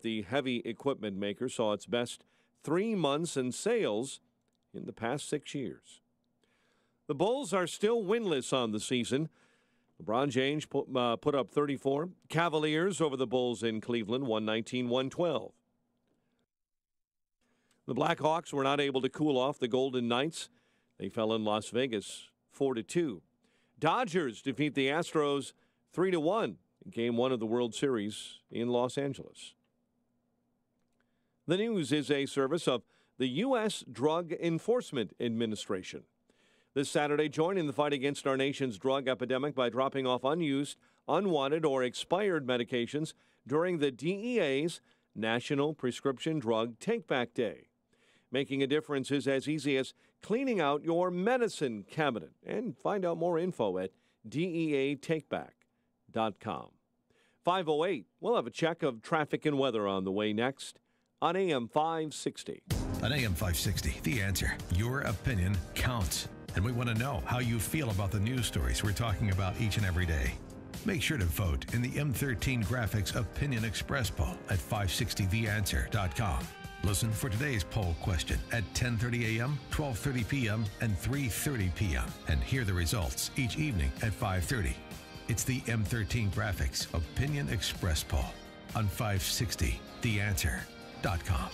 the heavy equipment maker, saw its best 3 months in sales in the past 6 years. The Bulls are still winless on the season. LeBron James put up 34. Cavaliers over the Bulls in Cleveland, 119-112. The Blackhawks were not able to cool off the Golden Knights. They fell in Las Vegas 4-2. Dodgers defeat the Astros 3-1 in Game 1 of the World Series in Los Angeles. The News is a service of the U.S. Drug Enforcement Administration. This Saturday, join in the fight against our nation's drug epidemic by dropping off unused, unwanted, or expired medications during the DEA's National Prescription Drug Take-Back Day. Making a difference is as easy as cleaning out your medicine cabinet. And find out more info at deatakeback.com. 5:08, we'll have a check of traffic and weather on the way next on AM 560. On AM 560, The Answer. Your opinion counts. And we want to know how you feel about the news stories we're talking about each and every day. Make sure to vote in the M13 Graphics Opinion Express poll at 560theanswer.com. Listen for today's poll question at 10:30 a.m., 12:30 p.m., and 3:30 p.m. and hear the results each evening at 5:30. It's the M13 Graphics Opinion Express poll on 560theanswer.com.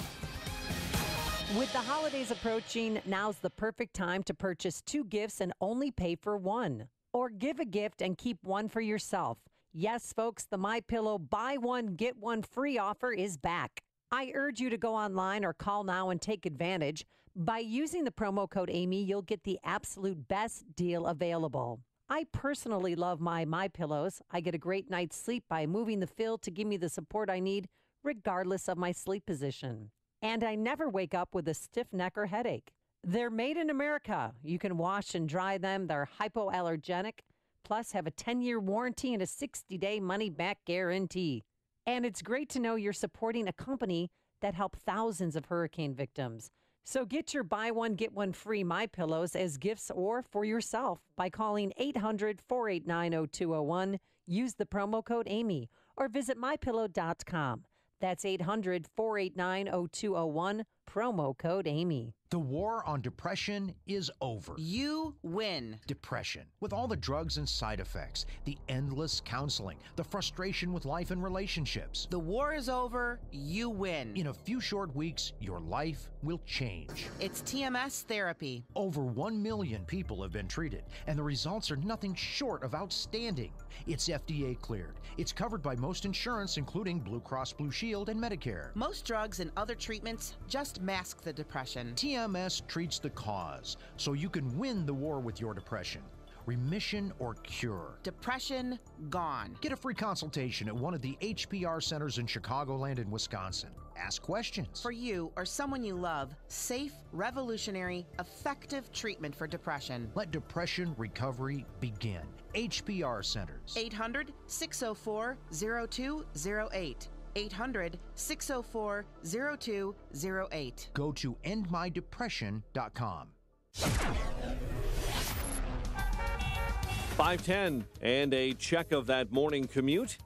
With the holidays approaching, now's the perfect time to purchase 2 gifts and only pay for 1. Or give a gift and keep one for yourself. Yes, folks, the MyPillow buy one, get one free offer is back. I urge you to go online or call now and take advantage. By using the promo code Amy, you'll get the absolute best deal available. I personally love my MyPillows. I get a great night's sleep by moving the fill to give me the support I need, regardless of my sleep position. And I never wake up with a stiff neck or headache. They're made in America. You can wash and dry them. They're hypoallergenic, plus have a 10-year warranty and a 60-day money-back guarantee. And it's great to know you're supporting a company that helped thousands of hurricane victims. So get your buy one, get one free MyPillows as gifts or for yourself by calling 800-489-0201. Use the promo code Amy or visit MyPillow.com. That's 800-489-0201, promo code Amy. The war on depression is over. You win. Depression, with all the drugs and side effects, the endless counseling, the frustration with life and relationships. The war is over. You win. In a few short weeks, your life will change. It's TMS therapy. Over 1 million people have been treated, and the results are nothing short of outstanding. It's FDA cleared. It's covered by most insurance, including Blue Cross Blue Shield and Medicare. Most drugs and other treatments just mask the depression. TMS treats the cause, so you can win the war with your depression. Remission or cure. Depression gone. Get a free consultation at one of the HPR centers in Chicagoland and Wisconsin. Ask questions. For you or someone you love, safe, revolutionary, effective treatment for depression. Let depression recovery begin. HPR centers. 800-604-0208. 800-604-0208. Go to endmydepression.com. 5:10 and a check of that morning commute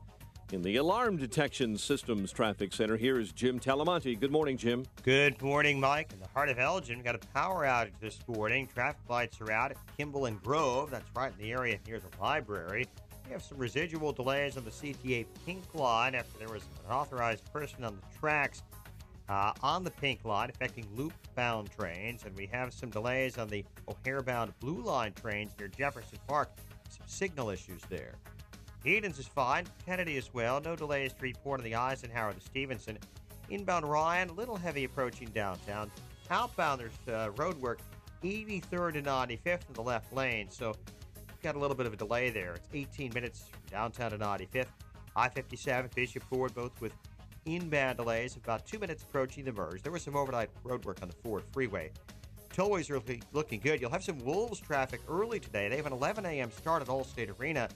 in the Alarm Detection Systems Traffic Center. Here is Jim Talamonte. Good morning, Jim. Good morning, Mike. In the heart of Elgin, we got a power outage this morning. Traffic lights are out at Kimball and Grove. That's right in the area near the library. We have some residual delays on the CTA Pink Line after there was an unauthorized person on the tracks on the Pink Line affecting loop-bound trains. And we have some delays on the O'Hare-bound Blue Line trains near Jefferson Park. Some signal issues there. Edens is fine. Kennedy as well. No delays to report on the Eisenhower to Stevenson. Inbound Ryan, a little heavy approaching downtown. Outbound, there's road work 83rd and 95th in the left lane. So got a little bit of a delay there. It's 18 minutes from downtown to 95th. I-57, Bishop Ford, both with inbound delays, about 2 minutes approaching the merge. There was some overnight road work on the Ford Freeway. Tollways are looking good. You'll have some Wolves traffic early today. They have an 11 a.m. start at Allstate Arena.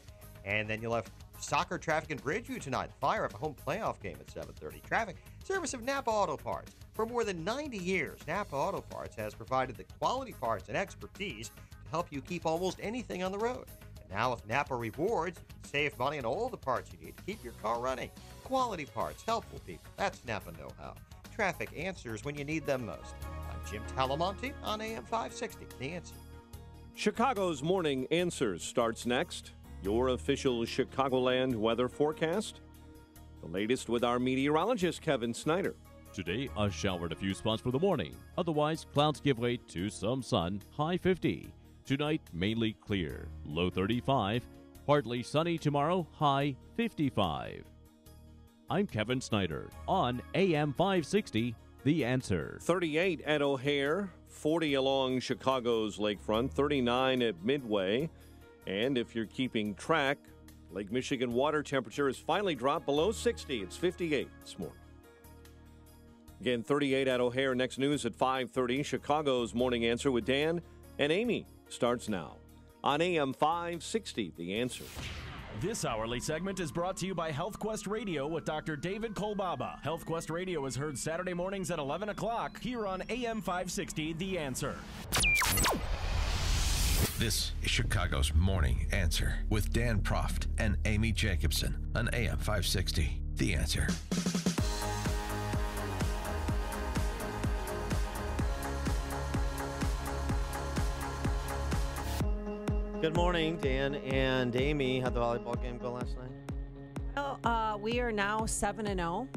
And then you'll have soccer traffic in Bridgeview tonight. Fire up a home playoff game at 7:30. Traffic, service of Napa Auto Parts. For more than 90 years, Napa Auto Parts has provided the quality parts and expertise to help you keep almost anything on the road. And now with Napa Rewards, you can save money on all the parts you need to keep your car running. Quality parts, helpful people. That's Napa know-how. Traffic answers when you need them most. I'm Jim Talamonte on AM 560. The Answer. Chicago's Morning Answers starts next. Your official Chicagoland weather forecast. The latest with our meteorologist, Kevin Snyder. Today, a shower at a few spots for the morning. Otherwise, clouds give way to some sun, high 50. Tonight, mainly clear, low 35. Partly sunny tomorrow, high 55. I'm Kevin Snyder on AM 560, The Answer. 38 at O'Hare, 40 along Chicago's lakefront, 39 at Midway. And if you're keeping track, Lake Michigan water temperature has finally dropped below 60. It's 58 this morning. Again, 38 at O'Hare. Next news at 5:30. Chicago's Morning Answer with Dan and Amy starts now on AM 560, The Answer. This hourly segment is brought to you by HealthQuest Radio with Dr. David Kolbaba. HealthQuest Radio is heard Saturday mornings at 11 o'clock here on AM 560, The Answer. This is Chicago's Morning Answer with Dan Proft and Amy Jacobson on AM 560, The Answer. Good morning, Dan and Amy. How'd the volleyball game go last night? Well, we are now 7-0.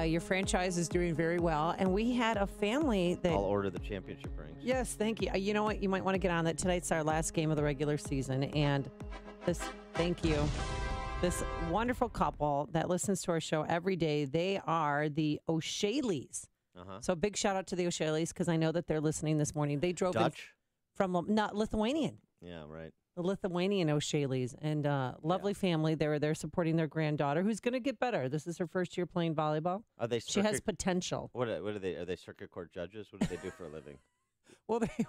Your franchise is doing very well. And we had a family that... I'll order the championship rings. Yes, thank you. You know what? You might want to get on that. Tonight's our last game of the regular season. And thank you. This wonderful couple that listens to our show every day, they are the O'Shaleys. Uh-huh. So big shout out to the O'Shaleys because I know that they're listening this morning. They drove Dutch? from not Lithuanian. Yeah, right. The Lithuanian O'Shaleys, and lovely family. They're supporting their granddaughter, who's going to get better. This is her first year playing volleyball. Are they? She has potential. What are they? Are they circuit court judges? What do they do for a living? Well, they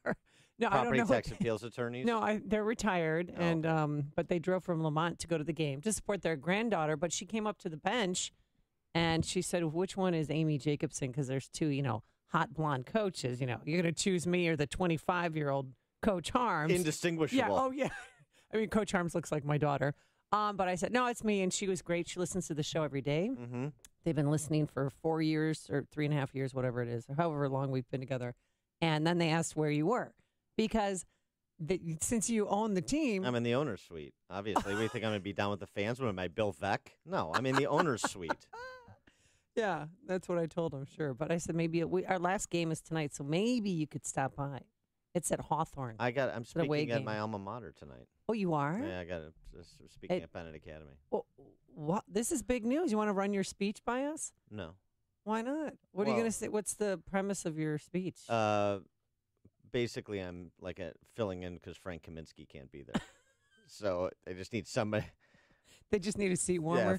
were. No, Property I don't know. tax appeals attorneys? No, they're retired, Oh, and but they drove from Lamont to go to the game to support their granddaughter. But she came up to the bench, and she said, "Which one is Amy Jacobson? Because there's two, hot blonde coaches. You're going to choose me or the 25-year-old." Coach Harms. Indistinguishable. Yeah. Oh, yeah. I mean, Coach Harms looks like my daughter. But I said, no, it's me. And she was great. She listens to the show every day. Mm-hmm. They've been listening for 4 years or 3.5 years, whatever it is, or however long we've been together. And then they asked where you were because since you own the team. I'm in the owner's suite. Obviously, we think I'm going to be down with the fans when am I Bill Veck? No, I'm in the owner's suite. Yeah, that's what I told him, sure. But I said maybe our last game is tonight, so maybe you could stop by. It's at Hawthorne. I'm speaking at my alma mater tonight. Oh, you are? Yeah, I got speaking at Bennett Academy. Well, what? This is big news. You want to run your speech by us? No. Why not? What are you going to say? What's the premise of your speech? Basically, I'm filling in because Frank Kaminsky can't be there. So I just need somebody. They just need a seat warmer. Yeah,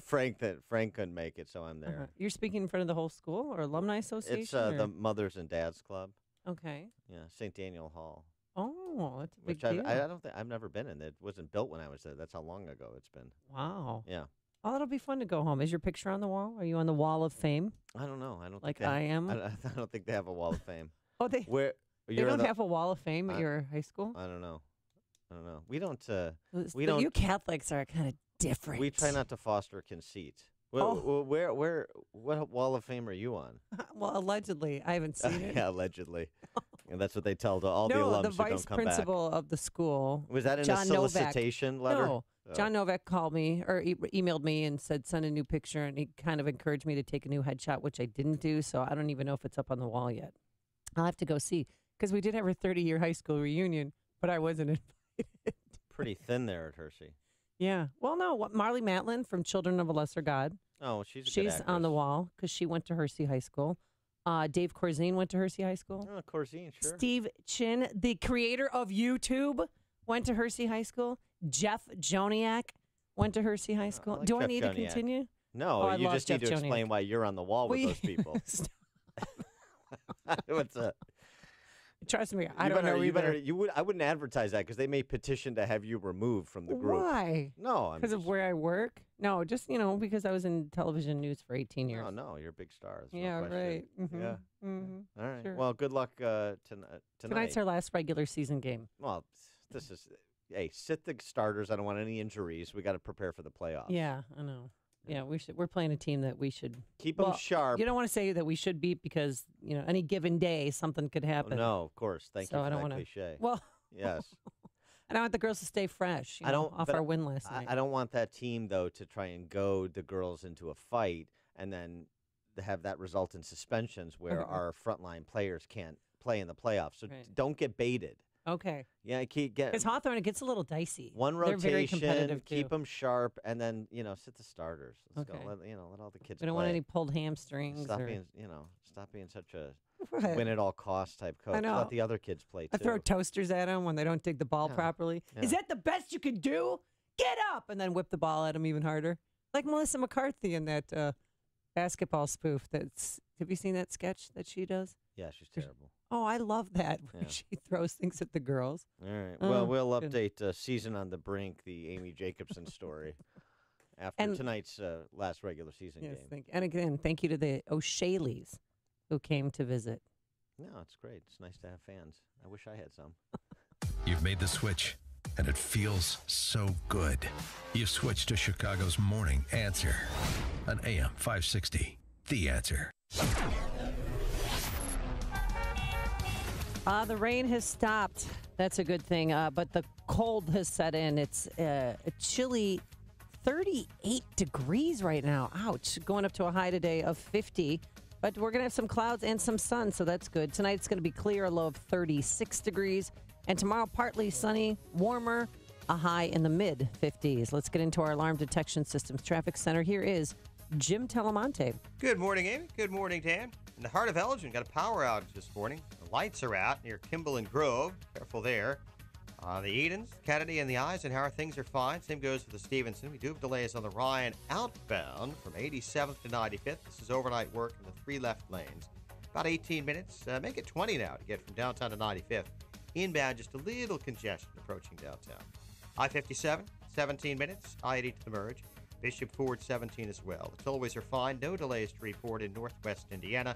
Frank couldn't make it, so I'm there. Uh-huh. You're speaking in front of the whole school or alumni association? It's the Mothers and Dads Club. Okay. Yeah, St. Daniel Hall. Oh, that's a big deal. I don't think I've never been in. It wasn't built when I was there. That's how long ago it's been. Wow. Yeah. Oh, that'll be fun to go home. Is your picture on the wall? Are you on the wall of fame? I don't know. I don't like think I am. I don't think they have a wall of fame. Oh, they don't have a wall of fame at your high school. I don't know. We don't. You Catholics are kind of different. We try not to foster conceit. What wall of fame are you on? Well, allegedly, I haven't seen it. Yeah, allegedly. And that's what they tell to all the alums the who don't vice come back. principal of the school. Was that in John a solicitation letter? No. Oh. John Novak called me or emailed me and said, send a new picture. And he kind of encouraged me to take a new headshot, which I didn't do. So I don't even know if it's up on the wall yet. I'll have to go see. Because we did have our 30-year high school reunion, but I wasn't invited. Pretty thin there at Hershey. Yeah. Well, no. Marley Matlin from Children of a Lesser God. Oh, she's on the wall because she went to Hersey High School. Dave Corzine went to Hersey High School. Oh, Corzine, sure. Steve Chin, the creator of YouTube, went to Hersey High School. Jeff Joniak went to Hersey High School. Like Do Jeff I need Joniak. to continue? No, you just need to explain why you're on the wall with those people. What's up? Trust me, I don't know either. I wouldn't advertise that because they may petition to have you removed from the group. Why? No, because of where I work. No, just because I was in television news for 18 years. No, you're a big star. Yeah, no right. Mm-hmm. Yeah. Mm-hmm. All right. Sure. Well, good luck tonight. Tonight's our last regular season game. Well, sit the starters. I don't want any injuries. We got to prepare for the playoffs. Yeah, I know. Yeah, we should. We're playing a team that we should Keep them sharp. You don't want to say that we should beat because any given day something could happen. No, of course. Thank you So for I don't that want cliche. Well, Yes. and I want the girls to stay fresh. Off but our win last night. I don't want that team though to try and goad the girls into a fight and then to have that result in suspensions where our frontline players can't play in the playoffs. So Right. don't get baited. Okay. Yeah, Because Hawthorne, it gets a little dicey. one They're very rotation, competitive too. keep them sharp, and then sit the starters. Let's Okay. go. Let all the kids. We don't play. want any pulled hamstrings. Stop or... being stop being such a Right. win at all costs type coach. I know. Let the other kids play too. I throw toasters at them when they don't dig the ball Yeah. properly. Is Yeah. that the best you can do? Get up! And then whip the ball at them even harder. Like Melissa McCarthy in that basketball spoof. Have you seen that sketch that she does? Yeah, she's terrible. Oh, I love that when Yeah. she throws things at the girls. All right. Oh, Well, we'll good. update Season on the Brink, the Amy Jacobson story, after And- tonight's last regular season Yes, game. and again, thank you to the O'Shaleys who came to visit. No, it's great. It's nice to have fans. I wish I had some. You've made the switch, and it feels so good. You switched to Chicago's Morning Answer on AM 560. The Answer. The rain has stopped. That's a good thing. But the cold has set in. It's a chilly 38 degrees right now. Ouch. Going up to a high today of 50. But we're going to have some clouds and some sun, so that's good. Tonight it's going to be clear, a low of 36 degrees. And tomorrow, partly sunny, warmer, a high in the mid-50s. Let's get into our Alarm Detection Systems Traffic Center. Here is Jim Telemonte. Good morning, Amy. Good morning, Dan. In the heart of Elgin, got a power outage this morning. The lights are out near Kimball and Grove. Careful there. The Edens, Kennedy, and the Eisenhower, things are fine. Same goes for the Stevenson. We do have delays on the Ryan outbound from 87th to 95th. This is overnight work in the 3 left lanes. About 18 minutes. Make it 20 now to get from downtown to 95th. Inbound, just a little congestion approaching downtown. I-57, 17 minutes. I-80 to the merge. Bishop Ford, 17 as well. The tollways are fine. No delays to report in northwest Indiana.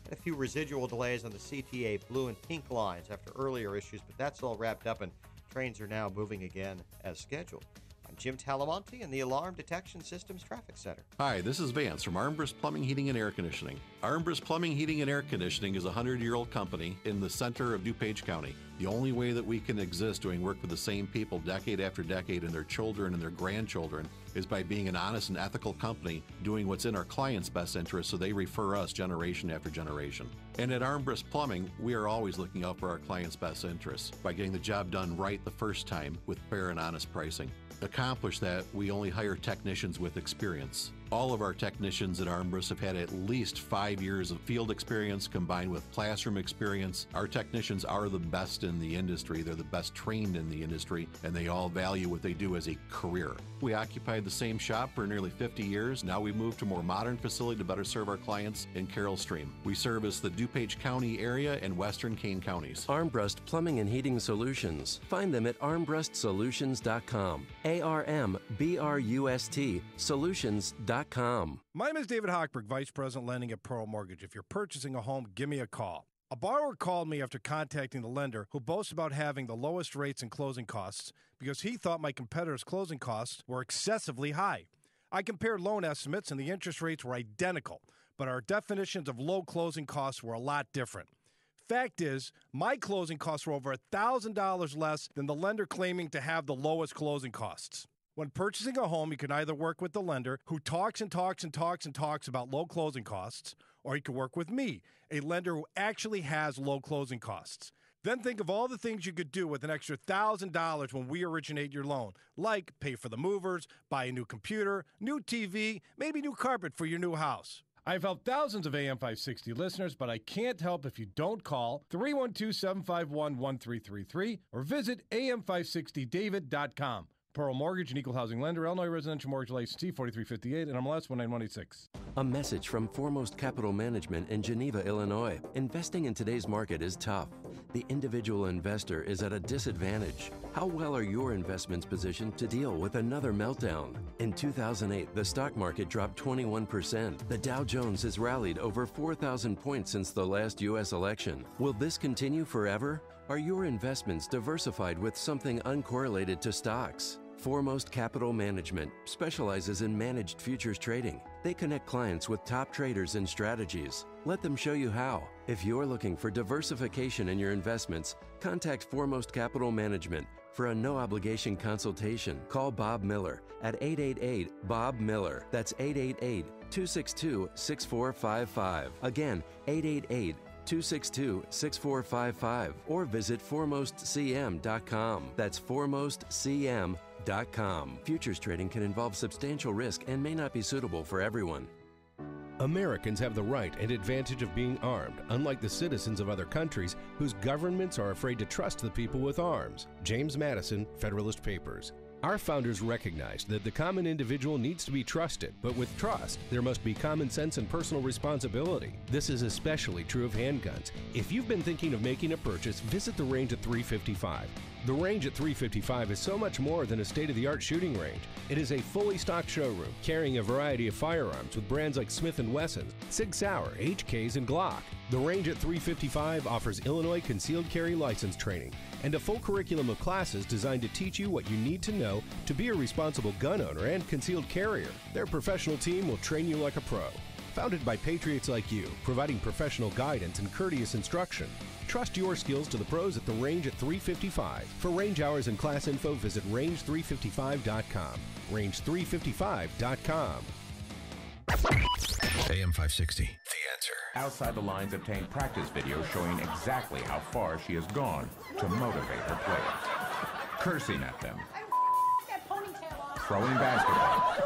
And a few residual delays on the CTA blue and pink lines after earlier issues, but that's all wrapped up and trains are now moving again as scheduled. I'm Jim Talamonte in the Alarm Detection Systems Traffic Center. Hi, this is Vance from Armbrust Plumbing, Heating, and Air Conditioning. Armbrust Plumbing, Heating, and Air Conditioning is a 100-year-old company in the center of DuPage County. The only way that we can exist doing work with the same people decade after decade and their children and their grandchildren is by being an honest and ethical company doing what's in our clients' best interest so they refer us generation after generation. And at Armbrust Plumbing, we are always looking out for our clients' best interests by getting the job done right the first time with fair and honest pricing. Accomplish that, we only hire technicians with experience. All of our technicians at Armbrust have had at least 5 years of field experience combined with classroom experience. Our technicians are the best in the industry. They're the best trained in the industry, and they all value what they do as a career. We occupied the same shop for nearly 50 years. Now we've moved to a more modern facility to better serve our clients in Carroll Stream. We service the DuPage County area and western Kane counties. Armbrust Plumbing and Heating Solutions. Find them at armbrussolutions.com. ARMBRUST Solutions.com. My name is David Hochberg, Vice President Lending at Pearl Mortgage. If you're purchasing a home, give me a call. A borrower called me after contacting the lender who boasts about having the lowest rates and closing costs because he thought my competitors' closing costs were excessively high. I compared loan estimates and the interest rates were identical, but our definitions of low closing costs were a lot different. Fact is, my closing costs were over $1,000 less than the lender claiming to have the lowest closing costs. When purchasing a home, you can either work with the lender who talks and talks and talks and talks about low closing costs, or you can work with me, a lender who actually has low closing costs. Then think of all the things you could do with an extra $1,000 when we originate your loan, like pay for the movers, buy a new computer, new TV, maybe new carpet for your new house. I've helped thousands of AM 560 listeners, but I can't help if you don't call 312-751-1333 or visit am560david.com. Pearl Mortgage, an equal housing lender, Illinois Residential Mortgage License 4358, and MLS 19186. A message from Foremost Capital Management in Geneva, Illinois. Investing in today's market is tough. The individual investor is at a disadvantage. How well are your investments positioned to deal with another meltdown? In 2008, the stock market dropped 21%. The Dow Jones has rallied over 4,000 points since the last U.S. election. Will this continue forever? Are your investments diversified with something uncorrelated to stocks? Foremost Capital Management specializes in managed futures trading. They connect clients with top traders and strategies. Let them show you how. If you're looking for diversification in your investments, contact Foremost Capital Management for a no-obligation consultation. Call Bob Miller at 888-BOB-MILLER. That's 888-262-6455. Again, 888-262-6455. Or visit foremostcm.com. That's foremostcm.com. Futures trading can involve substantial risk and may not be suitable for everyone. Americans have the right and advantage of being armed, unlike the citizens of other countries whose governments are afraid to trust the people with arms. James Madison, Federalist Papers. Our founders recognized that the common individual needs to be trusted, but with trust, there must be common sense and personal responsibility. This is especially true of handguns. If you've been thinking of making a purchase, visit the Range at 355. The Range at 355 is so much more than a state-of-the-art shooting range. It is a fully stocked showroom carrying a variety of firearms with brands like Smith & Wesson, Sig Sauer, HKs, and Glock. The Range at 355 offers Illinois concealed carry license training and a full curriculum of classes designed to teach you what you need to know to be a responsible gun owner and concealed carrier. Their professional team will train you like a pro. Founded by patriots like you, providing professional guidance and courteous instruction. Trust your skills to the pros at the Range at 355. For range hours and class info, visit range355.com. Range355.com. AM 560, The Answer. Outside the Lines obtained practice video showing exactly how far she has gone to motivate her players. Cursing at them. Throwing basketballs.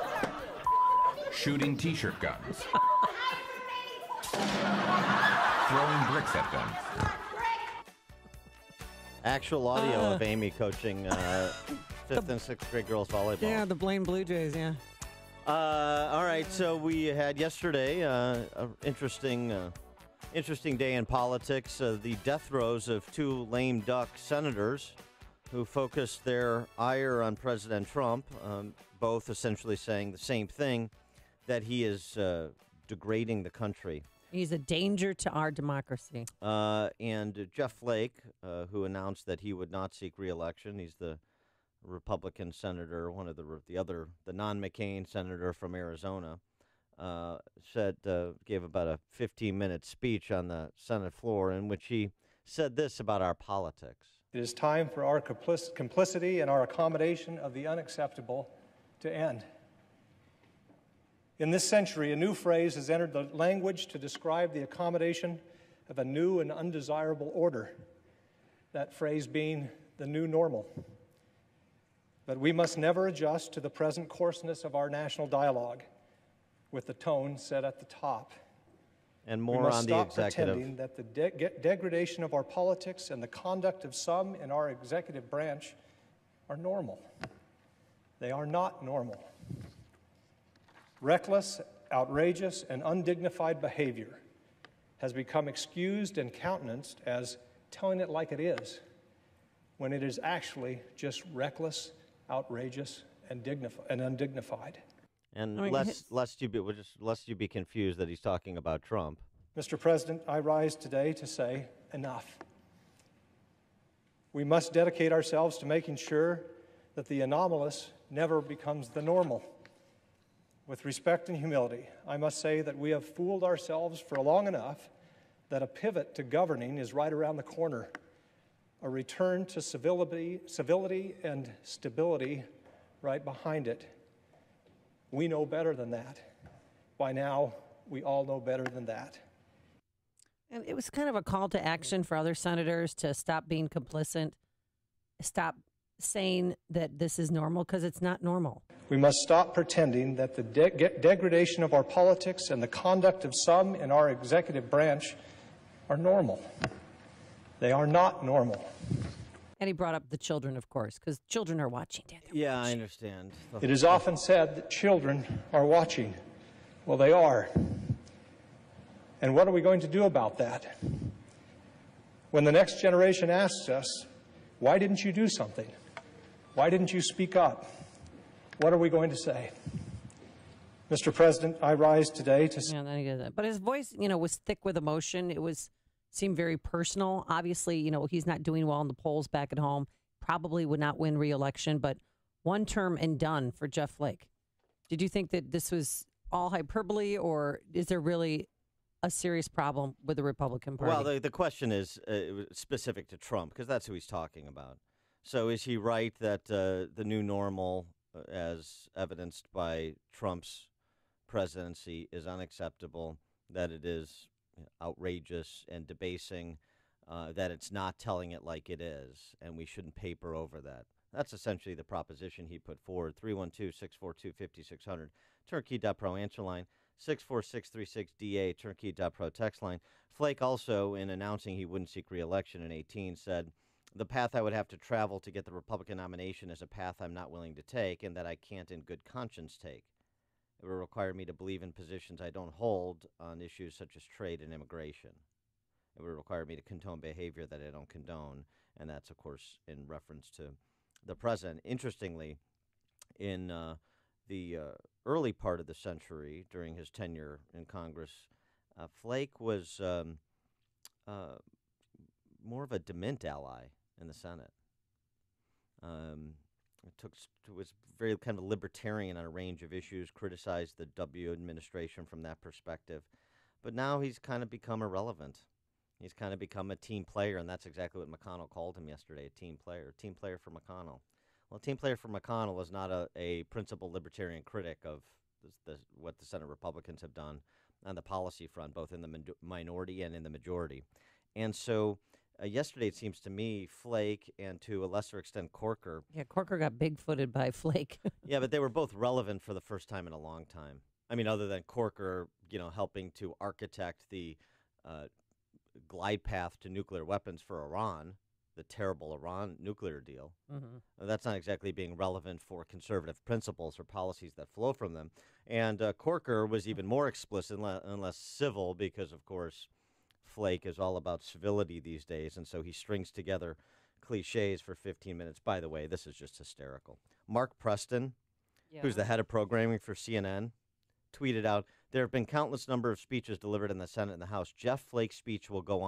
Shooting t-shirt guns. Throwing bricks at them. Actual audio of Amy coaching 5th and 6th grade girls volleyball. Yeah, the Blaine Blue Jays, yeah. All right, so we had yesterday an interesting day in politics. The death throes of two lame duck senators who focused their ire on President Trump, both essentially saying the same thing, that he is degrading the country. He's a danger to our democracy. And Jeff Flake, who announced that he would not seek re-election, he's the Republican senator, one of the non-McCain senator from Arizona, gave about a 15-minute speech on the Senate floor in which he said this about our politics. It is time for our complicity and our accommodation of the unacceptable to end. In this century, a new phrase has entered the language to describe the accommodation of a new and undesirable order, that phrase being the new normal. But we must never adjust to the present coarseness of our national dialogue with the tone set at the top. And more on the executive. We must stop pretending that the degradation of our politics and the conduct of some in our executive branch are normal. They are not normal. Reckless, outrageous, and undignified behavior has become excused and countenanced as telling it like it is, when it is actually just reckless, outrageous, and undignified. And lest you be confused that he's talking about Trump. Mr. President, I rise today to say enough. We must dedicate ourselves to making sure that the anomalous never becomes the normal. With respect and humility, I must say that we have fooled ourselves for long enough that a pivot to governing is right around the corner. A return to civility and stability right behind it. We know better than that. By now, we all know better than that. And it was kind of a call to action for other senators to stop being complicit, stop saying that this is normal, because it's not normal. We must stop pretending that the degradation of our politics and the conduct of some in our executive branch are normal. They are not normal. And he brought up the children, of course, because children are watching, Dad. Yeah, I understand. It is often said that children are watching. Well, they are. And what are we going to do about that? When the next generation asks us, why didn't you do something? Why didn't you speak up? What are we going to say? Mr. President, I rise today to... Yeah, but his voice, was thick with emotion. It seemed very personal. Obviously, he's not doing well in the polls back at home. Probably would not win re-election, but one term and done for Jeff Flake. Did you think that this was all hyperbole, or is there really a serious problem with the Republican Party? Well, the question is specific to Trump, because that's who he's talking about. So is he right that the new normal, as evidenced by Trump's presidency, is unacceptable, that it is outrageous and debasing, that it's not telling it like it is, and we shouldn't paper over that? That's essentially the proposition he put forward. 312-642-5600, turnkey.pro answer line, 64636DA, turnkey.pro text line. Flake also, in announcing he wouldn't seek re-election in 2018, said, "The path I would have to travel to get the Republican nomination is a path I'm not willing to take and that I can't in good conscience take. It would require me to believe in positions I don't hold on issues such as trade and immigration. It would require me to condone behavior that I don't condone," and that's, of course, in reference to the president. Interestingly, in the early part of the century, during his tenure in Congress, Flake was more of a dement ally in the Senate. Was very kind of libertarian on a range of issues, criticized the W administration from that perspective. But now he's kind of become irrelevant. He's kind of become a team player, and that's exactly what McConnell called him yesterday, a team player for McConnell. Well, a team player for McConnell is not a principal libertarian critic of what the Senate Republicans have done on the policy front, both in the minority and in the majority. And so yesterday, it seems to me, Flake and to a lesser extent Corker. Yeah, Corker got big-footed by Flake. Yeah, but they were both relevant for the first time in a long time. I mean, other than Corker, helping to architect the glide path to nuclear weapons for Iran, the terrible Iran nuclear deal. Mm-hmm. That's not exactly being relevant for conservative principles or policies that flow from them. And Corker was even more explicit and less civil because, of course, Flake is all about civility these days, and so he strings together cliches for 15 minutes. By the way, this is just hysterical. Mark Preston, who's the head of programming for CNN, tweeted out, "There have been countless number of speeches delivered in the Senate and the House. Jeff Flake's speech will go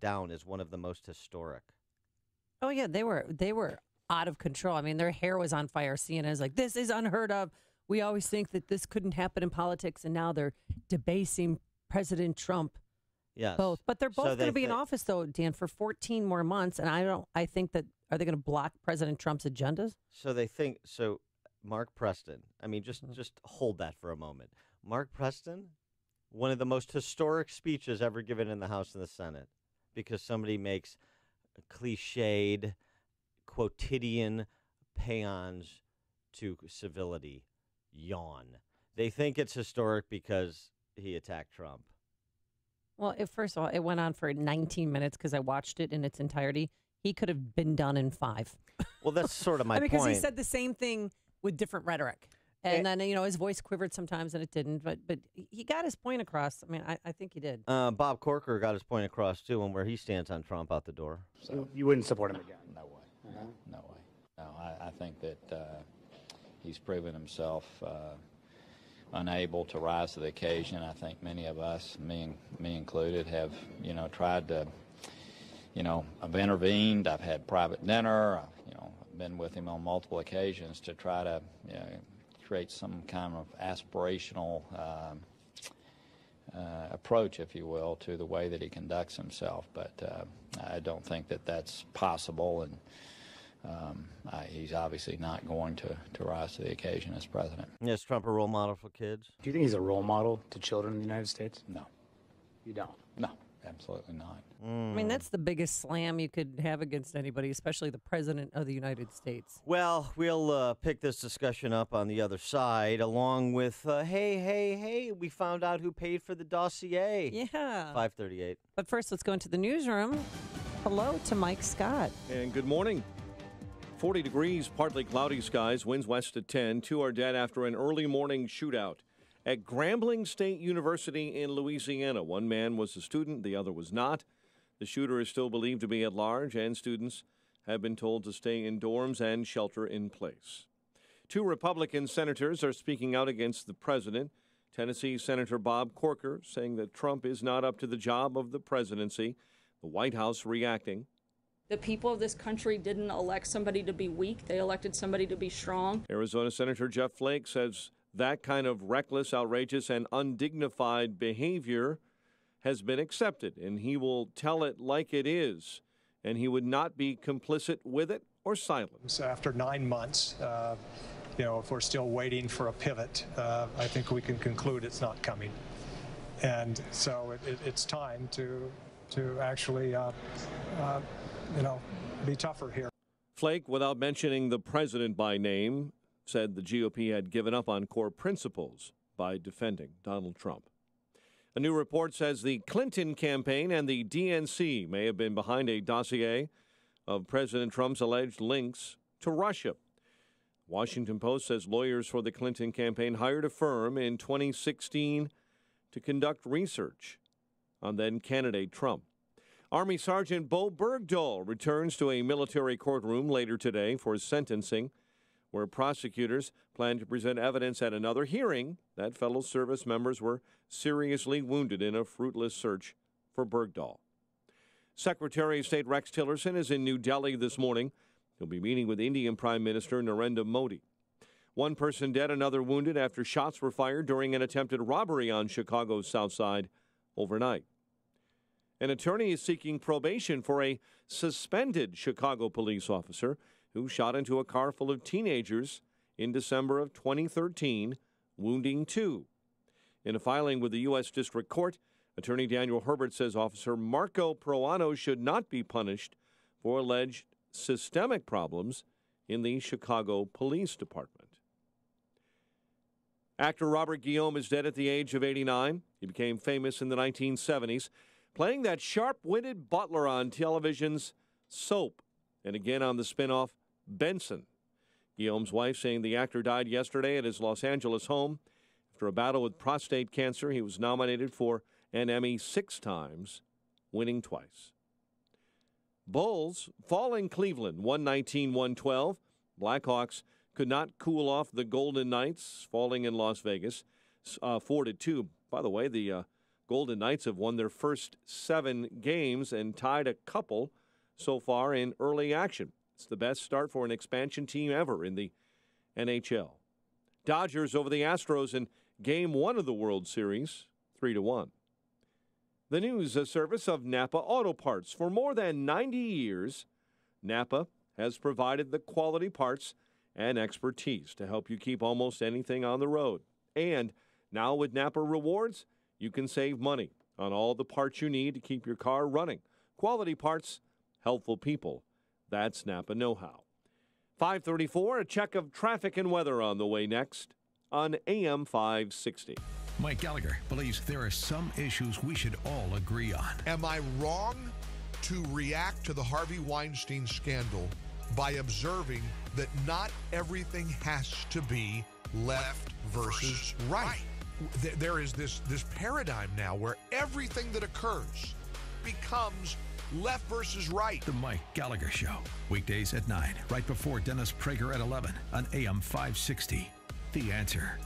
down as one of the most historic." Oh yeah, they were out of control. I mean, their hair was on fire. CNN's like, "This is unheard of. We always think that this couldn't happen in politics, and now they're debasing President Trump." Yes. Both. But they're both going to be in office, though, Dan, for 14 more months. And I think that, are they going to block President Trump's agendas? So Mark Preston, I mean, just hold that for a moment. Mark Preston, one of the most historic speeches ever given in the House and the Senate, because somebody makes cliched, quotidian paeans to civility. Yawn. They think it's historic because he attacked Trump. Well, first of all, it went on for 19 minutes because I watched it in its entirety. He could have been done in 5. Well, that's sort of my point. Because he said the same thing with different rhetoric. And then, his voice quivered sometimes and it didn't. But he got his point across. I mean, I think he did. Bob Corker got his point across, too, on where he stands on Trump out the door. So you wouldn't support him again? No way. No way. No, I think that he's proven himself unable to rise to the occasion. I think many of us, me included, have tried to, I've intervened. I've had private dinner. I've been with him on multiple occasions to try to create some kind of aspirational approach, if you will, to the way that he conducts himself. But I don't think that that's possible, and he's obviously not going to rise to the occasion as president. Is Trump a role model for kids? Do you think he's a role model to children in the United States? No. You don't? No, absolutely not. I mean, that's the biggest slam you could have against anybody, especially the president of the United States. Well, we'll pick this discussion up on the other side, along with, hey, we found out who paid for the dossier. Yeah. 538. But first, let's go into the newsroom. Hello to Mike Scott. And good morning. 40 degrees, partly cloudy skies, winds west at 10. 2 are dead after an early morning shootout at Grambling State University in Louisiana. One man was a student, the other was not. The shooter is still believed to be at large, and students have been told to stay in dorms and shelter in place. 2 Republican senators are speaking out against the president. Tennessee Senator Bob Corker saying that Trump is not up to the job of the presidency. The White House reacting. The people of this country didn't elect somebody to be weak. They elected somebody to be strong. Arizona Senator Jeff Flake says that kind of reckless, outrageous, and undignified behavior has been accepted, and he will tell it like it is, and he would not be complicit with it or silent. So after 9 months, if we're still waiting for a pivot, I think we can conclude it's not coming. And so it's time to actually, be tougher here. Flake, without mentioning the president by name, said the GOP had given up on core principles by defending Donald Trump. A new report says the Clinton campaign and the DNC may have been behind a dossier of President Trump's alleged links to Russia. Washington Post says lawyers for the Clinton campaign hired a firm in 2016 to conduct research on then-candidate Trump. Army Sergeant Bo Bergdahl returns to a military courtroom later today for sentencing, where prosecutors plan to present evidence at another hearing that fellow service members were seriously wounded in a fruitless search for Bergdahl. Secretary of State Rex Tillerson is in New Delhi this morning. He'll be meeting with Indian Prime Minister Narendra Modi. One person dead, another wounded after shots were fired during an attempted robbery on Chicago's South Side overnight. An attorney is seeking probation for a suspended Chicago police officer who shot into a car full of teenagers in December of 2013, wounding 2. In a filing with the U.S. District Court, Attorney Daniel Herbert says Officer Marco Proano should not be punished for alleged systemic problems in the Chicago Police Department. Actor Robert Guillaume is dead at the age of 89. He became famous in the 1970s, playing that sharp-witted butler on television's Soap, and again on the spin-off Benson. Guillaume's wife saying the actor died yesterday at his Los Angeles home. After a battle with prostate cancer, he was nominated for an Emmy 6 times, winning twice. Bulls fall in Cleveland, 119-112. Blackhawks could not cool off the Golden Knights, falling in Las Vegas, 4-2. By the way, the Golden Knights have won their first 7 games and tied a couple so far in early action. It's the best start for an expansion team ever in the NHL. Dodgers over the Astros in Game 1 of the World Series, 3-1. The news service of Napa Auto Parts. For more than 90 years, Napa has provided the quality parts and expertise to help you keep almost anything on the road. And now with Napa Rewards, you can save money on all the parts you need to keep your car running. Quality parts, helpful people. That's Napa know-how. 5:34, a check of traffic and weather on the way next on AM 560. Mike Gallagher believes there are some issues we should all agree on. Am I wrong to react to the Harvey Weinstein scandal by observing that not everything has to be left versus right? There is this paradigm now where everything that occurs becomes left versus right. The Mike Gallagher Show, weekdays at 9, right before Dennis Prager at 11 on AM 560. The Answer.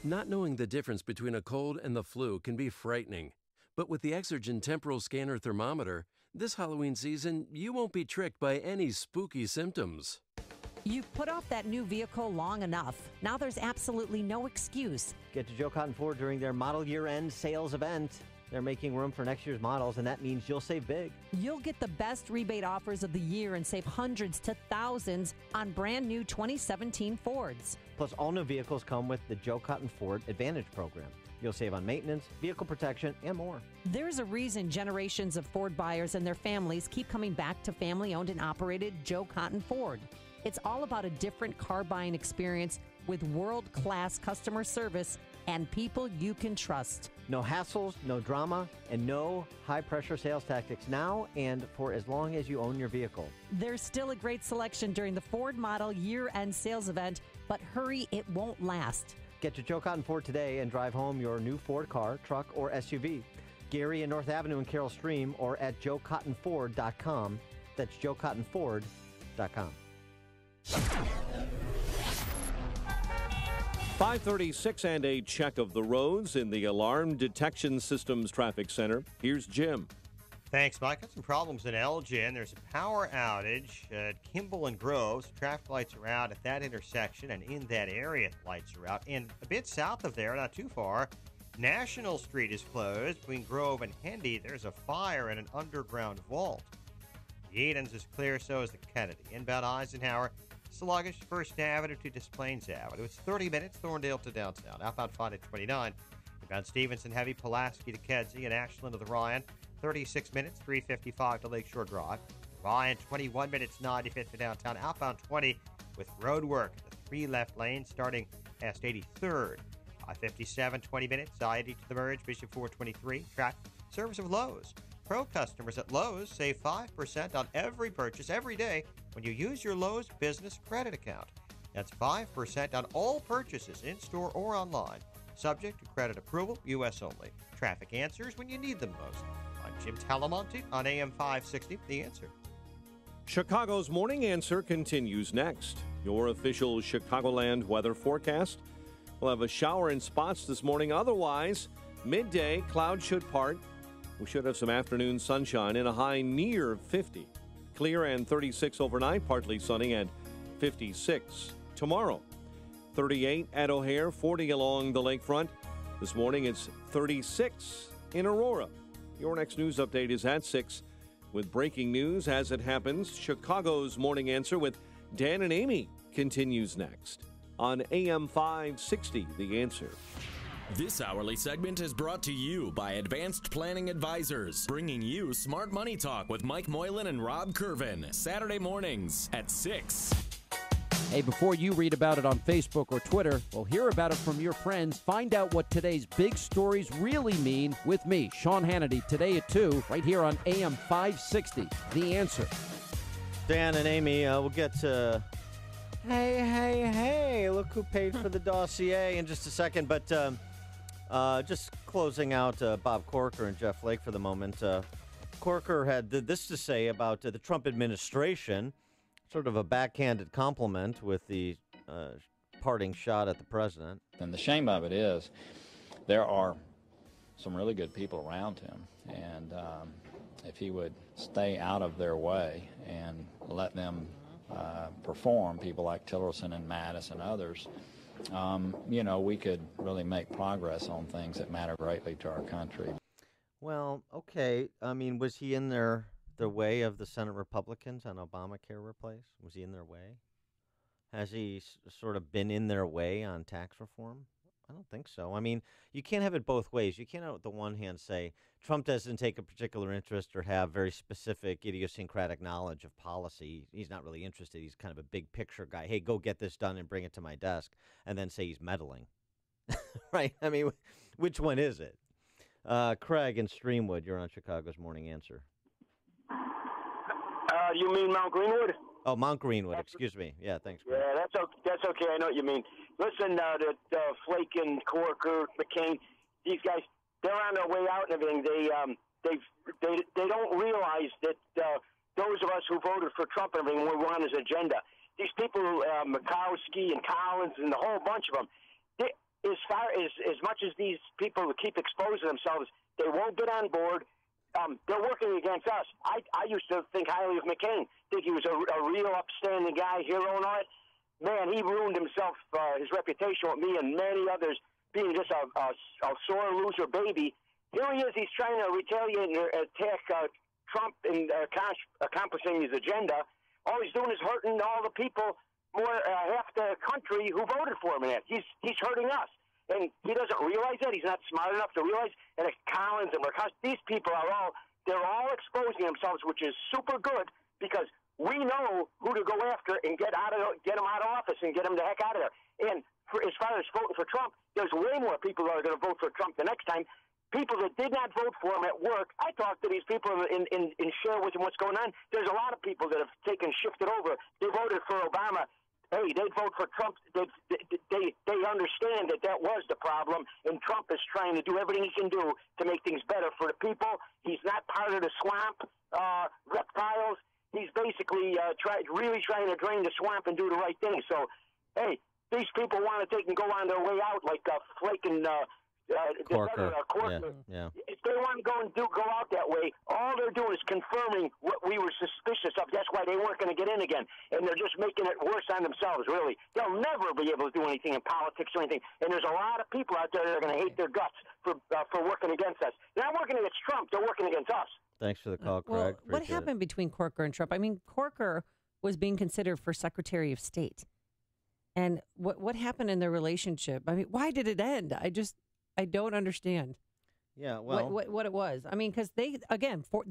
Not knowing the difference between a cold and the flu can be frightening. But with the Exergen Temporal Scanner Thermometer, this Halloween season, you won't be tricked by any spooky symptoms. You've put off that new vehicle long enough. Now there's absolutely no excuse. Get to Joe Cotton Ford during their model year-end sales event. They're making room for next year's models, and that means you'll save big. You'll get the best rebate offers of the year and save hundreds to thousands on brand new 2017 Fords. Plus, all new vehicles come with the Joe Cotton Ford Advantage program. You'll save on maintenance, vehicle protection, and more. There's a reason generations of Ford buyers and their families keep coming back to family-owned and operated Joe Cotton Ford. It's all about a different car buying experience with world-class customer service and people you can trust. No hassles, no drama, and no high-pressure sales tactics now and for as long as you own your vehicle. There's still a great selection during the Ford model year-end sales event, but hurry, it won't last. Get to Joe Cotton Ford today and drive home your new Ford car, truck, or SUV. Gary and North Avenue in Carroll Stream or at joecottonford.com. That's joecottonford.com. 5:36 and a check of the roads in the Alarm Detection Systems Traffic Center. Here's Jim. Thanks, Mike. Got some problems in Elgin. There's a power outage at Kimball and Groves. Traffic lights are out at that intersection, and in that area, lights are out. And a bit south of there, not too far, National Street is closed. Between Grove and Hendy, there's a fire in an underground vault. The Edens is clear, so is the Kennedy. Inbound Eisenhower, sluggish, First Avenue to Des Plaines Avenue. It's 30 minutes, Thorndale to downtown. Outbound 5 at 29. Inbound Stevenson, heavy, Pulaski to Kedzie and Ashland to the Ryan. 36 minutes, 355 to Lakeshore Drive. Ryan, 21 minutes, 95th to downtown. Outbound 20 with road work. The 3 left lanes starting past 83rd. I-57, 20 minutes. I-80 to the merge. Bishop 423. Traffic service of Lowe's. Pro customers at Lowe's save 5% on every purchase every day when you use your Lowe's Business Credit Account. That's 5% on all purchases in-store or online. Subject to credit approval, U.S. only. Traffic answers when you need them most. I'm Jim Talamonte on AM 560, The Answer. Chicago's Morning Answer continues next. Your official Chicagoland weather forecast. We'll have a shower in spots this morning. Otherwise, midday, clouds should part. We should have some afternoon sunshine and a high near 50. Clear and 36 overnight, partly sunny and 56 tomorrow. 38 at O'Hare, 40 along the lakefront. This morning it's 36 in Aurora. Your next news update is at 6 with breaking news as it happens. Chicago's Morning Answer with Dan and Amy continues next on AM 560, The Answer. This hourly segment is brought to you by Advanced Planning Advisors, bringing you Smart Money Talk with Mike Moylan and Rob Curvin, Saturday mornings at 6. Hey, before you read about it on Facebook or Twitter, well, hear about it from your friends. Find out what today's big stories really mean with me, Sean Hannity, today at 2, right here on AM 560, The Answer. Dan and Amy, we'll get to hey, look who paid for the dossier in just a second. But just closing out Bob Corker and Jeff Flake for the moment. Corker had this to say about the Trump administration. Sort of a backhanded compliment with the parting shot at the president. And the shame of it is there are some really good people around him. And if he would stay out of their way and let them perform, people like Tillerson and Mattis and others, we could really make progress on things that matter greatly to our country. Well, okay. I mean, was he in the way of the Senate Republicans on Obamacare replace? Was he in their way? Has he sort of been in their way on tax reform? I don't think so. I mean, you can't have it both ways. You can't, on the one hand, say Trump doesn't take a particular interest or have very specific idiosyncratic knowledge of policy. He's not really interested. He's kind of a big picture guy. Hey, go get this done and bring it to my desk. And then say he's meddling. Right? I mean, which one is it? Craig in Streamwood, you're on Chicago's Morning Answer. You mean Mount Greenwood? Oh, Mount Greenwood. Excuse me. Yeah, thanks. Craig. Yeah, that's okay. I know what you mean. Listen, Flake and Corker, McCain, these guys, they're on their way out and everything. They don't realize that those of us who voted for Trump and everything were on his agenda. These people, Murkowski and Collins and the whole bunch of them, as much as these people keep exposing themselves, they won't get on board. They're working against us. I used to think highly of McCain, think he was a real upstanding guy, hero and all that. Man, he ruined himself, his reputation with me and many others, being just a sore loser baby. Here he is. He's trying to retaliate and attack Trump in accomplishing his agenda. All he's doing is hurting all the people, half the country who voted for him. He's hurting us. And he doesn't realize that. He's not smart enough to realize. And Collins and Murkowski, these people they're all exposing themselves, which is super good because we know who to go after and get them out of office and get them the heck out of there. And as far as voting for Trump, there's way more people that are going to vote for Trump the next time. People that did not vote for him at work, I talked to these people and share with them what's going on. There's a lot of people that have shifted over. They voted for Obama. Hey, they'd vote for Trump. They understand that was the problem, and Trump is trying to do everything he can do to make things better for the people. He's not part of the swamp reptiles. He's basically really trying to drain the swamp and do the right thing. So, hey, these people want to take and go on their way out like Flake and Corker. Corker. Yeah. If they want want to go out that way. All they're doing is confirming what we were suspicious of. That's why they weren't going to get in again, and they're just making it worse on themselves. Really, they'll never be able to do anything in politics or anything. And there's a lot of people out there that are going to hate their guts for working against us. They're not working against Trump; they're working against us. Thanks for the call, Craig. Well, what Appreciate happened between Corker and Trump? I mean, Corker was being considered for Secretary of State. And what happened in their relationship? I mean, why did it end? I don't understand. Yeah, well, what it was. I mean, because they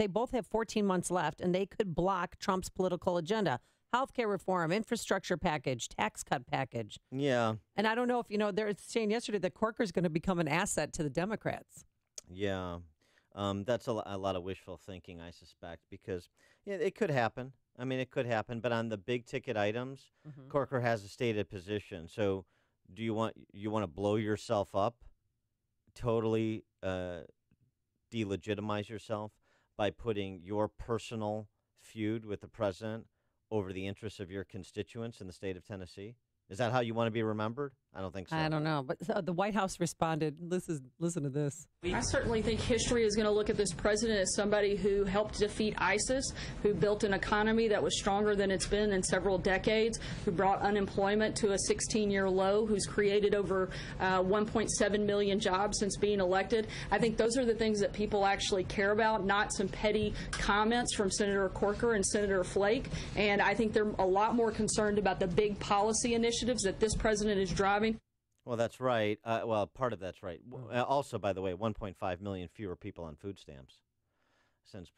both have 14 months left, and they could block Trump's political agenda: healthcare reform, infrastructure package, tax cut package. Yeah. And I don't know if they're saying yesterday that Corker's going to become an asset to the Democrats. Yeah, that's a lot of wishful thinking, I suspect, because it could happen. I mean, it could happen, but on the big ticket items, Corker has a stated position. So, do you want to blow yourself up, totally delegitimize yourself by putting your personal feud with the president over the interests of your constituents in the state of Tennessee? Is that how you want to be remembered? I don't think so. I don't know. But the White House responded. Listen to this. I certainly think history is going to look at this president as somebody who helped defeat ISIS, who built an economy that was stronger than it's been in several decades, who brought unemployment to a 16-year low, who's created over 1.7 million jobs since being elected. I think those are the things that people actually care about, not some petty comments from Senator Corker and Senator Flake. And I think they're a lot more concerned about the big policy initiatives that this president is driving. Well, that's right. Well, part of that's right. Also, by the way, 1.5 million fewer people on food stamps since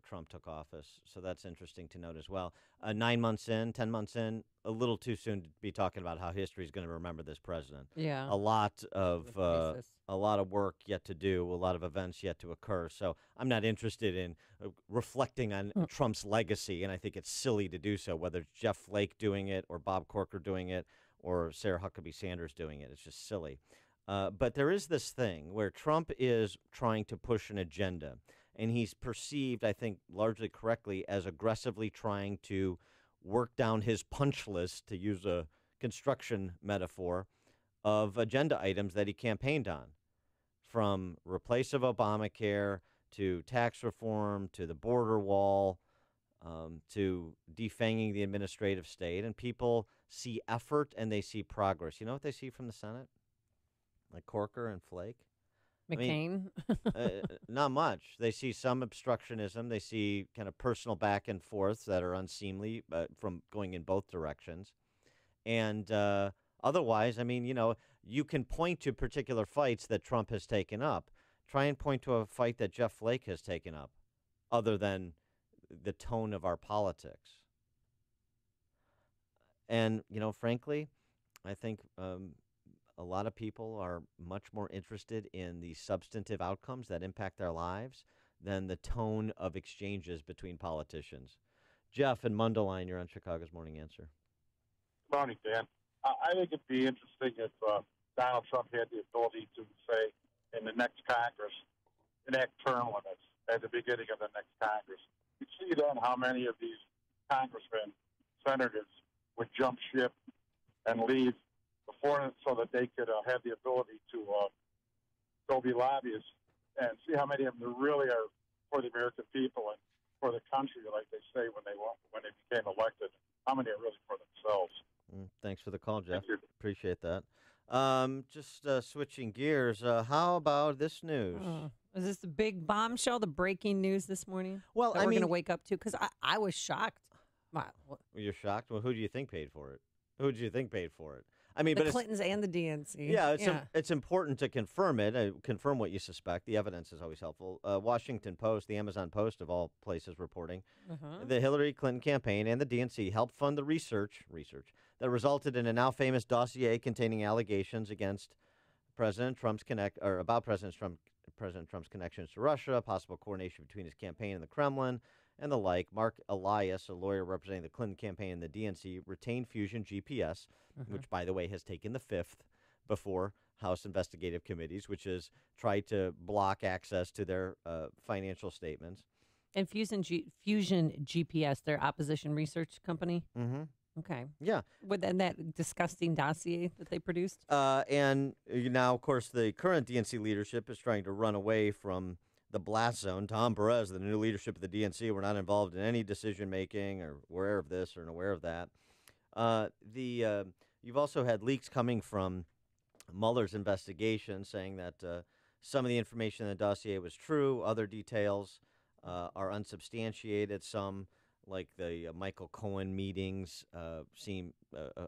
Trump took office. So that's interesting to note as well. 9 months in, 10 months in, a little too soon to be talking about how history is going to remember this president. Yeah. A lot of work yet to do, a lot of events yet to occur. So I'm not interested in reflecting on Trump's legacy, and I think it's silly to do so, whether it's Jeff Flake doing it or Bob Corker doing it or Sarah Huckabee Sanders doing it. It's just silly. But there is this thing where Trump is trying to push an agenda, and he's perceived, I think, largely correctly, as aggressively trying to work down his punch list, to use a construction metaphor, of agenda items that he campaigned on, from replace of Obamacare to tax reform to the border wall, to defanging the administrative state. And people see effort and they see progress. You know what they see from the Senate? Like Corker and Flake? McCain? Not much. They see some obstructionism. They see kind of personal back and forths that are unseemly from going in both directions. And otherwise, I mean, you can point to particular fights that Trump has taken up. Try and point to a fight that Jeff Flake has taken up, other than the tone of our politics. And, frankly, I think a lot of people are much more interested in the substantive outcomes that impact their lives than the tone of exchanges between politicians. Jeff in Mundelein, you're on Chicago's Morning Answer. Good morning, Dan. I think it'd be interesting if Donald Trump had the ability to say in the next Congress, enact term limits at the beginning of the next Congress. You see then how many of these congressmen, senators would jump ship and leave before so that they could have the ability to go be lobbyists, and see how many of them really are for the American people and for the country, like they say when they became elected. How many are really for themselves? Thanks for the call, Jeff. Appreciate that. Just switching gears, how about this news? Is this the big bombshell, the breaking news this morning? Well, that we're going to wake up to? Because I was shocked. Wow. You're shocked? Well, who do you think paid for it? Who do you think paid for it? I mean, the Clintons and the DNC. Yeah, it's important to confirm it. Confirm what you suspect. The evidence is always helpful. Washington Post, the Amazon Post of all places, reporting the Hillary Clinton campaign and the DNC helped fund the research that resulted in a now famous dossier containing allegations against President Trump's President Trump's connections to Russia, possible coordination between his campaign and the Kremlin, and the like. Mark Elias, a lawyer representing the Clinton campaign and the DNC, retained Fusion GPS, which, by the way, has taken the fifth before House investigative committees, which has tried to block access to their financial statements. And Fusion GPS, their opposition research company? Mm-hmm. Okay. Yeah. Within that disgusting dossier that they produced? And now, of course, the current DNC leadership is trying to run away from the blast zone. Tom Perez, the new leadership of the DNC, were not involved in any decision-making or aware of this or aware of that. You've also had leaks coming from Mueller's investigation saying that some of the information in the dossier was true. Other details are unsubstantiated. Some, like the Michael Cohen meetings,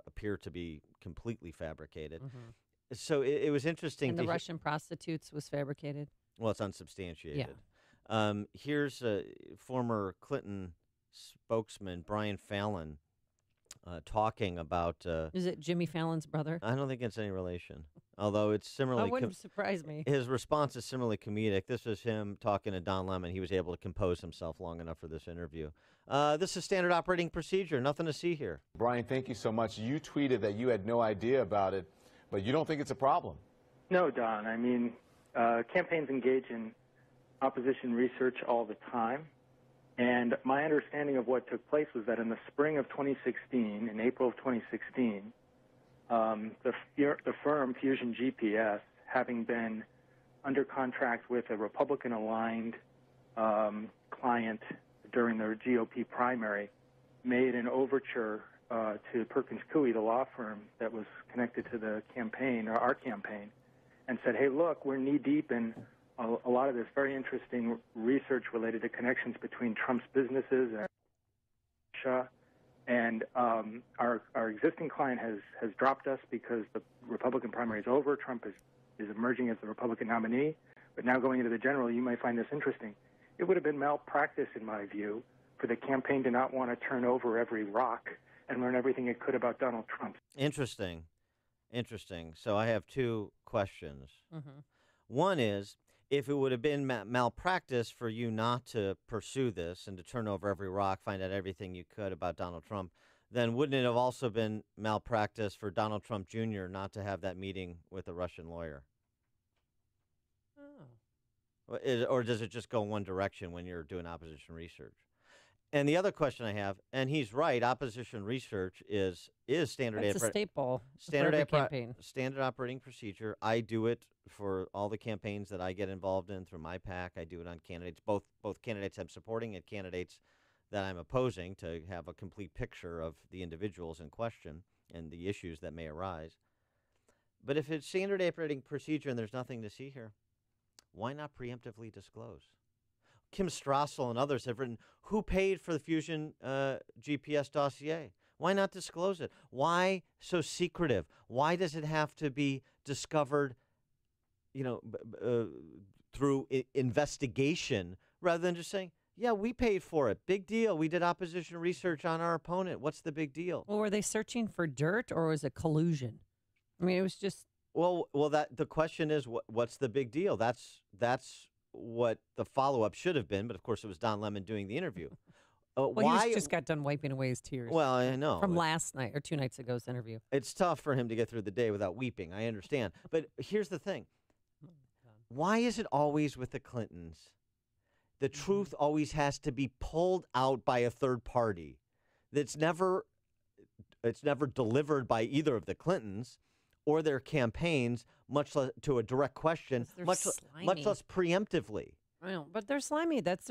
appear to be completely fabricated. Mm-hmm. So it was interesting. And the Russian prostitutes was fabricated? Well, it's unsubstantiated. Yeah. Here's former Clinton spokesman Brian Fallon talking about... Is it Jimmy Fallon's brother? I don't think it's any relation, although it's similarly... That wouldn't surprise me. His response is similarly comedic. This is him talking to Don Lemon. He was able to compose himself long enough for this interview. This is standard operating procedure. Nothing to see here. Brian, thank you so much. You tweeted that you had no idea about it, but you don't think it's a problem. No, Don. I mean, campaigns engage in opposition research all the time. And my understanding of what took place was that in the spring of 2016, in April of 2016, the firm Fusion GPS, having been under contract with a Republican-aligned client during the GOP primary, made an overture to Perkins Coie, the law firm that was connected to the campaign, or our campaign, and said, hey, look, we're knee-deep in a lot of this very interesting research related to connections between Trump's businesses and Russia. And our existing client has dropped us because the Republican primary is over. Trump is emerging as the Republican nominee. But now going into the general, you might find this interesting. It would have been malpractice, in my view, for the campaign to not want to turn over every rock and learn everything it could about Donald Trump. Interesting. So I have two questions. Mm-hmm. One is, if it would have been malpractice for you not to pursue this and to turn over every rock, find out everything you could about Donald Trump, then wouldn't it have also been malpractice for Donald Trump Jr. not to have that meeting with a Russian lawyer? Oh. Or does it just go in one direction when you're doing opposition research? And the other question I have, and he's right, opposition research is standard. It's a staple. Standard campaign. Standard operating procedure. I do it for all the campaigns that I get involved in through my PAC. I do it on candidates, both candidates I'm supporting and candidates that I'm opposing, to have a complete picture of the individuals in question and the issues that may arise. But if it's standard operating procedure and there's nothing to see here, why not preemptively disclose? Kim Strassel and others have written, who paid for the Fusion GPS dossier? Why not disclose it? Why so secretive? Why does it have to be discovered, through investigation rather than just saying, yeah, we paid for it. Big deal. We did opposition research on our opponent. What's the big deal? Well, were they searching for dirt or was it collusion? I mean, it was just... Well, that the question is, what's the big deal? That's what the follow-up should have been, but of course it was Don Lemon doing the interview. He just got done wiping away his tears. Well, I know. From last night or 2 nights ago's interview. It's tough for him to get through the day without weeping. I understand. But here's the thing. Why is it always with the Clintons? The truth always has to be pulled out by a third party. It's never delivered by either of the Clintons or their campaigns, much less to a direct question, much less preemptively. I know, but they're slimy. That's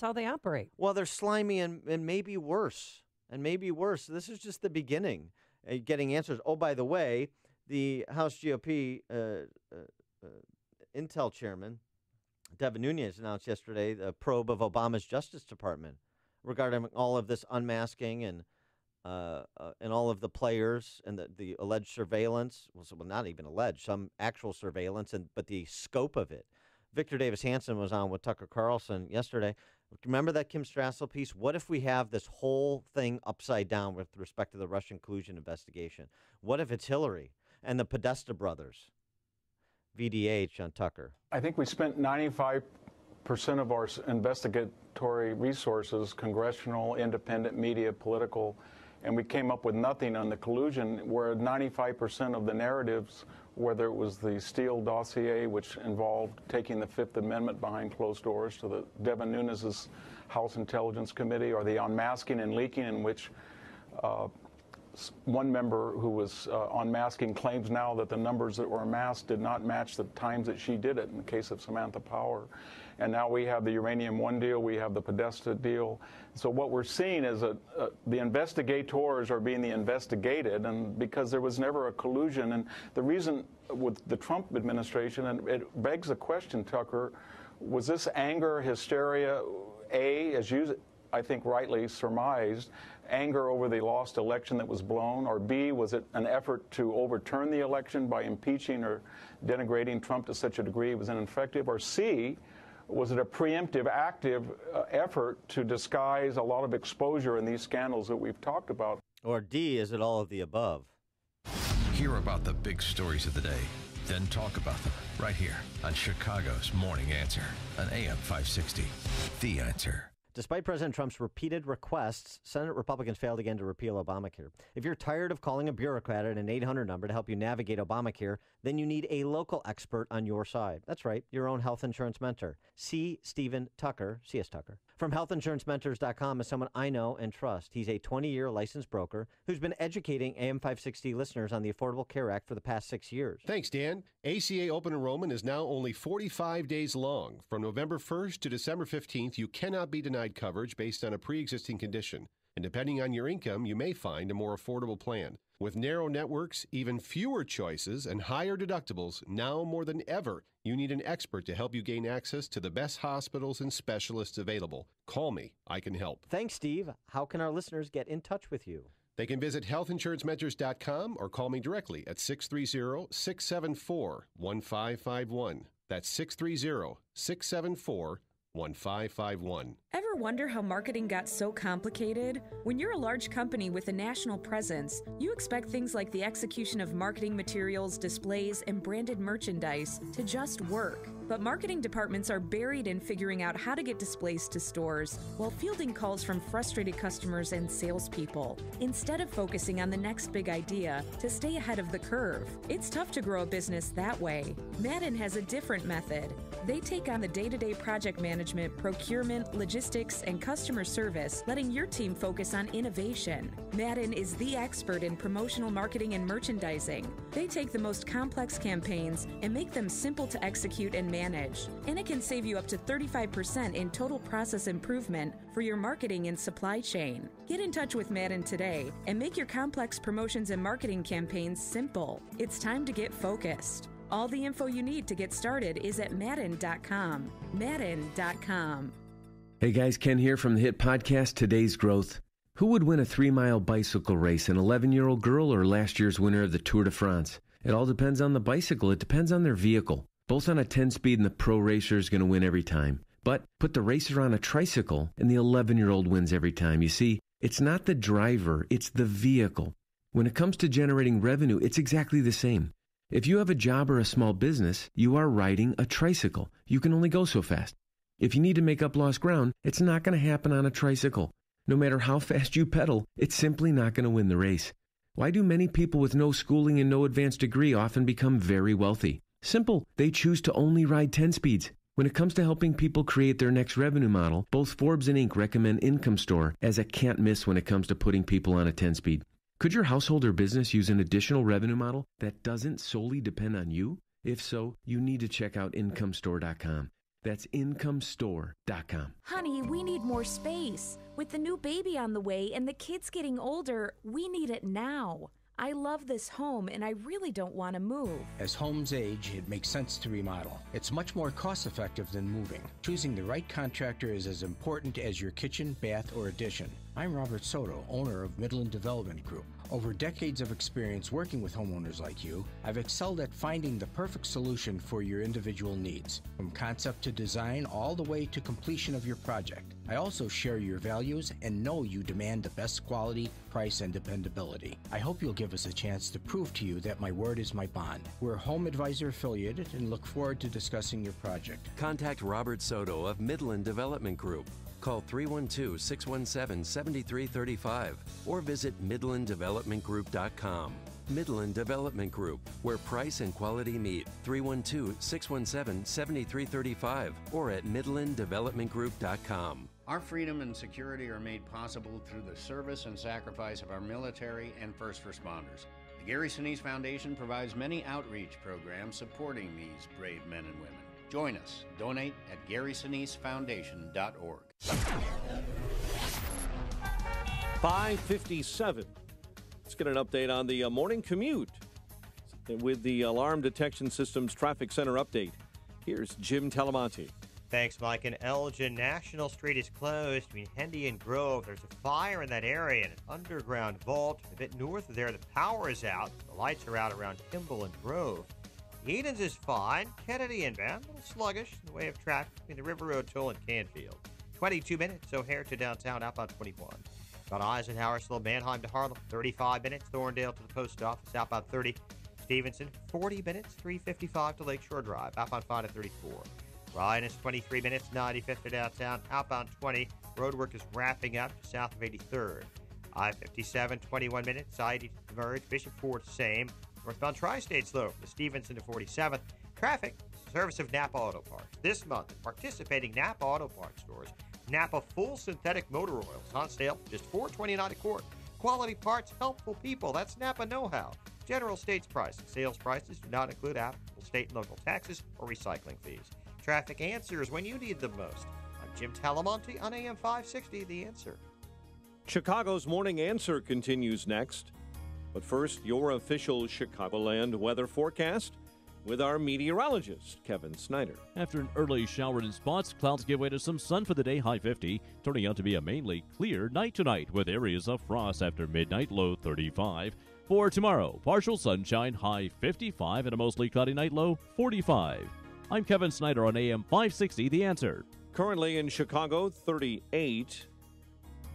how they operate. Well, they're slimy and maybe worse. This is just the beginning, getting answers. Oh, by the way, the House GOP Intel chairman, Devin Nunes, announced yesterday the probe of Obama's Justice Department regarding all of this unmasking and all of the players and the alleged surveillance. Well, not even alleged, some actual surveillance, but the scope of it. Victor Davis Hanson was on with Tucker Carlson yesterday. Remember that Kim Strassel piece? What if we have this whole thing upside down with respect to the Russian collusion investigation? What if it's Hillary and the Podesta brothers? VDH on Tucker. I think we spent 95% of our investigatory resources, congressional, independent media, political, and we came up with nothing on the collusion, where 95% of the narratives, whether it was the Steele dossier, which involved taking the Fifth Amendment behind closed doors to the Devin Nunes' House Intelligence Committee, or the unmasking and leaking, in which one member who was unmasking claims now that the numbers that were amassed did not match the times that she did it in the case of Samantha Power. And now we have the Uranium One deal, we have the Podesta deal. So what we're seeing is the investigators are being investigated, and because there was never a collusion. And the reason with the Trump administration, and it begs the question, Tucker, was this anger, hysteria, as you, I think, rightly surmised, anger over the lost election that was blown, or B, was it an effort to overturn the election by impeaching or denigrating Trump to such a degree it was ineffective, or C, was it a preemptive, active effort to disguise a lot of exposure in these scandals that we've talked about? Or D, is it all of the above? Hear about the big stories of the day, then talk about them right here on Chicago's Morning Answer on AM 560. The Answer. Despite President Trump's repeated requests, Senate Republicans failed again to repeal Obamacare. If you're tired of calling a bureaucrat at an 800 number to help you navigate Obamacare, then you need a local expert on your side. That's right, your own health insurance mentor. C. Stephen Tucker, C.S. Tucker, from healthinsurancementors.com is someone I know and trust. He's a 20-year licensed broker who's been educating AM 560 listeners on the Affordable Care Act for the past 6 years. Thanks, Dan. ACA open enrollment is now only 45 days long. From November 1st to December 15th, you cannot be denied coverage based on a pre-existing condition. And depending on your income, you may find a more affordable plan. With narrow networks, even fewer choices, and higher deductibles, now more than ever, you need an expert to help you gain access to the best hospitals and specialists available. Call me. I can help. Thanks, Steve. How can our listeners get in touch with you? They can visit healthinsurancementors.com or call me directly at 630-674-1551. That's 630-674-1551. Ever wonder how marketing got so complicated? When you're a large company with a national presence, you expect things like the execution of marketing materials, displays, and branded merchandise to just work. But marketing departments are buried in figuring out how to get displays to stores while fielding calls from frustrated customers and salespeople, instead of focusing on the next big idea to stay ahead of the curve. It's tough to grow a business that way. Madden has a different method. They take on the day-to-day project management, procurement, logistics, and customer service, letting your team focus on innovation. Madden is the expert in promotional marketing and merchandising. They take the most complex campaigns and make them simple to execute and manage. And it can save you up to 35% in total process improvement for your marketing and supply chain. Get in touch with Madden today and make your complex promotions and marketing campaigns simple. It's time to get focused. All the info you need to get started is at Madden.com. Madden.com. Hey guys, Ken here from the hit podcast Today's Growth. Who would win a 3-mile bicycle race, an 11-year-old girl or last year's winner of the Tour de France? It all depends on the bicycle. It depends on their vehicle. Both on a 10-speed and the pro racer is going to win every time. But put the racer on a tricycle and the 11-year-old wins every time. You see, it's not the driver, it's the vehicle. When it comes to generating revenue, it's exactly the same. If you have a job or a small business, you are riding a tricycle. You can only go so fast. If you need to make up lost ground, it's not going to happen on a tricycle. No matter how fast you pedal, it's simply not going to win the race. Why do many people with no schooling and no advanced degree often become very wealthy? Simple. They choose to only ride 10 speeds. When it comes to helping people create their next revenue model, both Forbes and Inc. recommend Income Store as a can't miss when it comes to putting people on a 10-speed. Could your household or business use an additional revenue model that doesn't solely depend on you? If so, you need to check out IncomeStore.com. That's IncomeStore.com. Honey, we need more space. With the new baby on the way and the kids getting older, we need it now. I love this home and I really don't want to move. As homes age, it makes sense to remodel. It's much more cost-effective than moving. Choosing the right contractor is as important as your kitchen, bath, or addition. I'm Robert Soto, owner of Midland Development Group. Over decades of experience working with homeowners like you, I've excelled at finding the perfect solution for your individual needs, from concept to design all the way to completion of your project. I also share your values and know you demand the best quality, price, and dependability. I hope you'll give us a chance to prove to you that my word is my bond. We're Home Advisor affiliated and look forward to discussing your project. Contact Robert Soto of Midland Development Group. Call 312-617-7335 or visit MidlandDevelopmentGroup.com. Midland Development Group, where price and quality meet. 312-617-7335 or at midlanddevelopmentgroup.com. Our freedom and security are made possible through the service and sacrifice of our military and first responders. The Gary Sinise Foundation provides many outreach programs supporting these brave men and women. Join us. Donate at GarySiniseFoundation.org. 5:57. Let's get an update on the morning commute with the Alarm Detection Systems Traffic Center update. Here's Jim Talamonte. Thanks, Mike. And Elgin National Street is closed between Hendy and Grove. There's a fire in that area in an underground vault. A bit north of there, the power is out. The lights are out around Kimball and Grove. Edens is fine. Kennedy inbound, a little sluggish in the way of traffic between the River Road Toll and Canfield. 22 minutes, O'Hare to downtown, outbound 21. Got Eisenhower, still Manheim to Harlem, 35 minutes. Thorndale to the post office, outbound 30. Stevenson, 40 minutes, 355 to Lakeshore Drive, outbound 5 to 34. Ryan is 23 minutes, 95th to downtown, outbound 20. Roadwork is wrapping up south of 83rd. I-57, 21 minutes, I-80 to Merge, Bishop Ford, same. Northbound Tri-State slow from the Stevenson to 47th. Traffic, service of Napa Auto Parts. This month, at participating Napa Auto Parts stores, Napa full synthetic motor oils on sale, just $4.29 a quart. Quality parts, helpful people. That's Napa know-how. General States pricing. Sales prices do not include applicable state and local taxes or recycling fees. Traffic answers when you need them most. I'm Jim Talamonte on AM 560, The Answer. Chicago's Morning Answer continues next. But first, your official Chicagoland weather forecast with our meteorologist, Kevin Snyder. After an early shower in spots, clouds give way to some sun for the day, high 50, turning out to be a mainly clear night tonight with areas of frost after midnight, low 35. For tomorrow, partial sunshine, high 55, and a mostly cloudy night, low 45. I'm Kevin Snyder on AM 560, The Answer. Currently in Chicago, 38.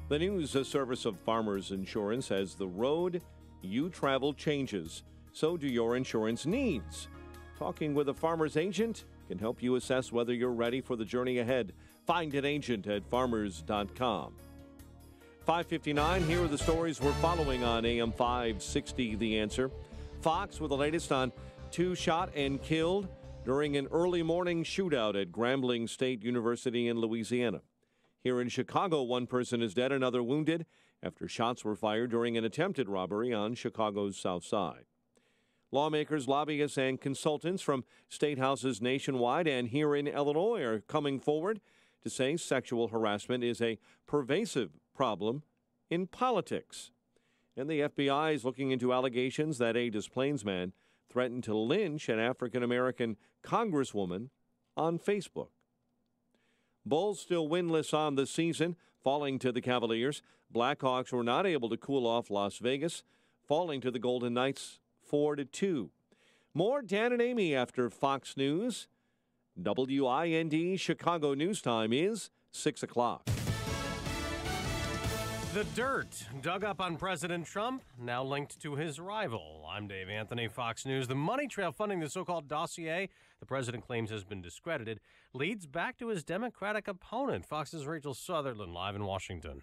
The news service of Farmers Insurance has the road you travel changes. So do your insurance needs. Talking with a farmer's agent can help you assess whether you're ready for the journey ahead. Find an agent at farmers.com. 5:59, here are the stories we're following on AM 560, The Answer. Fox with the latest on 2 shot and killed during an early morning shootout at Grambling State University in Louisiana. Here in Chicago, 1 person is dead, another wounded after shots were fired during an attempted robbery on Chicago's South Side. Lawmakers, lobbyists, and consultants from state houses nationwide and here in Illinois are coming forward to say sexual harassment is a pervasive problem in politics. And the FBI is looking into allegations that a Des Plaines man threatened to lynch an African-American congresswoman on Facebook. Bulls still winless on the season, falling to the Cavaliers. Blackhawks were not able to cool off Las Vegas, falling to the Golden Knights 4-2. More Dan and Amy after Fox News. WIND Chicago News Time is 6 o'clock. The dirt dug up on President Trump, now linked to his rival. I'm Dave Anthony, Fox News. The money trail funding the so-called dossier the president claims has been discredited leads back to his Democratic opponent. Fox's Rachel Sutherland live in Washington.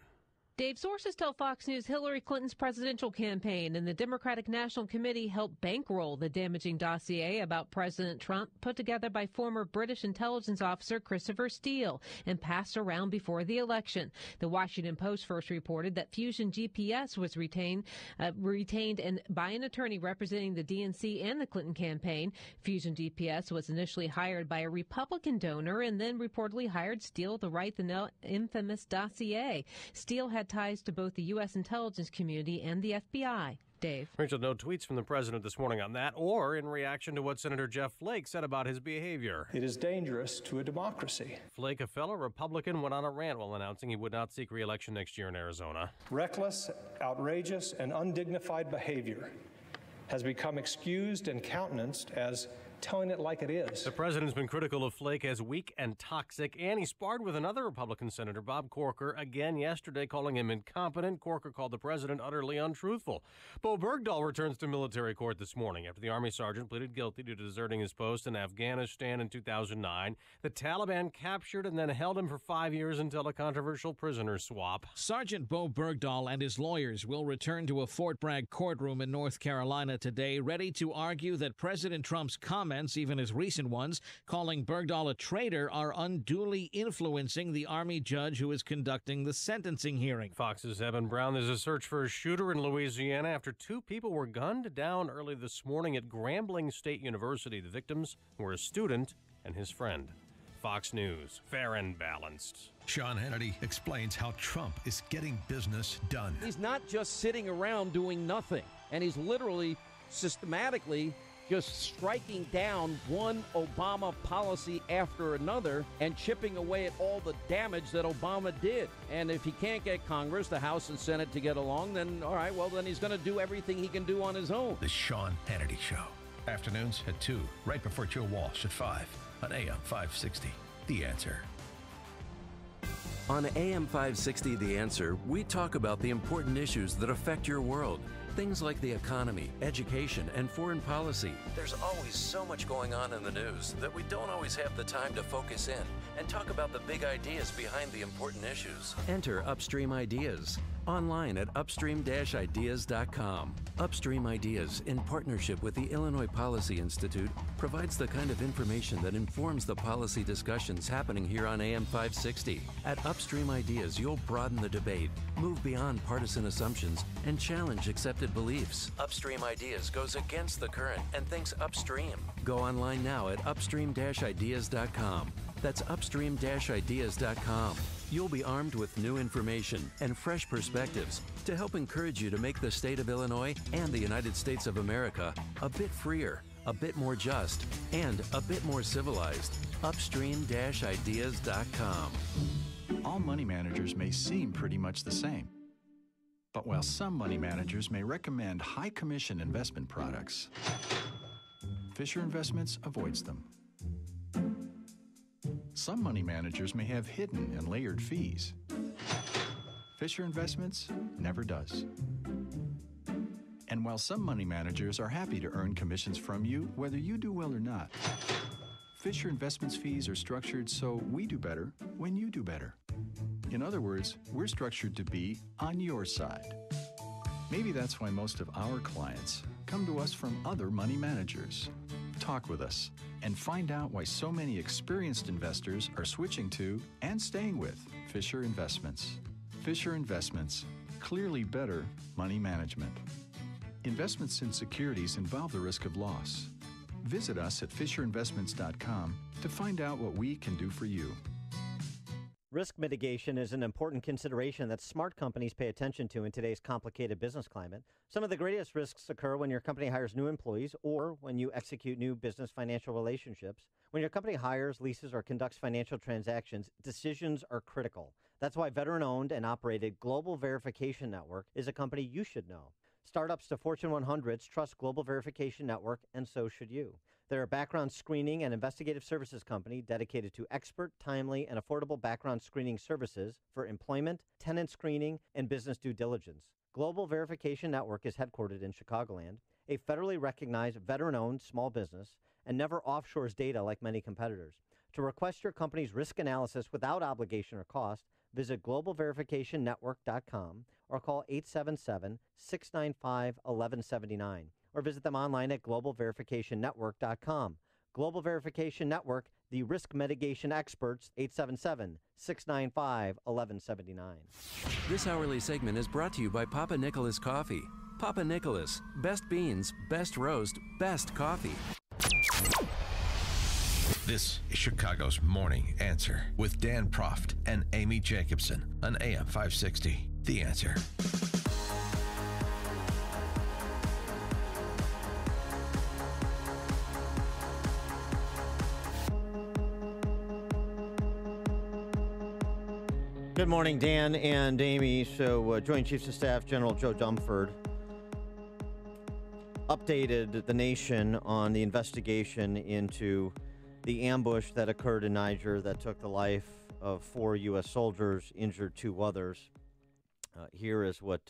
Dave, sources tell Fox News Hillary Clinton's presidential campaign and the Democratic National Committee helped bankroll the damaging dossier about President Trump put together by former British intelligence officer Christopher Steele and passed around before the election. The Washington Post first reported that Fusion GPS was retained and by an attorney representing the DNC and the Clinton campaign. Fusion GPS was initially hired by a Republican donor and then reportedly hired Steele to write the now infamous dossier. Steele had ties to both the U.S. intelligence community and the FBI. Dave. Rachel, no tweets from the president this morning on that or in reaction to what Senator Jeff Flake said about his behavior. It is dangerous to a democracy. Flake, a fellow Republican, went on a rant while announcing he would not seek re-election next year in Arizona. Reckless, outrageous, and undignified behavior has become excused and countenanced as telling it like it is. The president's been critical of Flake as weak and toxic, and he sparred with another Republican senator, Bob Corker, again yesterday, calling him incompetent. Corker called the president utterly untruthful. Bo Bergdahl returns to military court this morning after the Army sergeant pleaded guilty to deserting his post in Afghanistan in 2009. The Taliban captured and then held him for 5 years until a controversial prisoner swap. Sergeant Bo Bergdahl and his lawyers will return to a Fort Bragg courtroom in North Carolina today, ready to argue that President Trump's comments, even his recent ones, calling Bergdahl a traitor, are unduly influencing the Army judge who is conducting the sentencing hearing. Fox's Evan Brown. There's a search for a shooter in Louisiana after 2 people were gunned down early this morning at Grambling State University. The victims were a student and his friend. Fox News, fair and balanced. Sean Hannity explains how Trump is getting business done. He's not just sitting around doing nothing, and he's literally systematically just striking down one Obama policy after another and chipping away at all the damage that Obama did. And if he can't get Congress, the House and Senate to get along, then all right, well, then he's going to do everything he can do on his own. The Sean Hannity Show. Afternoons at 2, right before Joe Walsh at 5 on AM 560. The Answer. On AM 560, The Answer, we talk about the important issues that affect your world. Things like the economy, education, and foreign policy. There's always so much going on in the news that we don't always have the time to focus in and talk about the big ideas behind the important issues. Enter Upstream Ideas online at upstream-ideas.com. Upstream Ideas, in partnership with the Illinois Policy Institute, provides the kind of information that informs the policy discussions happening here on AM 560. At Upstream Ideas, you'll broaden the debate, move beyond partisan assumptions, and challenge accepted beliefs. Upstream Ideas goes against the current and thinks upstream. Go online now at upstream-ideas.com. That's upstream-ideas.com. You'll be armed with new information and fresh perspectives to help encourage you to make the state of Illinois and the United States of America a bit freer, a bit more just, and a bit more civilized. Upstream-ideas.com. All money managers may seem pretty much the same. But while some money managers may recommend high commission investment products, Fisher Investments avoids them. Some money managers may have hidden and layered fees. Fisher Investments never does. And while some money managers are happy to earn commissions from you, whether you do well or not, Fisher Investments fees are structured so we do better when you do better. In other words, we're structured to be on your side. Maybe that's why most of our clients come to us from other money managers. Talk with us and find out why so many experienced investors are switching to and staying with Fisher Investments. Fisher Investments, clearly better money management. Investments in securities involve the risk of loss. Visit us at FisherInvestments.com to find out what we can do for you. Risk mitigation is an important consideration that smart companies pay attention to in today's complicated business climate. Some of the greatest risks occur when your company hires new employees or when you execute new business financial relationships. When your company hires, leases, or conducts financial transactions, decisions are critical. That's why veteran-owned and operated Global Verification Network is a company you should know. Startups to Fortune 100s trust Global Verification Network, and so should you. They're a background screening and investigative services company dedicated to expert, timely, and affordable background screening services for employment, tenant screening, and business due diligence. Global Verification Network is headquartered in Chicagoland, a federally recognized veteran-owned small business, and never offshores data like many competitors. To request your company's risk analysis without obligation or cost, visit globalverificationnetwork.com or call 877-695-1179. Or visit them online at globalverificationnetwork.com. Global Verification Network, the risk mitigation experts, 877-695-1179. This hourly segment is brought to you by Papa Nicholas Coffee. Papa Nicholas, best beans, best roast, best coffee. This is Chicago's Morning Answer with Dan Proft and Amy Jacobson on AM 560. The Answer. Good morning, Dan and Amy. So, Joint Chiefs of Staff General Joe Dunford updated the nation on the investigation into the ambush that occurred in Niger that took the life of 4 U.S. soldiers, injured 2 others. Here is what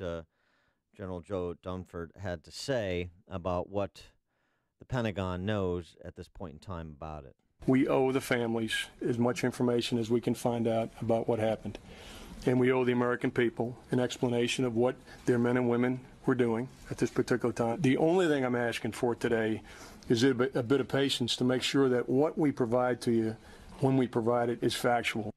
General Joe Dunford had to say about what the Pentagon knows at this point in time about it. We owe the families as much information as we can find out about what happened. And we owe the American people an explanation of what their men and women were doing at this particular time. The only thing I'm asking for today is a bit of patience to make sure that what we provide to you, when we provide it, is factual.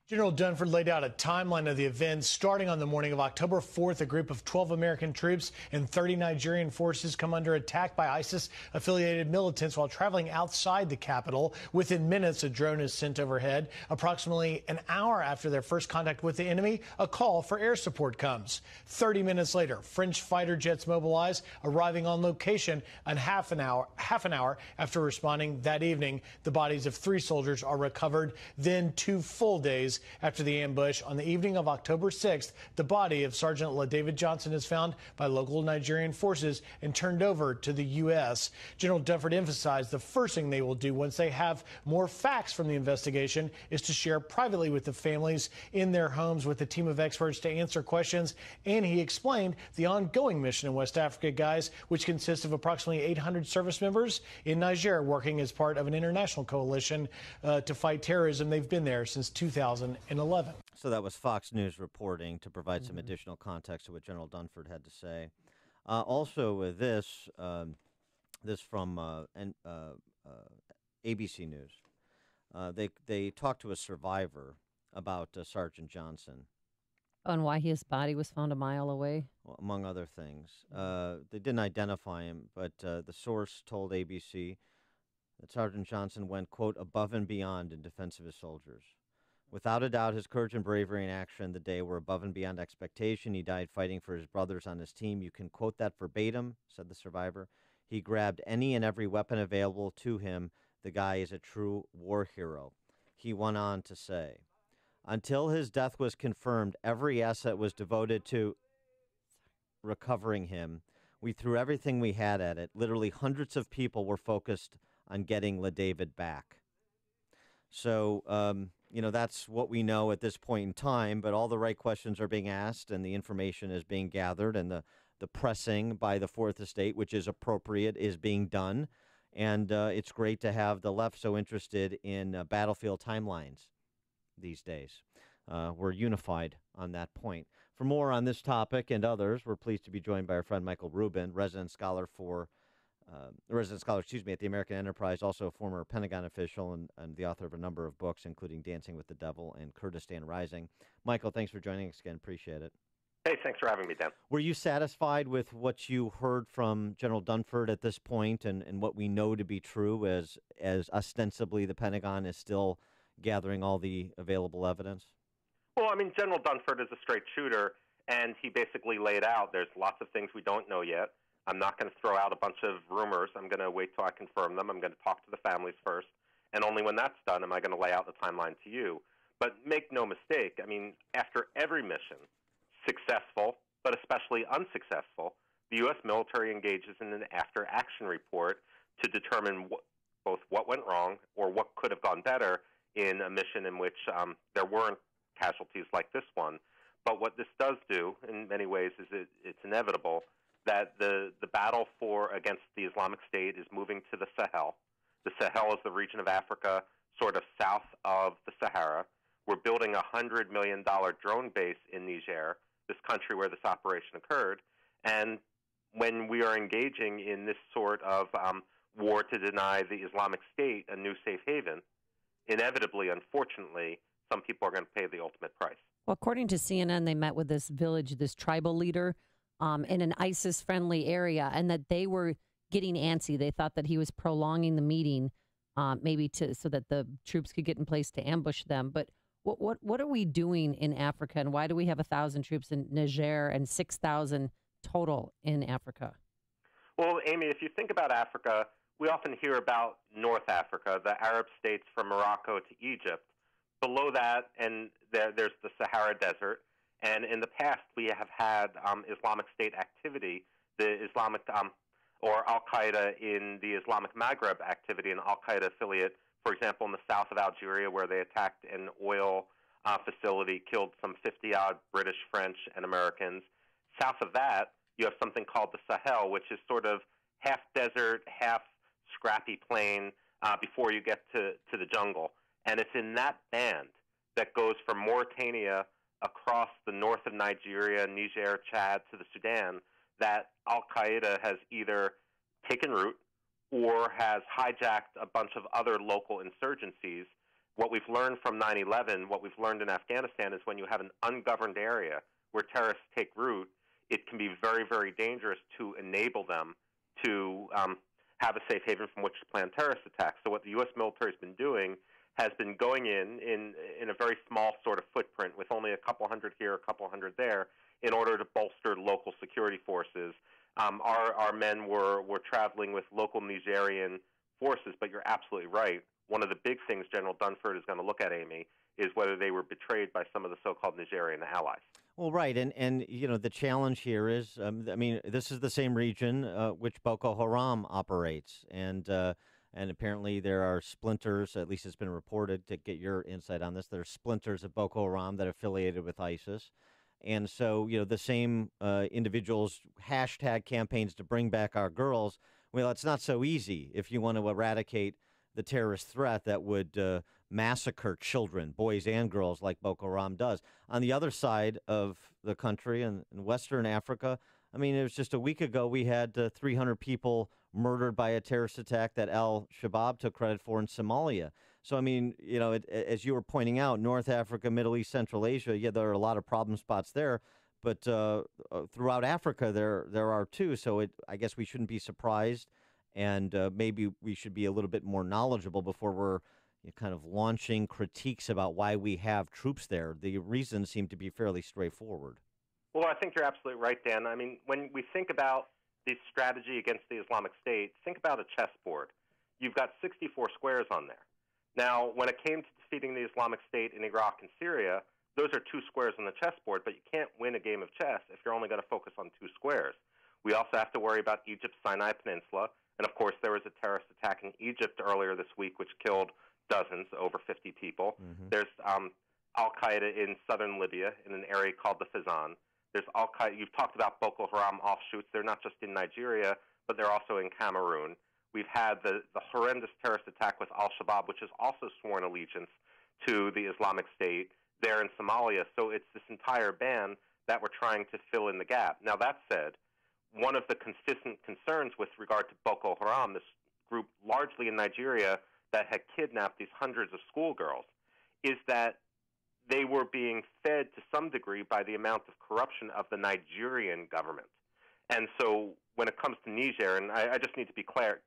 General Dunford laid out a timeline of the events. Starting on the morning of October 4th, a group of 12 American troops and 30 Nigerian forces come under attack by ISIS-affiliated militants while traveling outside the capital. Within minutes, a drone is sent overhead. Approximately an hour after their first contact with the enemy, a call for air support comes. 30 minutes later, French fighter jets mobilize, arriving on location, and half an hour after responding that evening, the bodies of 3 soldiers are recovered. Then 2 full days after the ambush, on the evening of October 6th, the body of Sergeant LaDavid Johnson is found by local Nigerian forces and turned over to the U.S. General Dunford emphasized the first thing they will do once they have more facts from the investigation is to share privately with the families in their homes with a team of experts to answer questions. And he explained the ongoing mission in West Africa, guys, which consists of approximately 800 service members in Niger working as part of an international coalition to fight terrorism. They've been there since 2011. So that was Fox News reporting to provide some additional context to what General Dunford had to say. Also, this from ABC News. They talked to a survivor about Sergeant Johnson. And why his body was found a mile away? Well, among other things. They didn't identify him, but the source told ABC that Sergeant Johnson went, quote, above and beyond in defense of his soldiers. Without a doubt, his courage and bravery in action the day were above and beyond expectation. He died fighting for his brothers on his team. You can quote that verbatim, said the survivor. He grabbed any and every weapon available to him. The guy is a true war hero. He went on to say, until his death was confirmed, every asset was devoted to recovering him. We threw everything we had at it. Literally hundreds of people were focused on getting LaDavid back. So, that's what we know at this point in time, but all the right questions are being asked and the information is being gathered and the pressing by the Fourth Estate, which is appropriate, is being done. And it's great to have the left so interested in battlefield timelines these days. We're unified on that point. For more on this topic and others, we're pleased to be joined by our friend Michael Rubin, resident scholar at the American Enterprise, also a former Pentagon official and the author of a number of books, including Dancing with the Devil and Kurdistan Rising. Michael, thanks for joining us again. Appreciate it. Hey, thanks for having me, Dan. Were you satisfied with what you heard from General Dunford at this point and what we know to be true as ostensibly the Pentagon is still gathering all the available evidence? Well, General Dunford is a straight shooter, and he basically laid out there's lots of things we don't know yet. I'm not going to throw out a bunch of rumors. I'm going to wait till I confirm them. I'm going to talk to the families first. And only when that's done am I going to lay out the timeline to you. But make no mistake, after every mission, successful, but especially unsuccessful, the U.S. military engages in an after-action report to determine both what went wrong or what could have gone better in a mission in which there weren't casualties like this one. But what this does do, in many ways, is it's inevitable that the battle against the Islamic State is moving to the Sahel. The Sahel is the region of Africa sort of south of the Sahara. We're building a $100 million drone base in Niger, this country where this operation occurred. And when we are engaging in this sort of war to deny the Islamic State a new safe haven, inevitably, unfortunately, some people are going to pay the ultimate price. Well, according to CNN, they met with this village, this tribal leader, in an ISIS-friendly area, and that they were getting antsy. They thought that he was prolonging the meeting, so that the troops could get in place to ambush them. But what are we doing in Africa, and why do we have 1,000 troops in Niger and 6,000 total in Africa? Well, Amy, if you think about Africa, we often hear about North Africa, the Arab states from Morocco to Egypt. Below that, and there's the Sahara Desert. And in the past, we have had Islamic State activity. The Islamic or al-Qaeda in the Islamic Maghreb activity, an al-Qaeda affiliate, for example, in the south of Algeria, where they attacked an oil facility, killed some 50-odd British, French, and Americans. South of that, you have something called the Sahel, which is sort of half desert, half scrappy plain before you get to the jungle. And it's in that band that goes from Mauritania across the north of Nigeria, Niger, Chad, to the Sudan, that al-Qaeda has either taken root or has hijacked a bunch of other local insurgencies. What we've learned from 9/11, what we've learned in Afghanistan, is when you have an ungoverned area where terrorists take root, it can be very, very dangerous to enable them to have a safe haven from which to plan terrorist attacks. So what the U.S. military has been doing has been going in a very small sort of footprint with only a couple hundred here, a couple hundred there, in order to bolster local security forces. Our men were traveling with local Nigerian forces, but you're absolutely right. One of the big things General Dunford is going to look at, Amy, is whether they were betrayed by some of the so-called Nigerian allies. Well, right, and you know the challenge here is, this is the same region which Boko Haram operates, and apparently there are splinters. At least it's been reported. To get your insight on this, there are splinters of Boko Haram that are affiliated with ISIS, and so the same individuals hashtag campaigns to bring back our girls. Well, it's not so easy if you want to eradicate the terrorist threat that would massacre children, boys and girls, like Boko Haram does. On the other side of the country, in Western Africa, it was just a week ago we had 300 people murdered by a terrorist attack that al-Shabaab took credit for in Somalia. So, as you were pointing out, North Africa, Middle East, Central Asia, there are a lot of problem spots there. But throughout Africa, there are too. So I guess we shouldn't be surprised. And maybe we should be a little bit more knowledgeable before we're kind of launching critiques about why we have troops there. The reasons seem to be fairly straightforward. Well, I think you're absolutely right, Dan. When we think about the strategy against the Islamic State, think about a chessboard. You've got 64 squares on there. Now, when it came to defeating the Islamic State in Iraq and Syria, those are 2 squares on the chessboard, but you can't win a game of chess if you're only going to focus on 2 squares. We also have to worry about Egypt's Sinai Peninsula. And, of course, there was a terrorist attack in Egypt earlier this week which killed dozens, over 50 people. Mm-hmm. There's al-Qaeda in southern Libya in an area called the Fezzan. There's al-Qaeda. You've talked about Boko Haram offshoots. They're not just in Nigeria, but they're also in Cameroon. We've had the horrendous terrorist attack with al-Shabaab, which has also sworn allegiance to the Islamic State there in Somalia. So it's this entire band that we're trying to fill in the gap. Now, that said, one of the consistent concerns with regard to Boko Haram, this group largely in Nigeria that had kidnapped these hundreds of schoolgirls, is that they were being fed to some degree by the amount of corruption of the Nigerian government. And so when it comes to Niger, and I just need to be clear,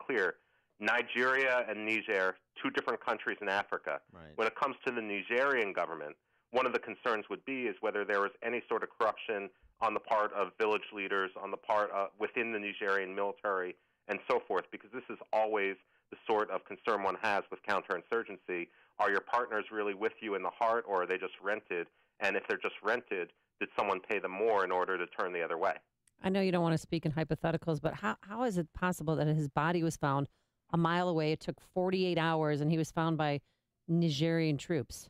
Nigeria and Niger, 2 different countries in Africa. Right. When it comes to the Nigerian government, one of the concerns would be is whether there was any sort of corruption on the part of village leaders, on the part within the Nigerian military, and so forth, because this is always the sort of concern one has with counterinsurgency. Are your partners really with you in the heart, or are they just rented? And if they're just rented, did someone pay them more in order to turn the other way? I know you don't want to speak in hypotheticals, but how is it possible that his body was found a mile away? It took 48 hours, and he was found by Nigerian troops.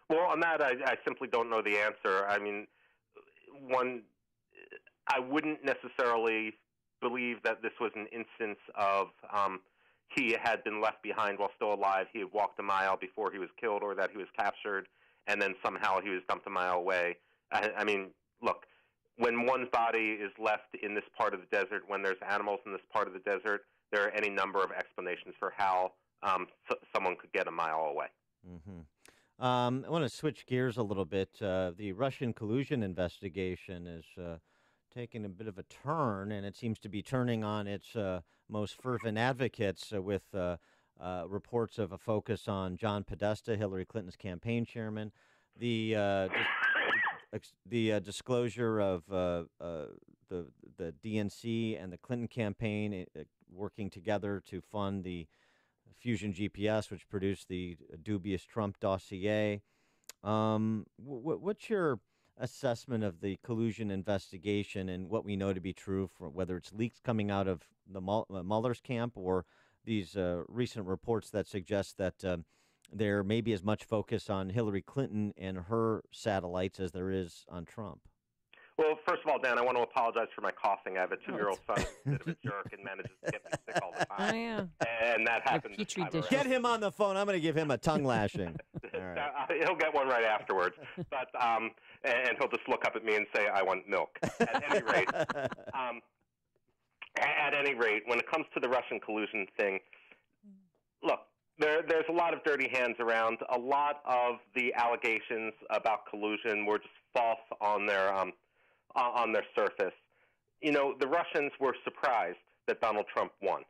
Well, on that, I simply don't know the answer. I wouldn't necessarily believe that this was an instance of he had been left behind while still alive. He had walked a mile before he was killed, or that he was captured, and then somehow he was dumped a mile away. Look, when one's body is left in this part of the desert, when there's animals in this part of the desert, there are any number of explanations for how someone could get a mile away. Mm-hmm. I want to switch gears a little bit. The Russian collusion investigation is taking a bit of a turn, and it seems to be turning on its most fervent advocates with reports of a focus on John Podesta, Hillary Clinton's campaign chairman, the disclosure of the DNC and the Clinton campaign working together to fund the Fusion GPS, which produced the dubious Trump dossier. What's your assessment of the collusion investigation and what we know to be true, for whether it's leaks coming out of the Mueller's camp or these recent reports that suggest that there may be as much focus on Hillary Clinton and her satellites as there is on Trump? Well, first of all, Dan, I want to apologize for my coughing. I have a 2-year-old son who's a bit of a jerk and manages to get me sick all the time. Oh, yeah. And that happens. Get him on the phone. I'm going to give him a tongue lashing. All right. He'll get one right afterwards. But and he'll just look up at me and say, "I want milk." At any rate, when it comes to the Russian collusion thing, look, there's a lot of dirty hands around. A lot of the allegations about collusion were just false on their surface. You know, the Russians were surprised that Donald Trump won.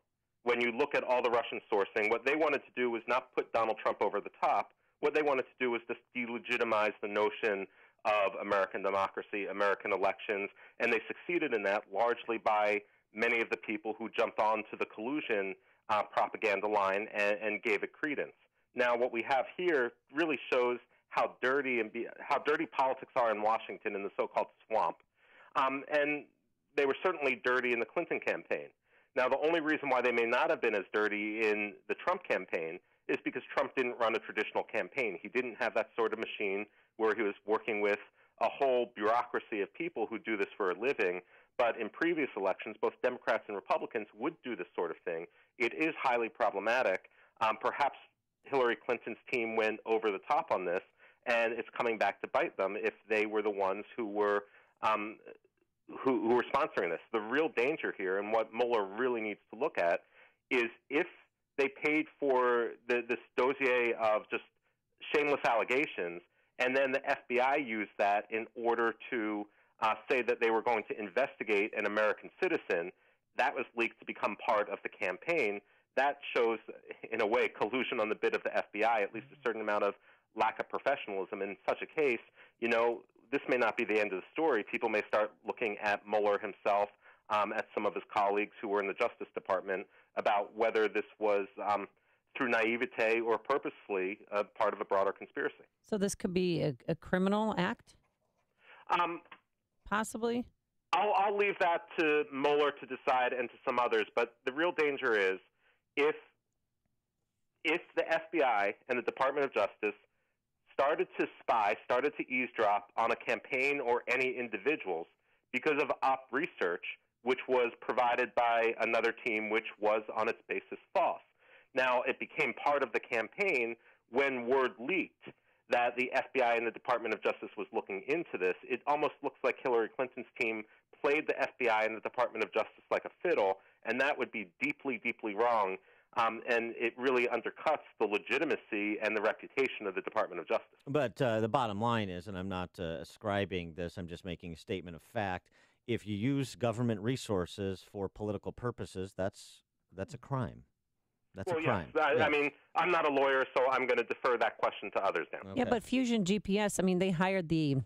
When you look at all the Russian sourcing, what they wanted to do was not put Donald Trump over the top. What they wanted to do was just delegitimize the notion of American democracy, American elections, and they succeeded in that largely by many of the people who jumped onto the collusion propaganda line and gave it credence. Now, what we have here really shows how dirty politics are in Washington in the so-called swamp, and they were certainly dirty in the Clinton campaign. Now, the only reason why they may not have been as dirty in the Trump campaign is because Trump didn't run a traditional campaign. He didn't have that sort of machine where he was working with a whole bureaucracy of people who do this for a living. But in previous elections, both Democrats and Republicans would do this sort of thing. It is highly problematic. Perhaps Hillary Clinton's team went over the top on this, and it's coming back to bite them if they were the ones who were sponsoring this. The real danger here, and what Mueller really needs to look at, is if they paid for this dossier of just shameless allegations, and then the FBI used that in order to say that they were going to investigate an American citizen, that was leaked to become part of the campaign. That shows, in a way, collusion on the bit of the FBI, at least a certain amount of lack of professionalism. In such a case, you know, this may not be the end of the story. People may start looking at Mueller himself, at some of his colleagues who were in the Justice Department, about whether this was through naivete or purposefully part of a broader conspiracy. So this could be a criminal act? Possibly? I'll leave that to Mueller to decide and to some others, but the real danger is if the FBI and the Department of Justice started to spy, started to eavesdrop on a campaign or any individuals because of op research, which was provided by another team, which was on its basis false. Now, it became part of the campaign when word leaked that the FBI and the Department of Justice was looking into this. It almost looks like Hillary Clinton's team played the FBI and the Department of Justice like a fiddle, and that would be deeply, deeply wrong. And it really undercuts the legitimacy and the reputation of the Department of Justice. But the bottom line is, and I'm not ascribing this, I'm just making a statement of fact, if you use government resources for political purposes, that's a crime. That's a crime. Yes. I mean, I'm not a lawyer, so I'm going to defer that question to others now. Yeah, but Fusion GPS, I mean, they hired the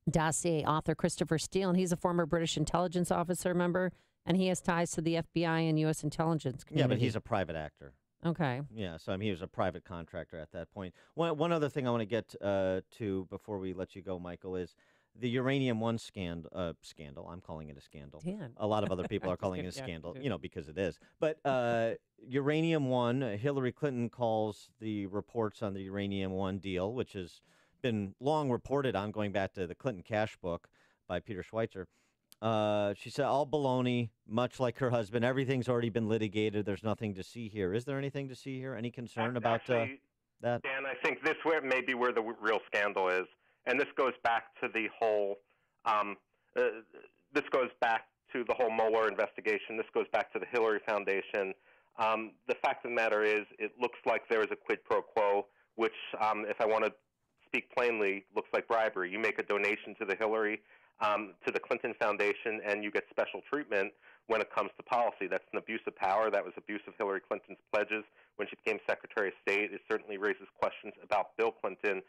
dossier author Christopher Steele, and he's a former British intelligence officer, remember? And he has ties to the FBI and U.S. intelligence community. Yeah, but he's a private actor. Okay. Yeah, so I mean, he was a private contractor at that point. One other thing I want to get to before we let you go, Michael, is the Uranium One scandal. I'm calling it a scandal. Dan. A lot of other people are calling it a scandal, you know, because it is. But Uranium One, Hillary Clinton calls the reports on the Uranium One deal, which has been long reported on, going back to the Clinton Cash book by Peter Schweitzer. She said, all baloney, much like her husband. Everything's already been litigated. There's nothing to see here. Is there anything to see here? Any concern about that? Dan, I think this may be where the real scandal is. And this goes back to the whole Mueller investigation. This goes back to the Hillary Foundation. The fact of the matter is, it looks like there is a quid pro quo, which, if I want to speak plainly, looks like bribery. You make a donation to the Clinton Foundation, and you get special treatment when it comes to policy. That's an abuse of power. That was abuse of Hillary Clinton's pledges when she became Secretary of State. It certainly raises questions about Bill Clinton.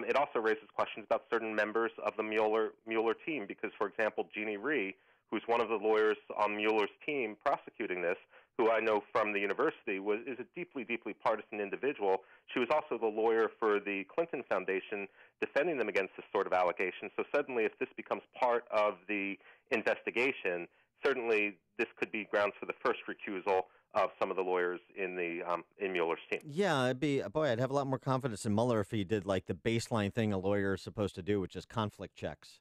It also raises questions about certain members of the Mueller team because, for example, Jeannie Rhee, who's one of the lawyers on Mueller's team prosecuting this, who I know from the university, is a deeply, deeply partisan individual. She was also the lawyer for the Clinton Foundation defending them against this sort of allegation. So suddenly, if this becomes part of the investigation, certainly this could be grounds for the first recusal of some of the lawyers in Mueller's team. Yeah, I'd have a lot more confidence in Mueller if he did like the baseline thing a lawyer is supposed to do, which is conflict checks.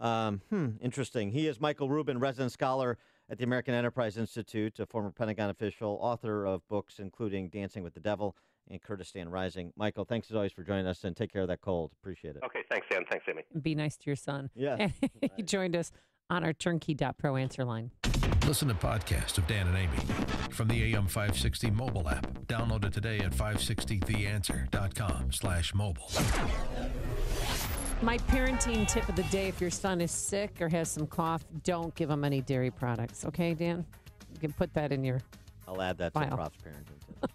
Interesting. He is Michael Rubin, resident scholar at the American Enterprise Institute, a former Pentagon official, author of books including Dancing with the Devil and Kurdistan Rising. Michael, thanks as always for joining us, and take care of that cold. Appreciate it. Okay, thanks, Dan. Thanks, Amy. Be nice to your son. Yeah. He joined us on our turnkey.pro answer line. Listen to podcasts of Dan and Amy from the AM 560 mobile app. Download it today at 560theanswer.com/mobile. My parenting tip of the day, if your son is sick or has some cough, don't give him any dairy products. Okay, Dan? You can put that in your I'll add that file. to Prof's parenting tip.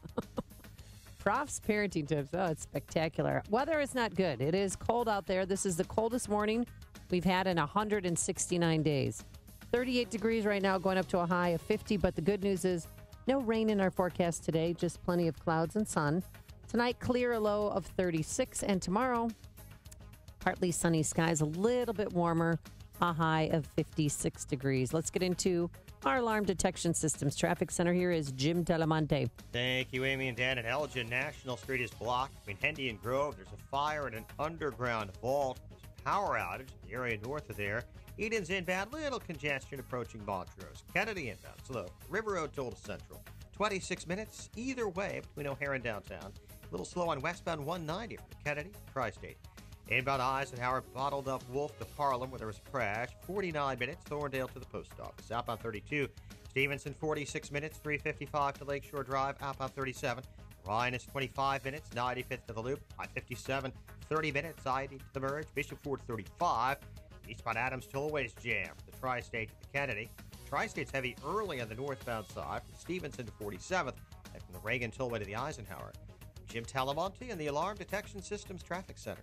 Prof's parenting tips. Oh, it's spectacular. Weather is not good. It is cold out there. This is the coldest morning we've had in 169 days. 38 degrees right now, going up to a high of 50. But the good news is no rain in our forecast today, just plenty of clouds and sun. Tonight, clear, a low of 36. And tomorrow, partly sunny skies, a little bit warmer, a high of 56 degrees. Let's get into our alarm detection systems. Traffic Center here is Jim Delamonte. Thank you, Amy and Dan. At Elgin, National Street is blocked between Hendy and Grove. There's a fire in an underground vault. There's a power outage in the area north of there. Eden's inbound, little congestion approaching Montrose. Kennedy inbound, slow. River Road toll to Central. 26 minutes either way between O'Hare and downtown. A little slow on westbound 190 from Kennedy, Tri-State. Inbound Eisenhower, bottled up Wolf to Harlem where there was a crash. 49 minutes, Thorndale to the post office. Outbound 32. Stevenson, 46 minutes, 355 to Lakeshore Drive. Outbound 37. Ryan is 25 minutes, 95th to the Loop. I-57, 30 minutes, I-80 to the Merge. Bishop Ford, 35. Eastbound Adams Tollway is jammed from the Tri-State to the Kennedy. Tri-State's heavy early on the northbound side from Stevenson to 47th and from the Reagan Tollway to the Eisenhower. Jim Talamonte and the Alarm Detection Systems Traffic Center.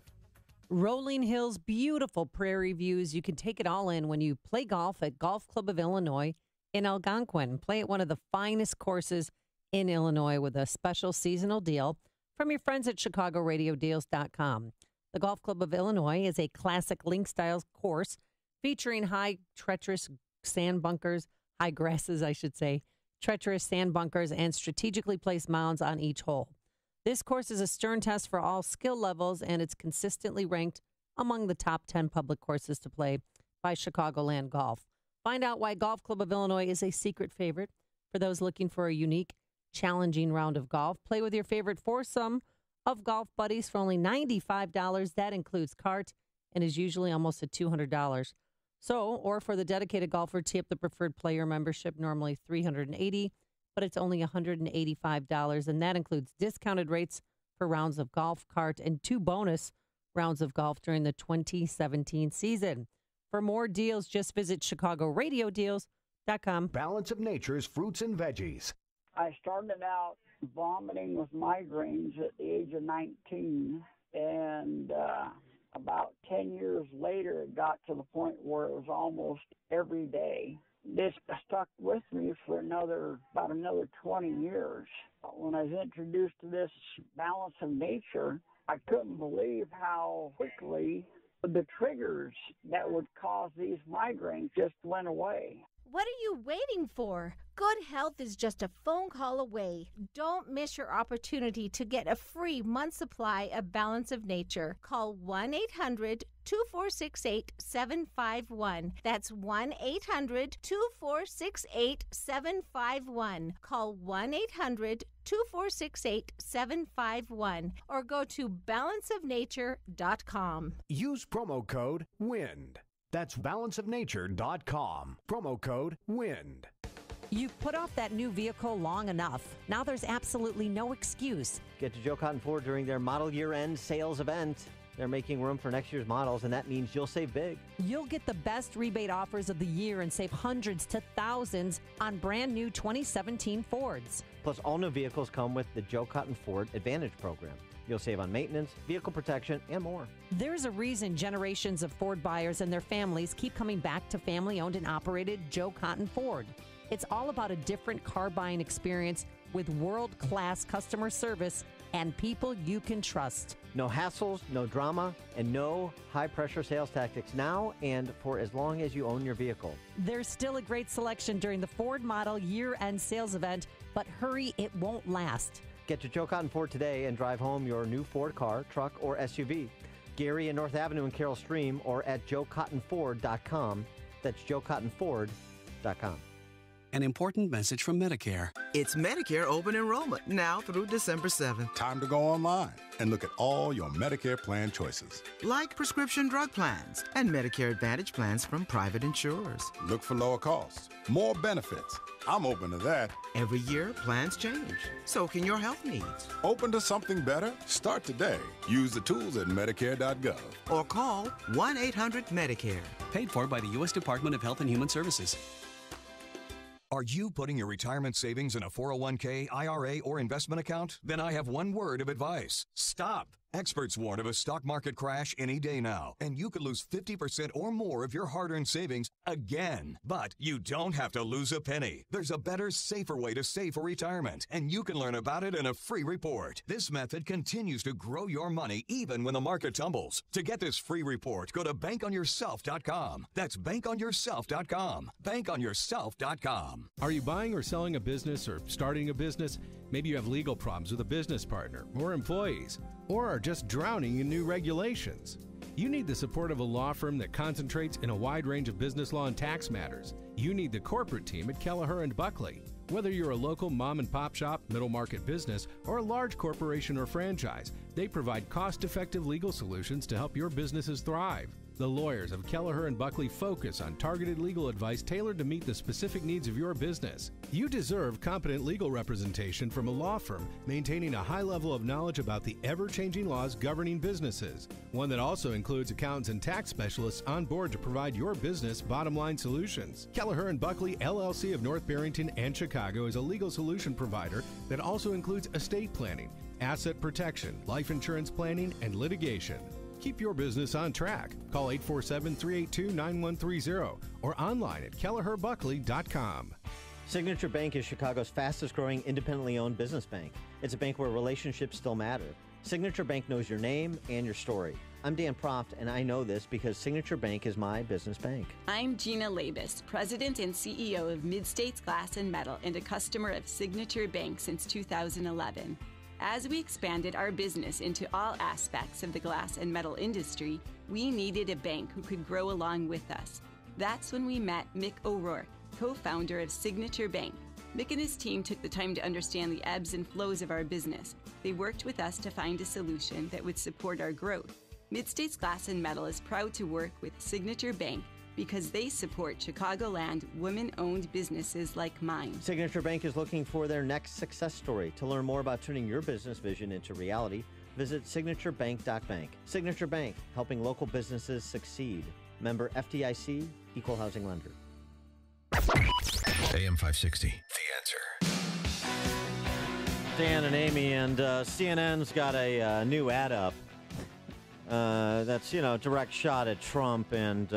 Rolling Hills, beautiful prairie views. You can take it all in when you play golf at Golf Club of Illinois in Algonquin. Play at one of the finest courses in Illinois with a special seasonal deal from your friends at ChicagoRadioDeals.com. The Golf Club of Illinois is a classic link-style course featuring high, treacherous sand bunkers, high grasses, I should say, treacherous sand bunkers, and strategically placed mounds on each hole. This course is a stern test for all skill levels, and it's consistently ranked among the top 10 public courses to play by Chicagoland Golf. Find out why Golf Club of Illinois is a secret favorite for those looking for a unique, challenging round of golf. Play with your favorite foursome of golf buddies for only $95. That includes cart and is usually almost at $200. So, or for the dedicated golfer, tip the preferred player membership, normally $380, but it's only $185, and that includes discounted rates for rounds of golf, cart, and 2 bonus rounds of golf during the 2017 season. For more deals, just visit ChicagoRadioDeals.com. Balance of Nature's fruits and veggies. I started out vomiting with migraines at the age of 19, and about 10 years later, it got to the point where it was almost every day. This stuck with me for about another 20 years. When I was introduced to this Balance of Nature, I couldn't believe how quickly the triggers that would cause these migraines just went away. What are you waiting for? Good health is just a phone call away. Don't miss your opportunity to get a free month supply of Balance of Nature. Call 1-800-2468-751. That's 1-800-2468-751. Call 1-800-2468-751 or go to balanceofnature.com. Use promo code WIND. That's balanceofnature.com. Promo code WIND. You've put off that new vehicle long enough. Now there's absolutely no excuse. Get to Joe Cotton Ford during their model year-end sales event. They're making room for next year's models, and that means you'll save big. You'll get the best rebate offers of the year and save hundreds to thousands on brand new 2017 Fords. Plus, all new vehicles come with the Joe Cotton Ford Advantage program. You'll save on maintenance, vehicle protection, and more. There's a reason generations of Ford buyers and their families keep coming back to family-owned and operated Joe Cotton Ford. It's all about a different car buying experience with world-class customer service and people you can trust. No hassles, no drama, and no high-pressure sales tactics now and for as long as you own your vehicle. There's still a great selection during the Ford Model year-end sales event, but hurry, it won't last. Get to Joe Cotton Ford today and drive home your new Ford car, truck, or SUV. Gary and North Avenue in Carroll Stream or at joecottonford.com. That's joecottonford.com. An important message from Medicare. It's Medicare open enrollment now through December 7th. Time to go online and look at all your Medicare plan choices. Like prescription drug plans and Medicare Advantage plans from private insurers. Look for lower costs, more benefits. I'm open to that. Every year, plans change. So can your health needs. Open to something better? Start today. Use the tools at Medicare.gov. Or call 1-800-MEDICARE. Paid for by the U.S. Department of Health and Human Services. Are you putting your retirement savings in a 401k, IRA, or investment account? Then I have one word of advice. Stop. Experts warn of a stock market crash any day now, and you could lose 50% or more of your hard-earned savings again. But you don't have to lose a penny. There's a better, safer way to save for retirement, and you can learn about it in a free report. This method continues to grow your money even when the market tumbles. To get this free report, go to bankonyourself.com. That's bankonyourself.com. Bankonyourself.com. Are you buying or selling a business or starting a business? Maybe you have legal problems with a business partner or employees, or are just drowning in new regulations. You need the support of a law firm that concentrates in a wide range of business law and tax matters. You need the corporate team at Kelleher & Buckley. Whether you're a local mom and pop shop, middle market business, or a large corporation or franchise, they provide cost-effective legal solutions to help your businesses thrive. The lawyers of Kelleher & Buckley focus on targeted legal advice tailored to meet the specific needs of your business. You deserve competent legal representation from a law firm maintaining a high level of knowledge about the ever-changing laws governing businesses. One that also includes accountants and tax specialists on board to provide your business bottom-line solutions. Kelleher & Buckley, LLC of North Barrington and Chicago is a legal solution provider that also includes estate planning, asset protection, life insurance planning, and litigation. Keep your business on track. Call 847-382-9130 or online at kelleherbuckley.com. Signature Bank is Chicago's fastest growing independently owned business bank. It's a bank where relationships still matter. Signature Bank knows your name and your story. I'm Dan Proft, and I know this because Signature Bank is my business bank. I'm Gina Labus, President and CEO of Mid-States Glass and Metal and a customer of Signature Bank since 2011. As we expanded our business into all aspects of the glass and metal industry, we needed a bank who could grow along with us. That's when we met Mick O'Rourke, co-founder of Signature Bank. Mick and his team took the time to understand the ebbs and flows of our business. They worked with us to find a solution that would support our growth. Mid-States Glass and Metal is proud to work with Signature Bank because they support Chicagoland women-owned businesses like mine. Signature Bank is looking for their next success story. To learn more about turning your business vision into reality, visit signaturebank.bank. Signature Bank, helping local businesses succeed. Member FDIC, Equal Housing Lender. AM 560, The Answer. Dan and Amy, and CNN's got a new ad up. That's, direct shot at Trump and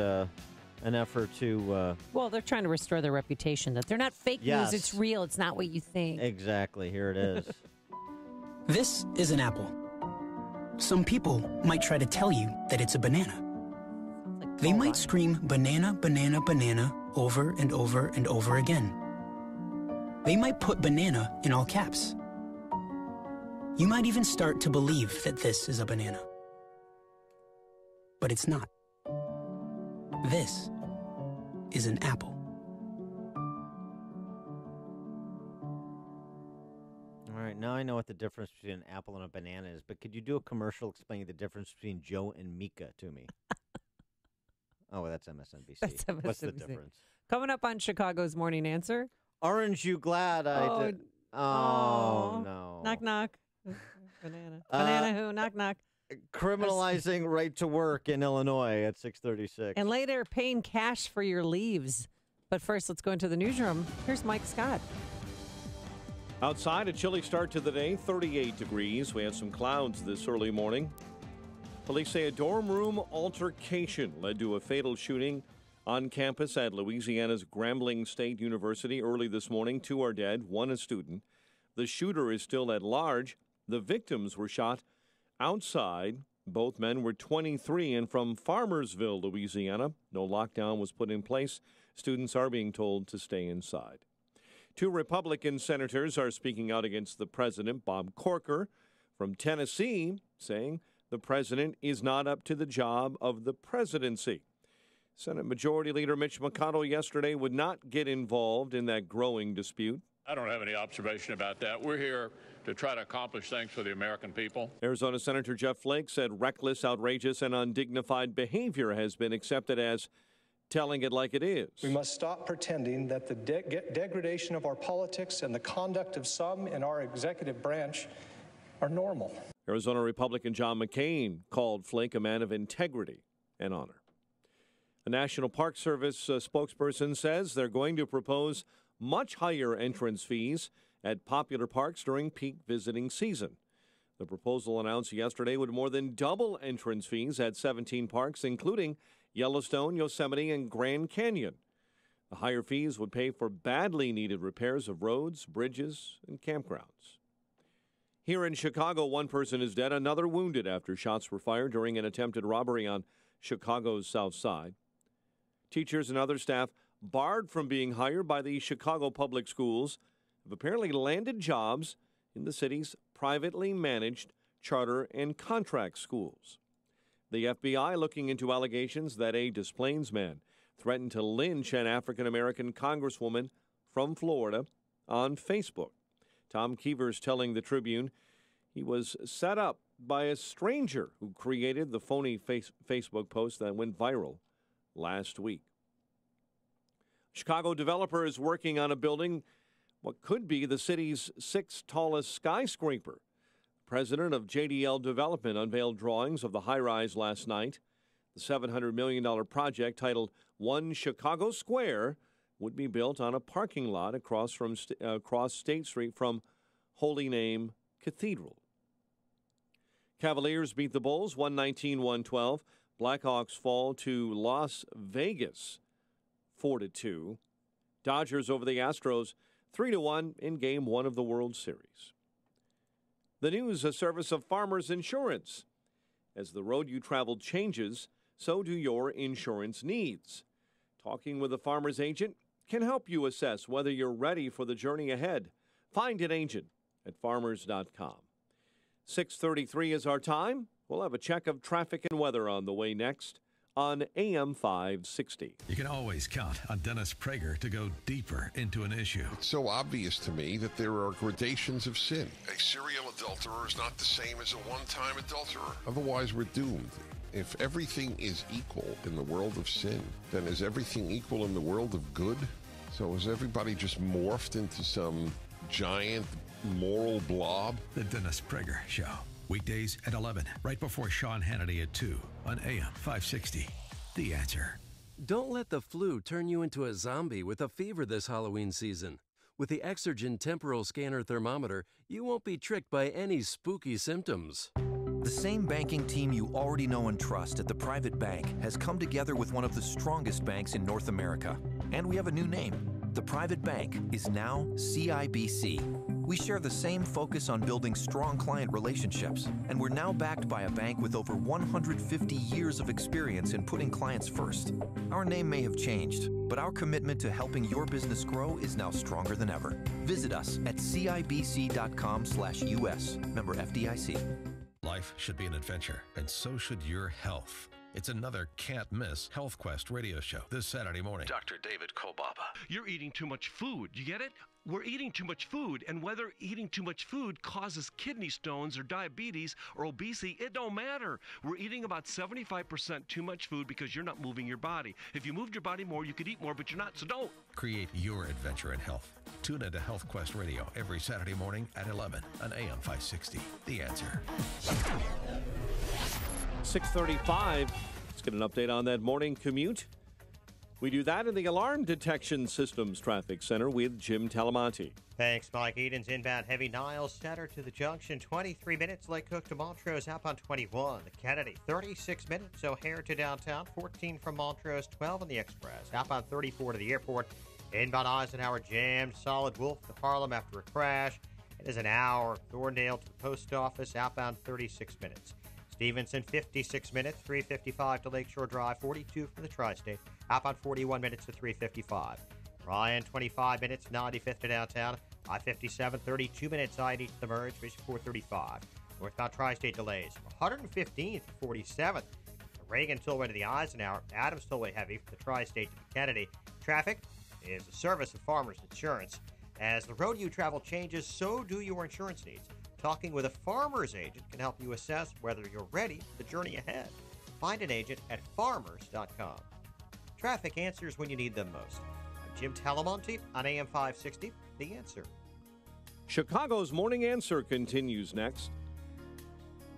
an effort to... Well, they're trying to restore their reputation, that they're not fake Yes. news, it's real, it's not what you think. Exactly, here it is. This is an apple. Some people might try to tell you that it's a banana. They might scream banana, banana, banana over and over and over again. They might put banana in all caps. You might even start to believe that this is a banana. But it's not. This is an apple. All right, now I know what the difference between an apple and a banana is, but could you do a commercial explaining the difference between Joe and Mika to me? Oh, that's MSNBC. That's MSNBC. What's the difference? Coming up on Chicago's Morning Answer. Aren't you glad I did? Oh, no. Knock, knock. Banana. Banana who? Knock, knock. Criminalizing right to work in Illinois at 6:36. And later, paying cash for your leaves. But first, let's go into the newsroom. Here's Mike Scott. Outside, a chilly start to the day, 38 degrees. We had some clouds this early morning. Police say a dorm room altercation led to a fatal shooting On campus at Louisiana's Grambling State University early this morning, 2 are dead, 1 a student. The shooter is still at large. The victims were shot outside. Both men were 23 and from Farmersville, Louisiana. No lockdown was put in place. Students are being told to stay inside. 2 Republican senators are speaking out against the president. Bob Corker from Tennessee saying the president is not up to the job of the presidency. Senate Majority Leader Mitch McConnell yesterday would not get involved in that growing dispute. I don't have any observation about that. We're here to try to accomplish things for the American people. Arizona Senator Jeff Flake said reckless, outrageous, and undignified behavior has been accepted as telling it like it is. We must stop pretending that the degradation of our politics and the conduct of some in our executive branch are normal. Arizona Republican John McCain called Flake a man of integrity and honor. A National Park Service spokesperson says they're going to propose much higher entrance fees at popular parks during peak visiting season. The proposal announced yesterday would more than double entrance fees at 17 parks, including Yellowstone, Yosemite, and Grand Canyon. The higher fees would pay for badly needed repairs of roads, bridges, and campgrounds. Here in Chicago, 1 person is dead, another wounded after shots were fired during an attempted robbery on Chicago's South Side. Teachers and other staff barred from being hired by the Chicago Public Schools have apparently landed jobs in the city's privately managed charter and contract schools. The FBI looking into allegations that a Des Plaines man threatened to lynch an African-American congresswoman from Florida on Facebook. Tom Keevers telling the Tribune he was set up by a stranger who created the phony Facebook post that went viral last week. Chicago developer is working on a building what could be the city's 6th tallest skyscraper. President of JDL Development unveiled drawings of the high-rise last night. The $700 million project, titled One Chicago Square, would be built on a parking lot across State Street from Holy Name Cathedral. Cavaliers beat the Bulls 119-112. Blackhawks fall to Las Vegas 4-2. Dodgers over the Astros 3-1 in Game 1 of the World Series. The news, a service of Farmers Insurance. As the road you travel changes, so do your insurance needs. Talking with a farmer's agent can help you assess whether you're ready for the journey ahead. Find an agent at farmers.com. 6:33 is our time. We'll have a check of traffic and weather on the way next on AM 560. You can always count on Dennis Prager to go deeper into an issue. It's so obvious to me that there are gradations of sin. A serial adulterer is not the same as a one-time adulterer. Otherwise, we're doomed. If everything is equal in the world of sin, then is everything equal in the world of good? So is everybody just morphed into some giant moral blob? The Dennis Prager Show. Weekdays at 11, right before Sean Hannity at 2 on AM 560. The Answer. Don't let the flu turn you into a zombie with a fever this Halloween season. With the Exergen Temporal Scanner Thermometer, you won't be tricked by any spooky symptoms. The same banking team you already know and trust at the private bank has come together with one of the strongest banks in North America. And we have a new name. The private bank is now CIBC. We share the same focus on building strong client relationships, and we're now backed by a bank with over 150 years of experience in putting clients first. Our name may have changed, but our commitment to helping your business grow is now stronger than ever. Visit us at CIBC.com/US. Member FDIC. Life should be an adventure, and so should your health. It's another can't-miss Health Quest radio show this Saturday morning. Dr. David Kolbaba. You're eating too much food. You get it? We're eating too much food, and whether eating too much food causes kidney stones or diabetes or obesity, it don't matter. We're eating about 75% too much food because you're not moving your body. If you moved your body more, you could eat more, but you're not, so don't. Create your adventure in health. Tune into Health Quest Radio every Saturday morning at 11 on AM 560. The Answer. 6:35. Let's get an update on that morning commute. We do that in the Alarm Detection Systems Traffic Center with Jim Talamonte. Thanks, Mike. Eden's inbound heavy Niles Center to the junction, 23 minutes. Lake Cook to Montrose, outbound 21. The Kennedy, 36 minutes. O'Hare to downtown, 14 from Montrose, 12 on the Express. Outbound 34 to the airport. Inbound Eisenhower jammed. Solid Wolf to Harlem after a crash. It is an hour. Thorndale to the post office, outbound 36 minutes. Stevenson, 56 minutes, 355 to Lakeshore Drive, 42 from the Tri-State, outbound 41 minutes to 355. Ryan, 25 minutes, 95th to downtown, I-57, 32 minutes, I-80 to the merge, 435. Northbound Tri-State delays, 115th to 47th. Reagan Tollway to the Eisenhower, Adams Tollway heavy from the Tri-State to the Kennedy. Traffic is a service of Farmers Insurance. As the road you travel changes, so do your insurance needs. Talking with a farmer's agent can help you assess whether you're ready for the journey ahead. Find an agent at farmers.com. Traffic answers when you need them most. I'm Jim Talamonte on AM 560, The Answer. Chicago's Morning Answer continues next.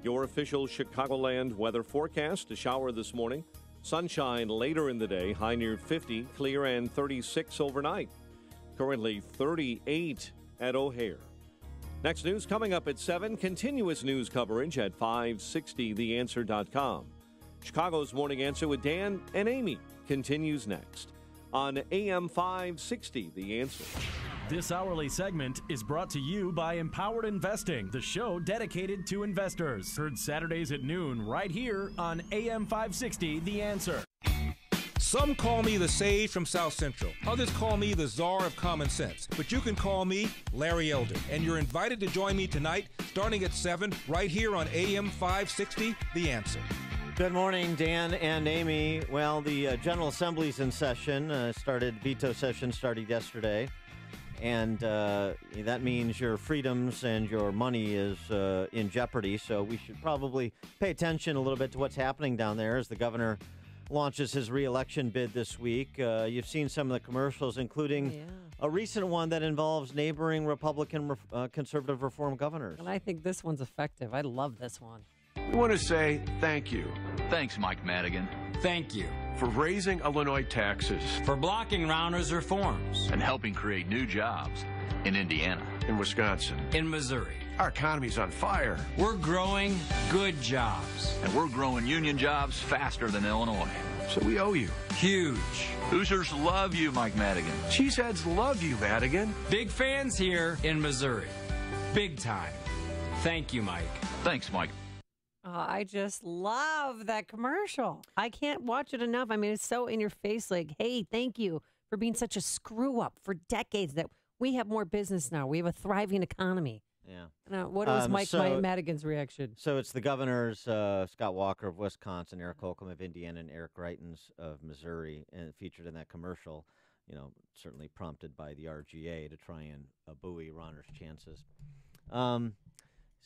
Your official Chicagoland weather forecast: a shower this morning, sunshine later in the day, high near 50, clear and 36 overnight. Currently 38 at O'Hare. Next news coming up at 7. Continuous news coverage at 560theanswer.com. Chicago's Morning Answer with Dan and Amy continues next on AM 560, The Answer. This hourly segment is brought to you by Empowered Investing, the show dedicated to investors. Heard Saturdays at noon right here on AM 560, The Answer. Some call me the sage from South Central. Others call me the czar of common sense. But you can call me Larry Elder. And you're invited to join me tonight, starting at 7, right here on AM 560, The Answer. Good morning, Dan and Amy. Well, the General Assembly's in session. Veto session started yesterday. And that means your freedoms and your money is in jeopardy. So we should probably pay attention a little bit to what's happening down there as the governor launches his re-election bid this week. You've seen some of the commercials, including a recent one that involves neighboring Republican conservative reform governors. And I think this one's effective. I love this one. We want to say thank you. Thanks, Mike Madigan. Thank you. For raising Illinois taxes. For blocking Rauner's reforms. And helping create new jobs in Indiana. In Wisconsin. In Missouri. Our economy's on fire. We're growing good jobs. And we're growing union jobs faster than Illinois. So we owe you. Huge. Hoosiers love you, Mike Madigan. Cheeseheads love you, Madigan. Big fans here in Missouri. Big time. Thank you, Mike. Thanks, Mike. I just love that commercial. I can't watch it enough. I mean, it's so in your face, like, hey, thank you for being such a screw up for decades that we have more business now. We have a thriving economy. Yeah. Now, what was Mike Madigan's reaction? So it's the governors, Scott Walker of Wisconsin, Eric Holcomb of Indiana, and Eric Greitens of Missouri, and featured in that commercial, certainly prompted by the RGA to try and buoy Rauner's chances.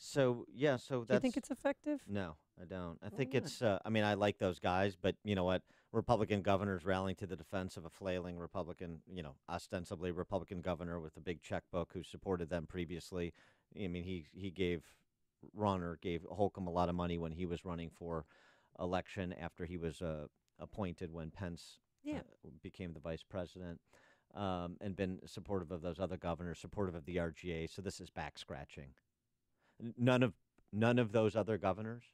So that's... Do you think it's effective? No, I don't. I think it's, I like those guys, but you know what? Republican governors rallying to the defense of a flailing Republican, ostensibly Republican governor with a big checkbook who supported them previously. I mean, Rauner gave Holcomb a lot of money when he was running for election after he was appointed when Pence became the vice president, and been supportive of those other governors, supportive of the RGA. So this is back scratching. None of those other governors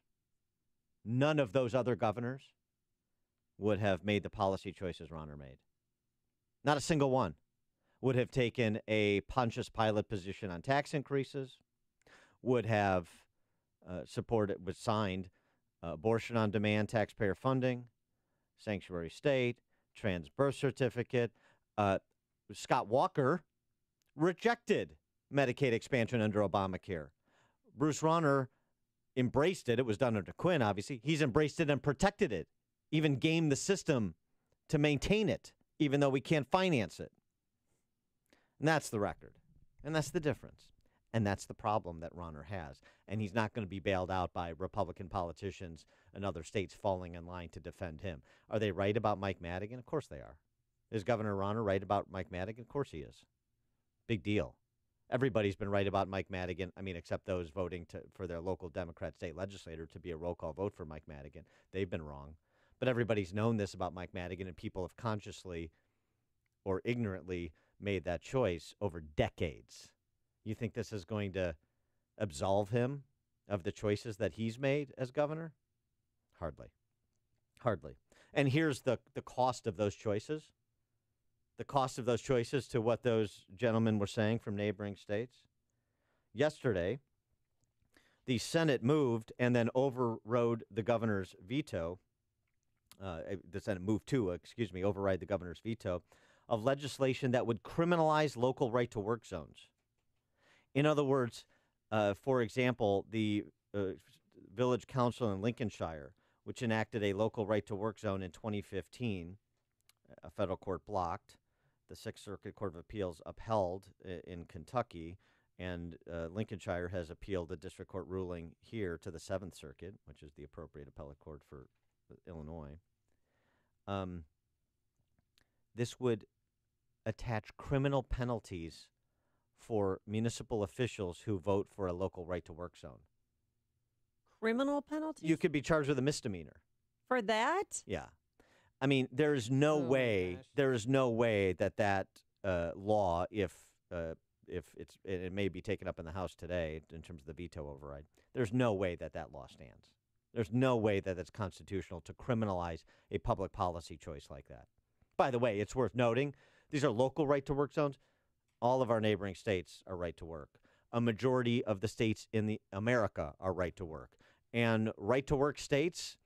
would have made the policy choices Rauner made. Not a single one would have taken a Pontius Pilate position on tax increases, would have signed abortion on demand, taxpayer funding, sanctuary state, trans birth certificate. Scott Walker rejected Medicaid expansion under Obamacare. Bruce Rauner embraced it. It was done under Quinn, obviously. He's embraced it and protected it, even gamed the system to maintain it, even though we can't finance it. And that's the record. And that's the difference. And that's the problem that Rauner has. And he's not going to be bailed out by Republican politicians and other states falling in line to defend him. Are they right about Mike Madigan? Of course they are. Is Governor Rauner right about Mike Madigan? Of course he is. Big deal. Everybody's been right about Mike Madigan, except those voting for their local Democrat state legislator to be a roll call vote for Mike Madigan. They've been wrong. But everybody's known this about Mike Madigan, and people have consciously or ignorantly made that choice over decades. You think this is going to absolve him of the choices that he's made as governor? Hardly. Hardly. And here's the cost of those choices. The cost of those choices to what those gentlemen were saying from neighboring states. Yesterday, the Senate moved and then overrode the governor's veto. The Senate moved to, override the governor's veto of legislation that would criminalize local right-to-work zones. In other words, for example, the Village Council in Lincolnshire, which enacted a local right-to-work zone in 2015, a federal court blocked. The Sixth Circuit Court of Appeals upheld in Kentucky, and Lincolnshire has appealed the district court ruling here to the Seventh Circuit, which is the appropriate appellate court for Illinois. This would attach criminal penalties for municipal officials who vote for a local right-to-work zone. Criminal penalties? You could be charged with a misdemeanor. For that? Yeah. I mean, there is no way that law, if it may be taken up in the House today in terms of the veto override, there's no way that law stands. There's no way that it's constitutional to criminalize a public policy choice like that. By the way, it's worth noting, these are local right-to-work zones. All of our neighboring states are right-to-work. A majority of the states in America are right-to-work. And right-to-work states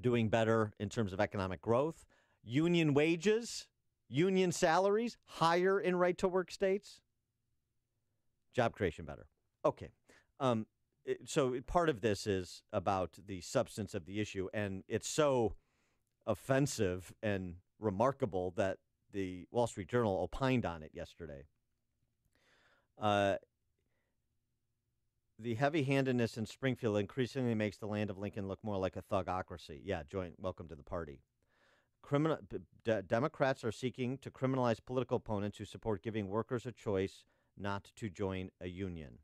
doing better in terms of economic growth, union wages, union salaries higher in right-to-work states, job creation better. Okay. So part of this is about the substance of the issue, and it's so offensive and remarkable that the Wall Street Journal opined on it yesterday. The heavy-handedness in Springfield increasingly makes the land of Lincoln look more like a thugocracy. Yeah, welcome to the party. Democrats are seeking to criminalize political opponents who support giving workers a choice not to join a union.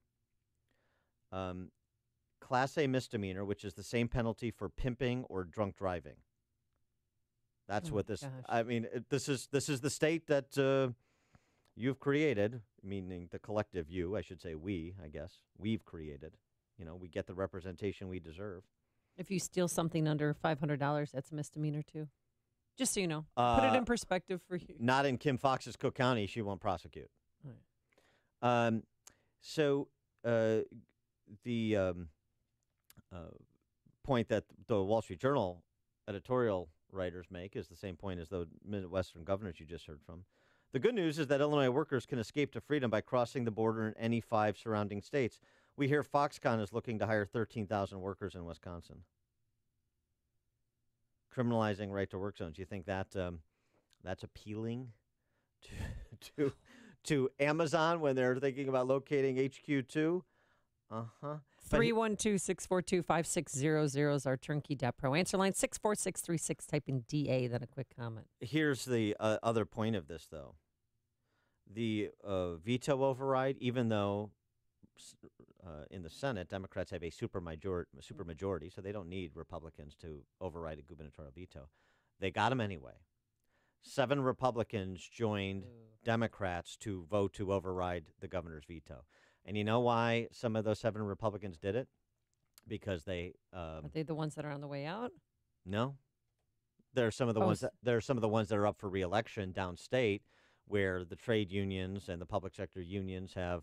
Class A misdemeanor, which is the same penalty for pimping or drunk driving. That's what this. Gosh. I mean, this is the state that you've created, meaning the collective you. I should say we. I guess we've created. We get the representation we deserve. If you steal something under $500, that's a misdemeanor too. Just so you know, put it in perspective for you. Not in Kim Fox's Cook County. She won't prosecute. Right. So the point that the Wall Street Journal editorial writers make is the same point as the Midwestern governors you just heard from. The good news is that Illinois workers can escape to freedom by crossing the border in any 5 surrounding states. We hear Foxconn is looking to hire 13,000 workers in Wisconsin. Criminalizing right-to-work zones. You think that that's appealing to Amazon when they're thinking about locating HQ2? 312-642-5600 is our turnkey.pro answer line. 64636, type in DA, then a quick comment. Here's the other point of this, though. The veto override, even though in the Senate, Democrats have a supermajority, so they don't need Republicans to override a gubernatorial veto. They got them anyway. 7 Republicans joined Democrats to vote to override the governor's veto. And you know why some of those 7 Republicans did it? Because they are they the ones that are on the way out? No. There are some of the ones that are up for re-election downstate, where the trade unions and the public sector unions have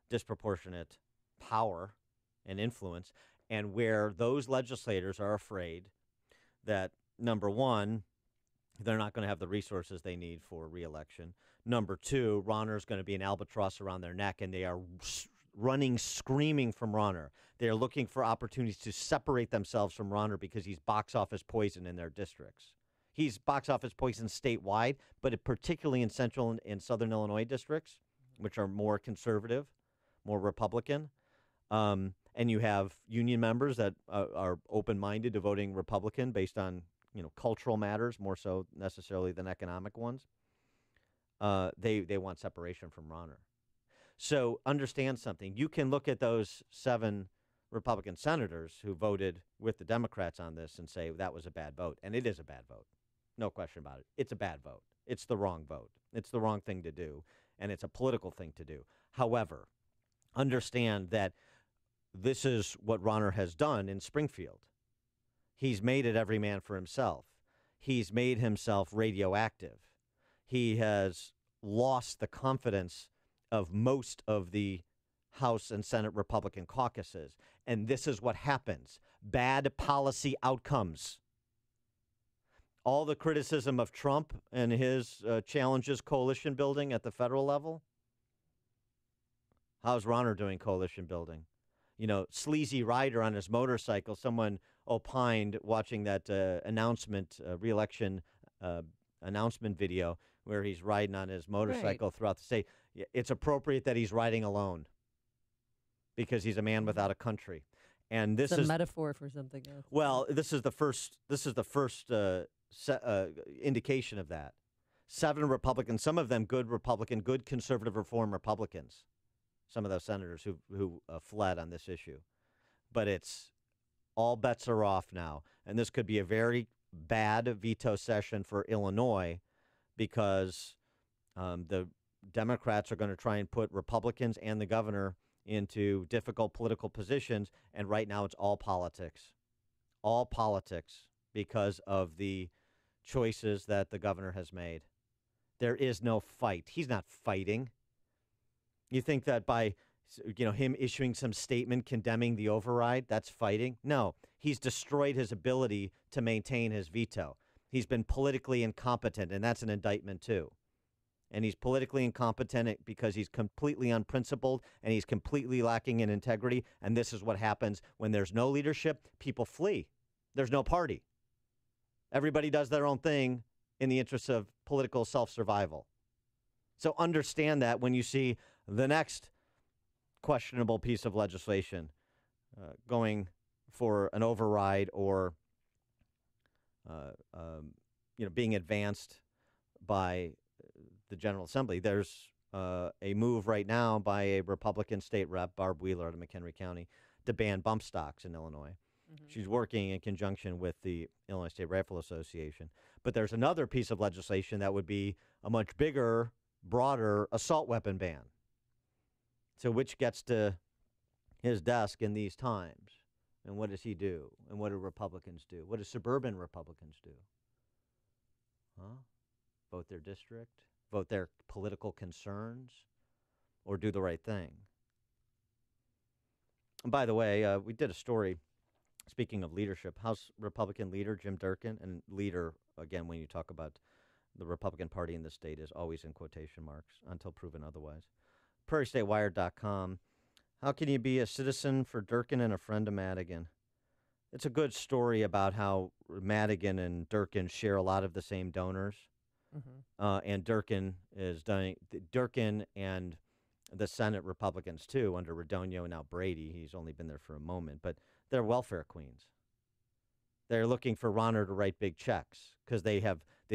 disproportionate power and influence, and where those legislators are afraid that, number one, they're not going to have the resources they need for re-election. Number 2, Rauner's going to be an albatross around their neck, and they are running screaming from Rauner. They are looking for opportunities to separate themselves from Rauner because he's box office poison in their districts. He's box office poison statewide, but particularly in central and southern Illinois districts, which are more conservative, more Republican. And you have union members that are open-minded to voting Republican based on cultural matters, more so necessarily than economic ones. They want separation from Rauner. So understand something. You can look at those 7 Republican senators who voted with the Democrats on this and say that was a bad vote. And it is a bad vote. No question about it. It's a bad vote. It's the wrong vote. It's the wrong thing to do. And it's a political thing to do. However, understand that this is what Rauner has done in Springfield. He's made it every man for himself. He's made himself radioactive. He has lost the confidence of most of the House and Senate Republican caucuses. And this is what happens. Bad policy outcomes. All the criticism of Trump and his challenges coalition building at the federal level. How's Rauner doing coalition building? You know, sleazy rider on his motorcycle. Someone opined watching that announcement, re-election announcement video where he's riding on his motorcycle throughout the state. It's appropriate that he's riding alone because he's a man without a country. And this it's a is metaphor for something else. Well, this is the first indication of that. 7 Republicans, some of them good Republican, good conservative reform Republicans. Some of those senators who fled on this issue. But it's all bets are off now. And this could be a very bad veto session for Illinois because the Democrats are going to try and put Republicans and the governor into difficult political positions. And right now it's all politics. All politics because of the choices that the governor has made. There is no fight. He's not fighting. You think that by, him issuing some statement condemning the override, that's fighting? No, he's destroyed his ability to maintain his veto. He's been politically incompetent, and that's an indictment too. And he's politically incompetent because he's completely unprincipled and he's completely lacking in integrity. And this is what happens when there's no leadership. People flee. There's no party. Everybody does their own thing in the interest of political self-survival. So understand that when you see the next questionable piece of legislation going for an override or, being advanced by the General Assembly, there's a move right now by a Republican state rep, Barb Wheeler out of McHenry County, to ban bump stocks in Illinois. Mm-hmm. She's working in conjunction with the Illinois State Rifle Association. But there's another piece of legislation that would be a much bigger, broader assault weapon ban. So which gets to his desk in these times? And what does he do? And what do Republicans do? What do suburban Republicans do? Vote their district? Vote their political concerns? Or do the right thing? And by the way, we did a story, speaking of leadership, House Republican leader Jim Durkin, and leader, again, when you talk about the Republican Party in the state, is always in quotation marks until proven otherwise. PrairieStateWire.com. How can you be a citizen for Durkin and a friend of Madigan? It's a good story about how Madigan and Durkin share a lot of the same donors. Mm-hmm. And Durkin and the Senate Republicans, too, under Radonio and now Brady. He's only been there for a moment, but they're welfare queens. They're looking for Rauner to write big checks because they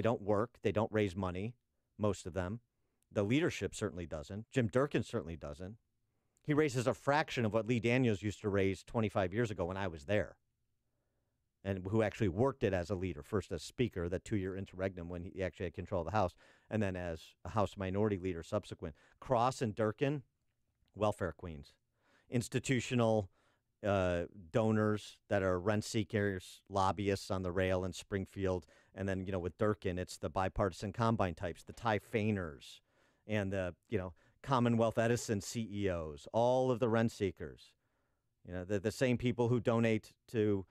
don't work. They don't raise money, most of them. The leadership certainly doesn't. Jim Durkin certainly doesn't. He raises a fraction of what Lee Daniels used to raise 25 years ago when I was there, and who actually worked it as a leader, first as Speaker, that 2-year interregnum when he actually had control of the House, and then as a House Minority Leader subsequent. Cross and Durkin, welfare queens. Institutional donors that are rent seekers, lobbyists on the rail in Springfield. And then, with Durkin, it's the bipartisan combine types, the Ty Fainers, and the, Commonwealth Edison CEOs, all of the rent seekers. The same people who donate to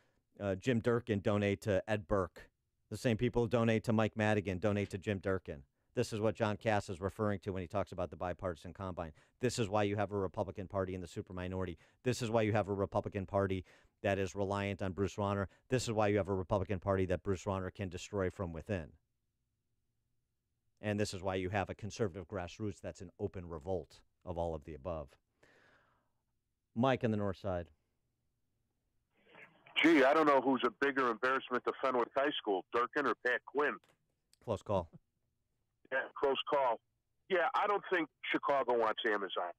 Jim Durkin donate to Ed Burke. The same people who donate to Mike Madigan donate to Jim Durkin. This is what John Cass is referring to when he talks about the bipartisan combine. This is why you have a Republican Party in the superminority. This is why you have a Republican Party that is reliant on Bruce Rauner. This is why you have a Republican Party that Bruce Rauner can destroy from within. And this is why you have a conservative grassroots that's in open revolt of all of the above. Mike on the north side. Gee, I don't know who's a bigger embarrassment to Fenwick High School, Durkin or Pat Quinn. Close call. Yeah, close call. Yeah, I don't think Chicago wants Amazon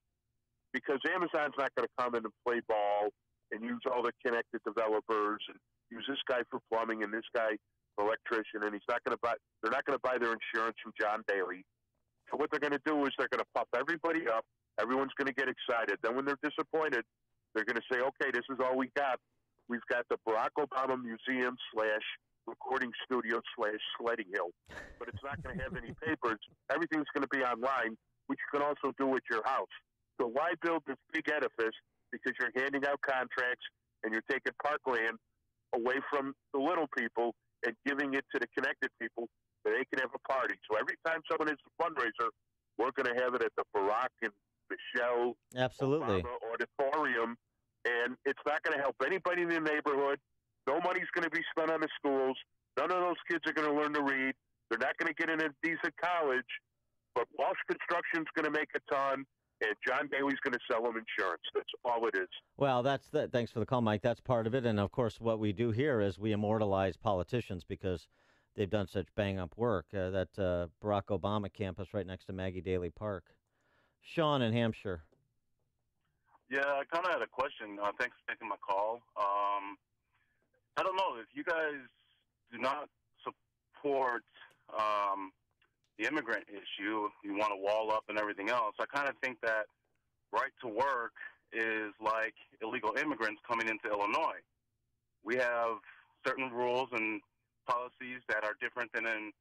because Amazon's not going to come in and play ball and use all the connected developers and use this guy for plumbing and this guy for electrician, and they're not going to buy their insurance from John Daly. So what they're going to do is they're going to puff everybody up. Everyone's going to get excited. Then when they're disappointed, they're going to say, okay, this is all we got. We've got the Barack Obama Museum / recording studio / sledding hill. But it's not going to have any papers. Everything's going to be online, which you can also do at your house. So why build this big edifice? Because you're handing out contracts and you're taking parkland away from the little people and giving it to the connected people so they can have a party. So every time someone has a fundraiser, we're going to have it at the Barack and Michelle Absolutely. Obama Auditorium, and it's not going to help anybody in the neighborhood. No money's going to be spent on the schools. None of those kids are going to learn to read. They're not going to get in a decent college, but Walsh Construction's going to make a ton, and John Daly's going to sell them insurance. That's all it is. Well, thanks for the call, Mike. That's part of it. And, of course, what we do here is we immortalize politicians because they've done such bang-up work. That Barack Obama campus right next to Maggie Daley Park. Sean in Hampshire. Yeah, I kind of had a question. Thanks for taking my call. I don't know if you guys do not support the immigrant issue. You want to wall up and everything else. I kind of think that right to work is like illegal immigrants coming into Illinois. We have certain rules and policies that are different than in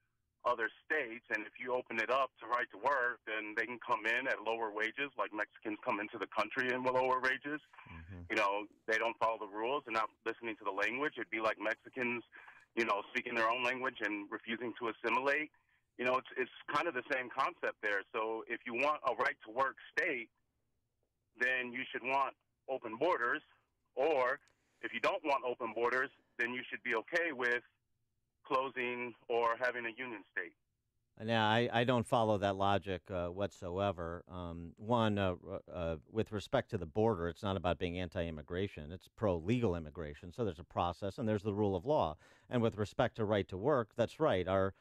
other states, and if you open it up to right to work, then they can come in at lower wages, like Mexicans come into the country in lower wages. Mm-hmm. You know, they don't follow the rules and not listening to the language. It'd be like Mexicans, you know, speaking their own language and refusing to assimilate. You know, it's kind of the same concept there. So if you want a right to work state, then you should want open borders, or if you don't want open borders, then you should be okay with closing or having a union state. Now, I don't follow that logic whatsoever. With respect to the border, it's not about being anti-immigration. It's pro-legal immigration. So there's a process and there's the rule of law. And with respect to right to work, that's right. Our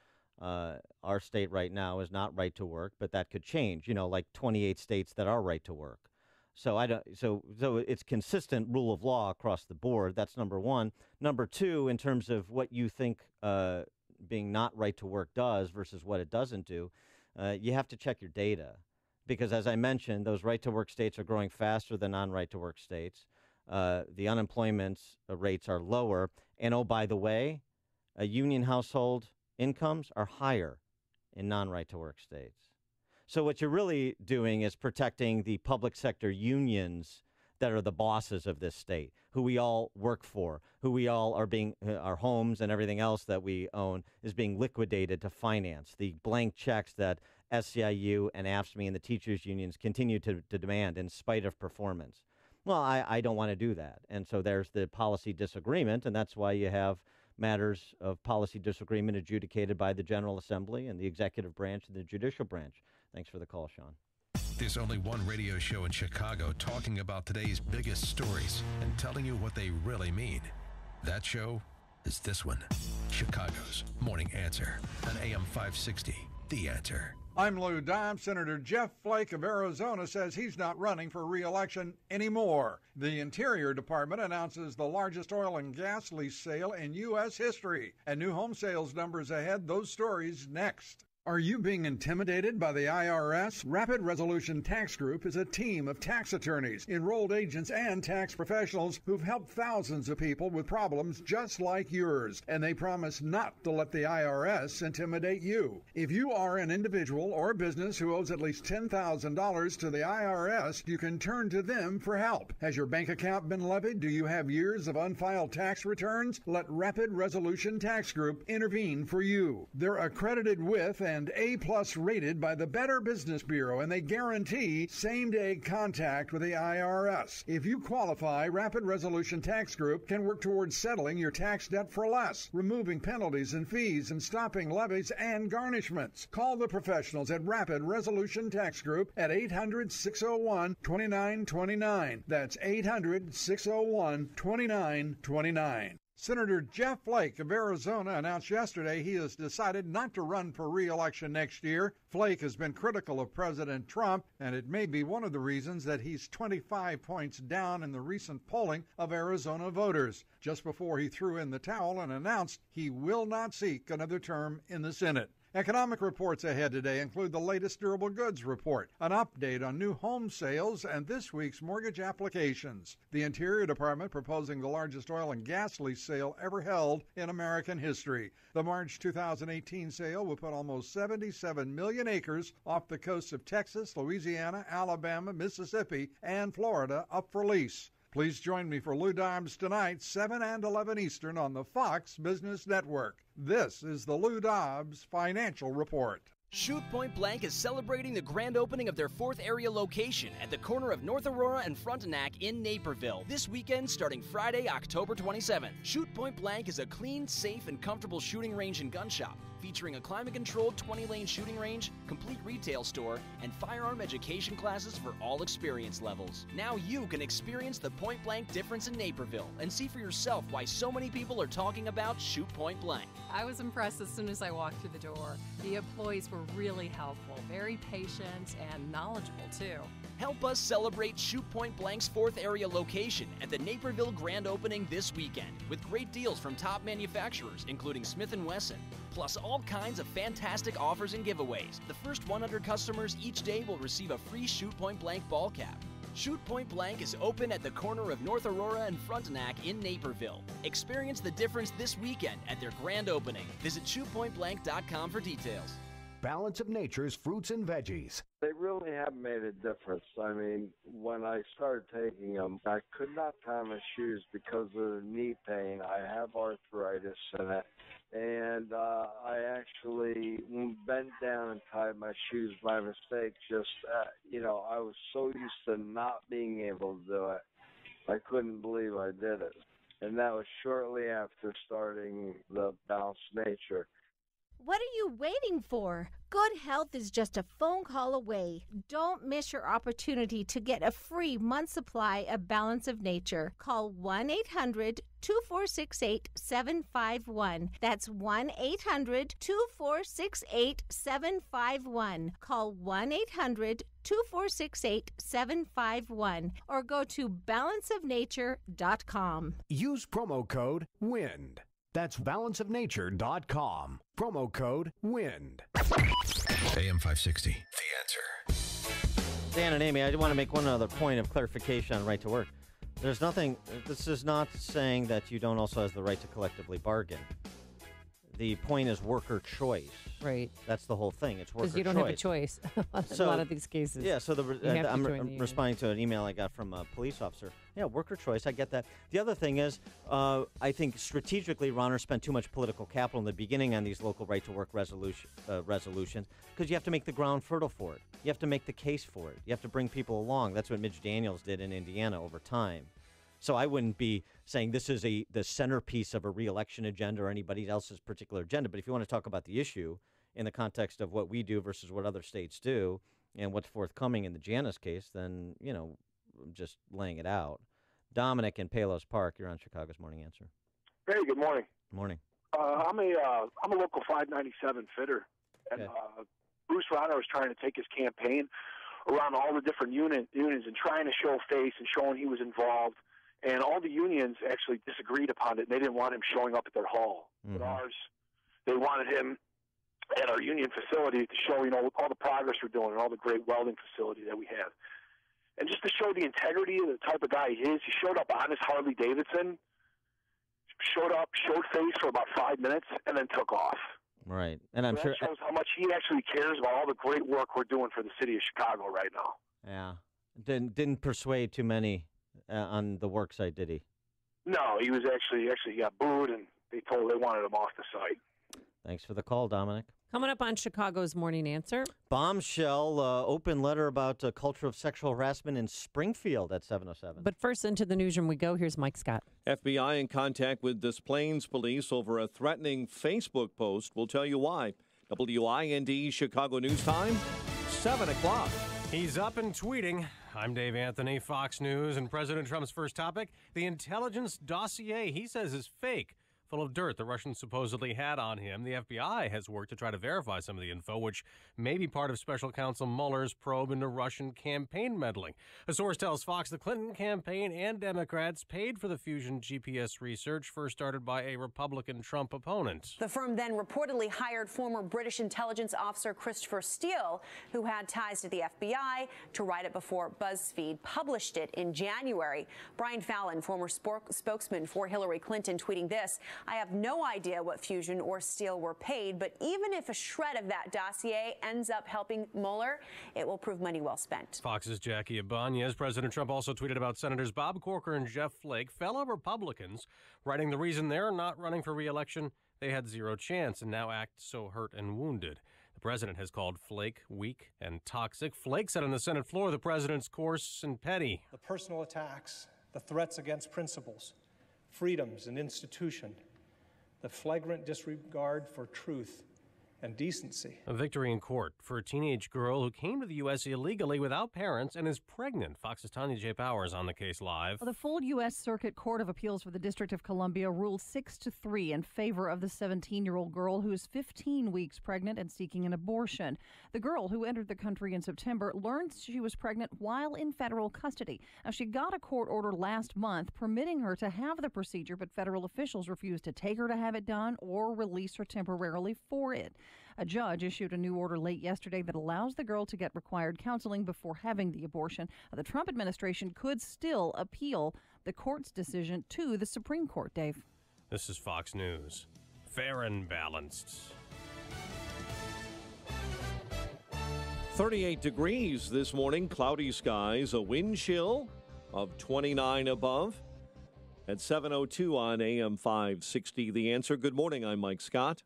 state right now is not right to work, but that could change. You know, like 28 states that are right to work. So So it's consistent rule of law across the board. That's number one. Number two, in terms of what you think being not right to work does versus what it doesn't do, you have to check your data, because as I mentioned, those right to work states are growing faster than non-right to work states. The unemployment rates are lower, and oh, by the way, union household incomes are higher in non-right to work states. So what you're really doing is protecting the public sector unions that are the bosses of this state, who we all work for, who we all are being, our homes and everything else that we own is being liquidated to finance the blank checks that SEIU and AFSCME and the teachers unions continue to demand in spite of performance. Well, I don't want to do that. And so there's the policy disagreement, and that's why you have matters of policy disagreement adjudicated by the General Assembly and the executive branch and the judicial branch. Thanks for the call, Sean. There's only one radio show in Chicago talking about today's biggest stories and telling you what they really mean. That show is this one, Chicago's Morning Answer on AM 560, The Answer. I'm Lou Dobbs. Senator Jeff Flake of Arizona says he's not running for re-election anymore. The Interior Department announces the largest oil and gas lease sale in U.S. history. And new home sales numbers ahead. Those stories next. Are you being intimidated by the IRS? Rapid Resolution Tax Group is a team of tax attorneys, enrolled agents, and tax professionals who've helped thousands of people with problems just like yours, and they promise not to let the IRS intimidate you. If you are an individual or business who owes at least $10,000 to the IRS, you can turn to them for help. Has your bank account been levied? Do you have years of unfiled tax returns? Let Rapid Resolution Tax Group intervene for you. They're accredited with and A+ rated by the Better Business Bureau, and they guarantee same-day contact with the IRS. If you qualify, Rapid Resolution Tax Group can work towards settling your tax debt for less, removing penalties and fees, and stopping levies and garnishments. Call the professionals at Rapid Resolution Tax Group at 800-601-2929. That's 800-601-2929. Senator Jeff Flake of Arizona announced yesterday he has decided not to run for re-election next year. Flake has been critical of President Trump, and it may be one of the reasons that he's 25 points down in the recent polling of Arizona voters, just before he threw in the towel and announced he will not seek another term in the Senate. Economic reports ahead today include the latest durable goods report, an update on new home sales, and this week's mortgage applications. The Interior Department proposing the largest oil and gas lease sale ever held in American history. The March 2018 sale will put almost 77 million acres off the coasts of Texas, Louisiana, Alabama, Mississippi, and Florida up for lease. Please join me for Lou Dobbs tonight, 7 and 11 Eastern on the Fox Business Network. This is the Lou Dobbs Financial Report. Shoot Point Blank is celebrating the grand opening of their 4th area location at the corner of North Aurora and Frontenac in Naperville this weekend starting Friday, October 27th. Shoot Point Blank is a clean, safe, and comfortable shooting range and gun shop featuring a climate-controlled 20-lane shooting range, complete retail store, and firearm education classes for all experience levels. Now you can experience the Point Blank difference in Naperville and see for yourself why so many people are talking about Shoot Point Blank. I was impressed as soon as I walked through the door. The employees were really helpful, very patient, and knowledgeable, too. Help us celebrate Shoot Point Blank's 4th area location at the Naperville grand opening this weekend with great deals from top manufacturers including Smith & Wesson, plus all kinds of fantastic offers and giveaways. The first 100 customers each day will receive a free Shoot Point Blank ball cap. Shoot Point Blank is open at the corner of North Aurora and Frontenac in Naperville. Experience the difference this weekend at their grand opening. Visit shootpointblank.com for details. Balance of Nature's fruits and veggies. They really have made a difference. I mean, when I started taking them, I could not tie my shoes because of the knee pain. I have arthritis and I actually bent down and tied my shoes by mistake. I was so used to not being able to do it. I couldn't believe I did it. And that was shortly after starting the Balanced Nature. What are you waiting for? Good health is just a phone call away. Don't miss your opportunity to get a free month supply of Balance of Nature. Call 1-800-2468-751. That's 1-800-2468-751. Call 1-800-2468-751 or go to balanceofnature.com. Use promo code WIND. That's balanceofnature.com. Promo code WIND. AM 560, The Answer. Dan and Amy, I want to make one other point of clarification on right to work. There's nothing, this is not saying that you don't also have the right to collectively bargain. The point is worker choice. Right. That's the whole thing. It's worker choice. Because you don't have a choice in a lot of these cases. Yeah, so I'm responding to an email I got from a police officer. Yeah, worker choice, I get that. The other thing is, I think strategically, Ronner spent too much political capital in the beginning on these local right-to-work resolutions because you have to make the ground fertile for it. You have to make the case for it. You have to bring people along. That's what Mitch Daniels did in Indiana over time. So I wouldn't be saying this is the centerpiece of a re-election agenda or anybody else's particular agenda. But if you want to talk about the issue in the context of what we do versus what other states do and what's forthcoming in the Janus case, then, just laying it out. Dominic in Palos Park, you're on Chicago's Morning Answer. Hey, good morning. Morning. I'm a local 597 fitter, and Bruce Ronner was trying to take his campaign around all the different unions and trying to show face and showing he was involved. And all the unions actually disagreed upon it. They didn't want him showing up at their hall. But ours, they wanted him at our union facility to show, all the progress we're doing and all the great welding facility that we have. And just to show the integrity of the type of guy he is, he showed up on his Harley Davidson, showed face for about 5 minutes, and then took off. Right. And I'm sure that shows how much he actually cares about all the great work we're doing for the city of Chicago right now. Yeah. Didn't persuade too many on the work site, did he? No, he was actually got booed, and they wanted him off the site. Thanks for the call, Dominic. Coming up on Chicago's Morning Answer. Bombshell open letter about culture of sexual harassment in Springfield at 7:07. But first, into the newsroom we go. Here's Mike Scott. FBI in contact with Des Plaines police over a threatening Facebook post. We'll tell you why. WIND Chicago News Time, 7 o'clock. He's up and tweeting. I'm Dave Anthony, Fox News, and President Trump's first topic, the intelligence dossier he says is fake, full of dirt the Russians supposedly had on him. The FBI has worked to try to verify some of the info, which may be part of Special Counsel Mueller's probe into Russian campaign meddling. A source tells Fox the Clinton campaign and Democrats paid for the Fusion GPS research, first started by a Republican Trump opponent. The firm then reportedly hired former British intelligence officer Christopher Steele, who had ties to the FBI, to write it before BuzzFeed published it in January. Brian Fallon, former spokesman for Hillary Clinton, tweeting this: I have no idea what Fusion or Steele were paid, but even if a shred of that dossier ends up helping Mueller, it will prove money well spent. Fox's Jackie Ibanez. President Trump also tweeted about Senators Bob Corker and Jeff Flake, fellow Republicans, writing the reason they're not running for re-election, they had zero chance and now act so hurt and wounded. The president has called Flake weak and toxic. Flake said on the Senate floor the president's coarse and petty. The personal attacks, the threats against principles, freedoms and institution, the flagrant disregard for truth and decency. A victory in court for a teenage girl who came to the U.S. illegally without parents and is pregnant. Fox's Tanya J. Powers on the case live. The full U.S. Circuit Court of Appeals for the District of Columbia ruled 6-3 in favor of the 17-year-old girl who is 15 weeks pregnant and seeking an abortion. The girl, who entered the country in September, learned she was pregnant while in federal custody. Now, she got a court order last month permitting her to have the procedure, but federal officials refused to take her to have it done or release her temporarily for it. A judge issued a new order late yesterday that allows the girl to get required counseling before having the abortion. The Trump administration could still appeal the court's decision to the Supreme Court, Dave. This is Fox News. Fair and balanced. 38 degrees this morning, cloudy skies, a wind chill of 29 above. At 7:02 on AM 560, The Answer. Good morning, I'm Mike Scott.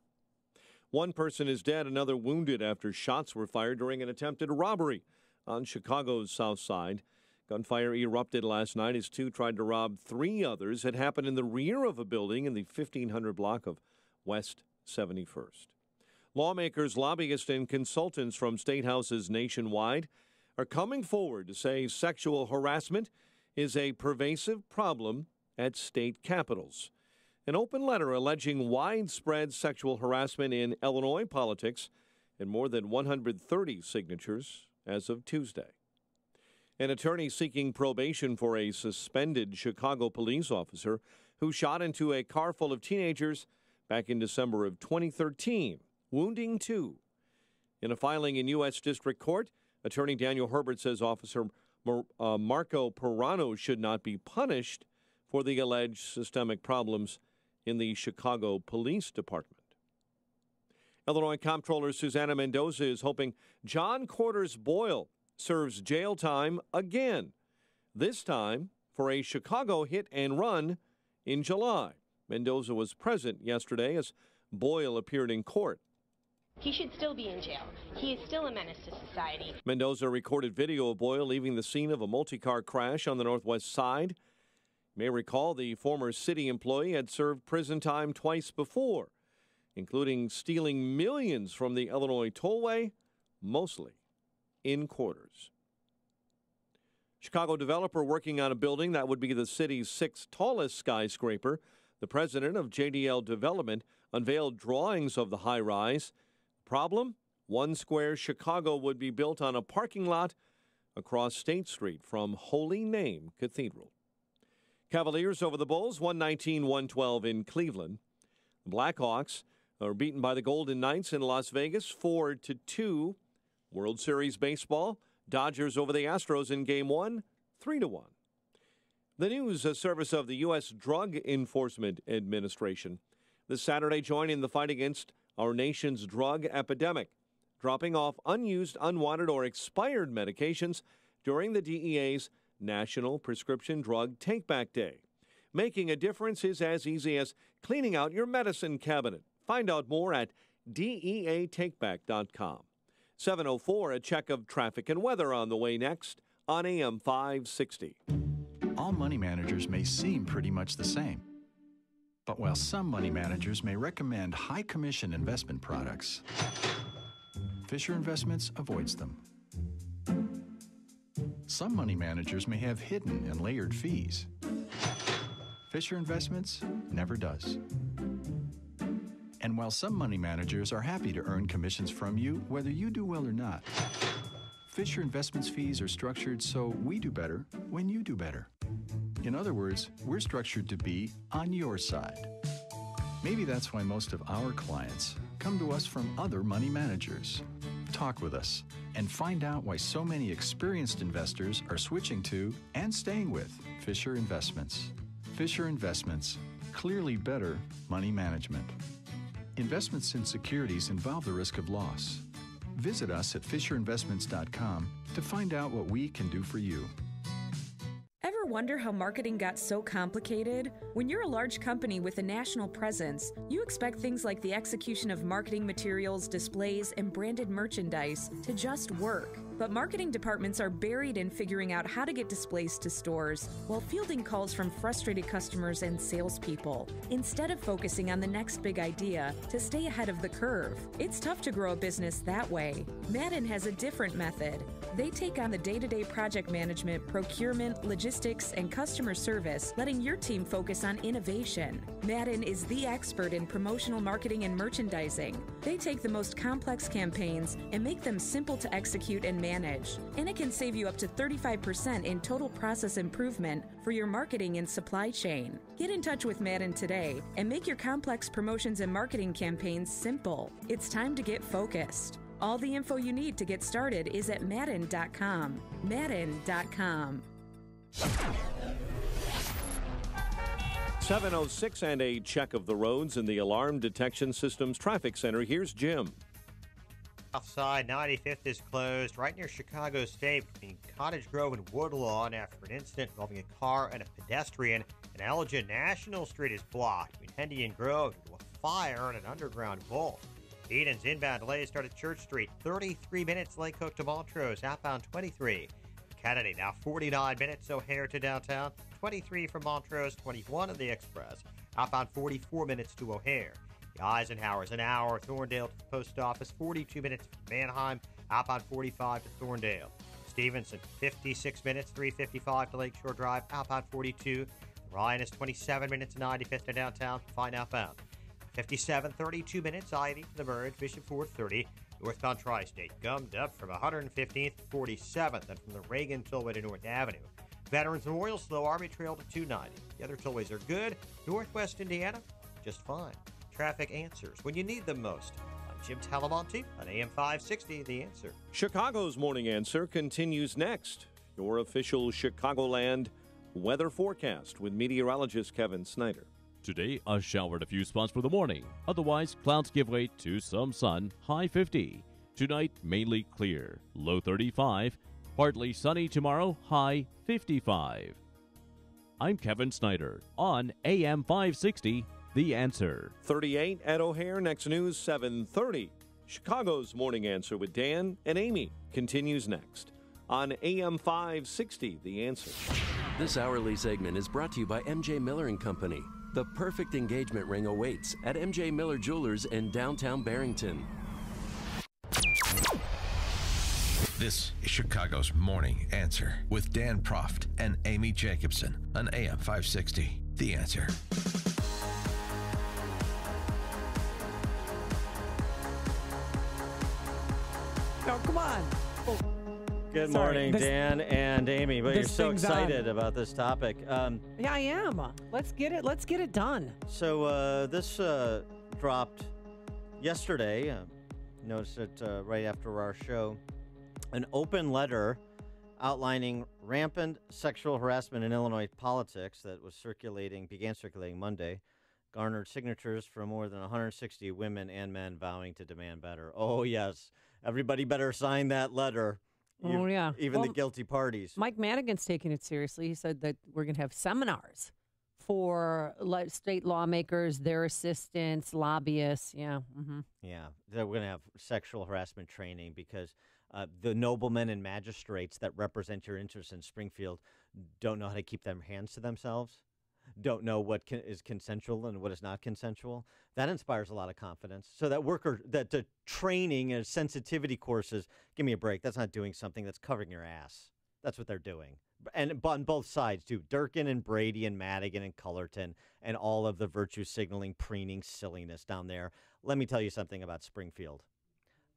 One person is dead, another wounded after shots were fired during an attempted robbery on Chicago's South Side. Gunfire erupted last night as two tried to rob three others. It happened in the rear of a building in the 1500 block of West 71st. Lawmakers, lobbyists, and consultants from state houses nationwide are coming forward to say sexual harassment is a pervasive problem at state capitals. An open letter alleging widespread sexual harassment in Illinois politics and more than 130 signatures as of Tuesday. An attorney seeking probation for a suspended Chicago police officer who shot into a car full of teenagers back in December of 2013, wounding two. In a filing in U.S. District Court, attorney Daniel Herbert says Officer Marco Pirano should not be punished for the alleged systemic problems in the Chicago Police Department. Illinois Comptroller Susana Mendoza is hoping John Corders Boyle serves jail time again, this time for a Chicago hit and run in July. Mendoza was present yesterday as Boyle appeared in court. He should still be in jail. He is still a menace to society. Mendoza recorded video of Boyle leaving the scene of a multi-car crash on the Northwest Side. You may recall the former city employee had served prison time twice before, including stealing millions from the Illinois Tollway, mostly in quarters. Chicago developer working on a building that would be the city's sixth tallest skyscraper. The president of JDL Development unveiled drawings of the high-rise. Problem? One Square Chicago would be built on a parking lot across State Street from Holy Name Cathedral. Cavaliers over the Bulls, 119-112 in Cleveland. The Blackhawks are beaten by the Golden Knights in Las Vegas, 4-2. World Series baseball, Dodgers over the Astros in Game 1, 3-1. The news, a service of the U.S. Drug Enforcement Administration. This Saturday, join in the fight against our nation's drug epidemic, dropping off unused, unwanted, or expired medications during the DEA's National Prescription Drug Take-Back Day. Making a difference is as easy as cleaning out your medicine cabinet. Find out more at DEATakeback.com. 7:04, a check of traffic and weather on the way next on AM 560. All money managers may seem pretty much the same. But while some money managers may recommend high-commission investment products, Fisher Investments avoids them. some money managers may have hidden and layered fees, Fisher Investments never does. And while some money managers are happy to earn commissions from you, whether you do well or not, Fisher Investments fees are structured so we do better when you do better. In other words, we're structured to be on your side. Maybe that's why most of our clients come to us from other money managers. Talk with us and find out why so many experienced investors are switching to and staying with Fisher Investments. Fisher Investments, clearly better money management. Investments in securities involve the risk of loss. Visit us at FisherInvestments.com to find out what we can do for you. Ever wonder how marketing got so complicated? When you're a large company with a national presence, you expect things like the execution of marketing materials, displays, and branded merchandise to just work. But marketing departments are buried in figuring out how to get displays to stores while fielding calls from frustrated customers and salespeople, instead of focusing on the next big idea to stay ahead of the curve. It's tough to grow a business that way. Madden has a different method. They take on the day-to-day project management, procurement, logistics, and customer service, letting your team focus on innovation. Madden is the expert in promotional marketing and merchandising. They take the most complex campaigns and make them simple to execute and manage. And it can save you up to 35% in total process improvement for your marketing and supply chain. Get in touch with Madden today and make your complex promotions and marketing campaigns simple. It's time to get focused. All the info you need to get started is at Madden.com. Madden.com. 7:06 and a check of the roads in the Alarm Detection Systems Traffic Center. Here's Jim. Outside, 95th is closed right near Chicago State between Cottage Grove and Woodlawn after an incident involving a car and a pedestrian. And Elgin National Street is blocked between Hendy and Grove due to a fire in an underground vault. Eden's inbound delays start at Church Street, 33 minutes Lake Hook to Montrose, outbound 23. Kennedy now 49 minutes O'Hare to downtown, 23 from Montrose, 21 of the Express, outbound 44 minutes to O'Hare. The Eisenhower's an hour, Thorndale to the post office, 42 minutes from Manheim, outbound 45 to Thorndale. Stevenson, 56 minutes, 355 to Lakeshore Drive, outbound 42. Ryan is 27 minutes, 95th to downtown, fine outbound. 57, 32 minutes, I-80 to the Merge, Bishop Ford 30. Northbound Tri-State gummed up from 115th to 47th and from the Reagan Tollway to North Avenue. Veterans Memorial slow, Army Trail to 290. The other tollways are good. Northwest Indiana, just fine. Traffic answers when you need them most. I'm Jim Talamonte on AM 560, The Answer. Chicago's Morning Answer continues next. Your official Chicagoland weather forecast with meteorologist Kevin Snyder. Today, a shower at a few spots for the morning. Otherwise, clouds give way to some sun, high 50. Tonight, mainly clear, low 35. Partly sunny tomorrow, high 55. I'm Kevin Snyder on AM 560, The Answer. 38 at O'Hare. Next news, 7:30. Chicago's Morning Answer with Dan and Amy continues next on AM 560, The Answer. This hourly segment is brought to you by M.J. Miller & Company. The perfect engagement ring awaits at M.J. Miller Jewelers in downtown Barrington. This is Chicago's Morning Answer with Dan Proft and Amy Jacobson on AM 560. The Answer. No, come on. Oh. Good Sorry, morning, Dan and Amy. But you're so excited about this topic. Yeah, I am. Let's get it done. So this dropped yesterday. Noticed it right after our show. An open letter outlining rampant sexual harassment in Illinois politics that began circulating Monday, garnered signatures from more than 160 women and men vowing to demand better. Oh yes, everybody better sign that letter. Oh, yeah. Even the guilty parties. Mike Madigan's taking it seriously. He said that we're going to have seminars for state lawmakers, their assistants, lobbyists. Yeah. Mm-hmm. Yeah. We're going to have sexual harassment training because the noblemen and magistrates that represent your interests in Springfield don't know how to keep their hands to themselves, don't know what is consensual and what is not consensual. That inspires a lot of confidence. So that the training and sensitivity courses, give me a break. That's not doing something. That's covering your ass. That's what they're doing. And on both sides, too. Durkin and Brady and Madigan and Cullerton and all of the virtue signaling, preening silliness down there. Let me tell you something about Springfield.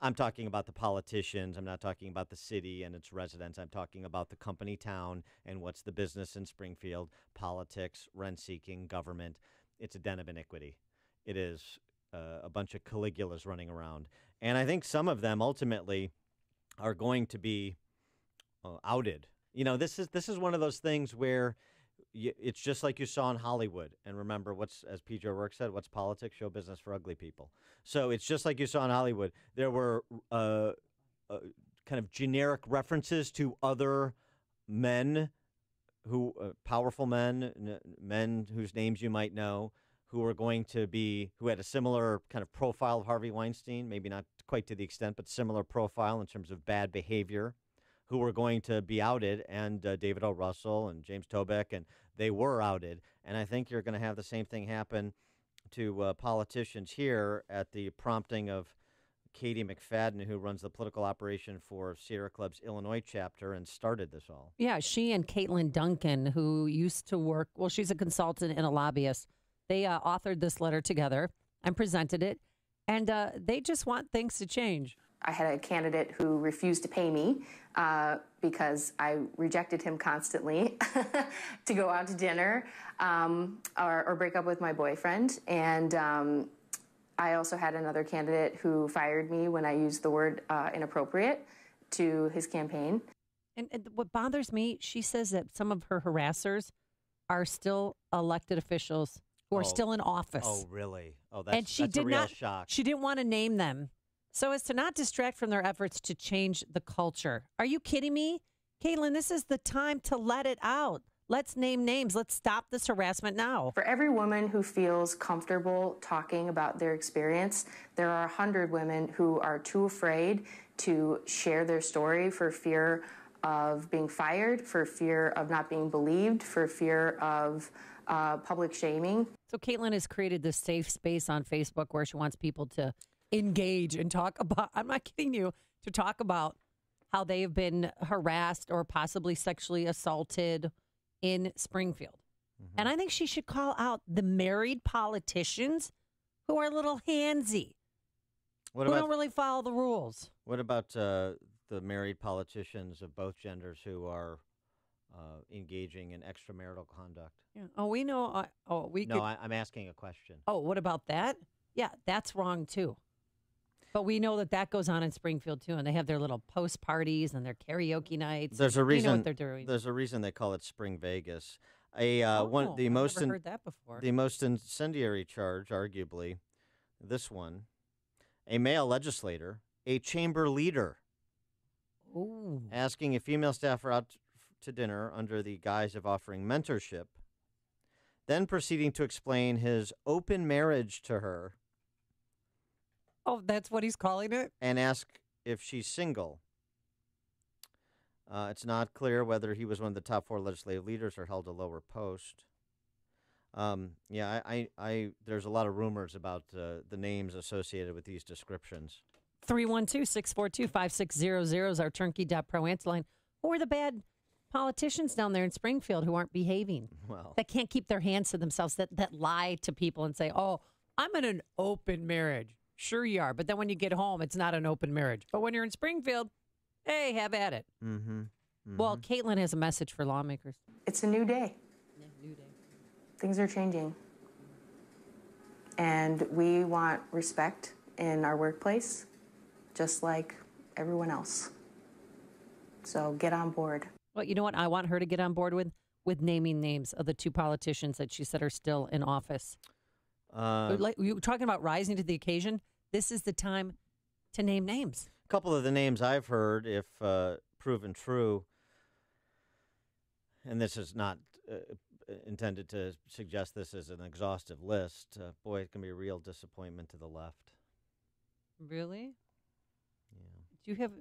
I'm talking about the politicians. I'm not talking about the city and its residents. I'm talking about the company town and what's the business in Springfield, politics, rent-seeking, government. It's a den of iniquity. It is a bunch of Caligulas running around. And I think some of them ultimately are going to be outed. You know, this is one of those things where it's just like you saw in Hollywood. And remember, as P.J. O'Rourke said, what's politics? Show business for ugly people. So it's just like you saw in Hollywood. There were kind of generic references to other men, powerful men, men whose names you might know, who had a similar kind of profile of Harvey Weinstein, maybe not quite to the extent, but similar profile in terms of bad behavior, who were going to be outed, and David O. Russell and James Toback, and they were outed. And I think you're going to have the same thing happen to politicians here at the prompting of Katie McFadden, who runs the political operation for Sierra Club's Illinois chapter and started this all. Yeah, she and Caitlin Duncan, who used to work, well, she's a consultant and a lobbyist. They authored this letter together and presented it, and they just want things to change. I had a candidate who refused to pay me because I rejected him constantly to go out to dinner or break up with my boyfriend. And I also had another candidate who fired me when I used the word inappropriate to his campaign. And what bothers me, she says that some of her harassers are still elected officials who are still in office. Oh, really? Oh, that's a real shock. She didn't want to name them so as to not distract from their efforts to change the culture. Are you kidding me? Caitlin, this is the time to let it out. Let's name names. Let's stop this harassment now. For every woman who feels comfortable talking about their experience, there are 100 women who are too afraid to share their story for fear of being fired, for fear of not being believed, for fear of public shaming. So Caitlin has created this safe space on Facebook where she wants people to engage and talk about, I'm not kidding you, to talk about how they've been harassed or possibly sexually assaulted in Springfield. Mm-hmm. And I think she should call out the married politicians who are a little handsy, who don't really follow the rules. What about the married politicians of both genders who are engaging in extramarital conduct? Yeah. Oh, we know. I'm asking a question. Oh, what about that? Yeah, that's wrong too. But we know that goes on in Springfield too, and they have their little post parties and their karaoke nights. There's a reason. You know what they're doing. There's a reason they call it Spring Vegas. I've never heard that before. The most incendiary charge, arguably, this one, a male legislator, a chamber leader, asking a female staffer out to dinner under the guise of offering mentorship, then proceeding to explain his open marriage to her. Oh, that's what he's calling it? And ask if she's single. It's not clear whether he was one of the top 4 legislative leaders or held a lower post. There's a lot of rumors about the names associated with these descriptions. 312-642-5600 is our turnkey.pro answer line. Who are the bad politicians down there in Springfield who aren't behaving? Well, that can't keep their hands to themselves, that lie to people and say, oh, I'm in an open marriage. Sure you are. But then when you get home, it's not an open marriage. But when you're in Springfield, hey, have at it. Mm-hmm. Mm-hmm. Well, Caitlin has a message for lawmakers. It's a new day. Yeah, new day. Things are changing. And we want respect in our workplace, just like everyone else. So get on board. Well, you know what I want her to get on board with naming names of the 2 politicians that she said are still in office. You were talking about rising to the occasion. This is the time to name names. A couple of the names I've heard, if proven true, and this is not intended to suggest this as an exhaustive list. Boy, it can be a real disappointment to the left. Really? Yeah. Do you have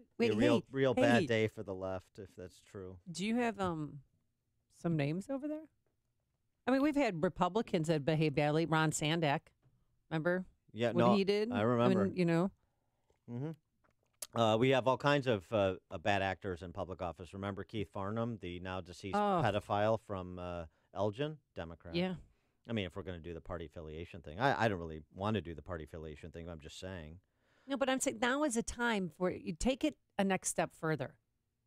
real bad day for the left if that's true? Do you have some names over there? I mean, we've had Republicans that behaved badly. Ron Sandak, remember? Yeah, what he did. I remember. You know. Mm-hmm. We have all kinds of bad actors in public office. Remember Keith Farnham, the now deceased pedophile from Elgin, Democrat? Yeah. I mean, if we're going to do the party affiliation thing. I don't really want to do the party affiliation thing. I'm just saying. No, but I'm saying now is a time for you take it a next step further.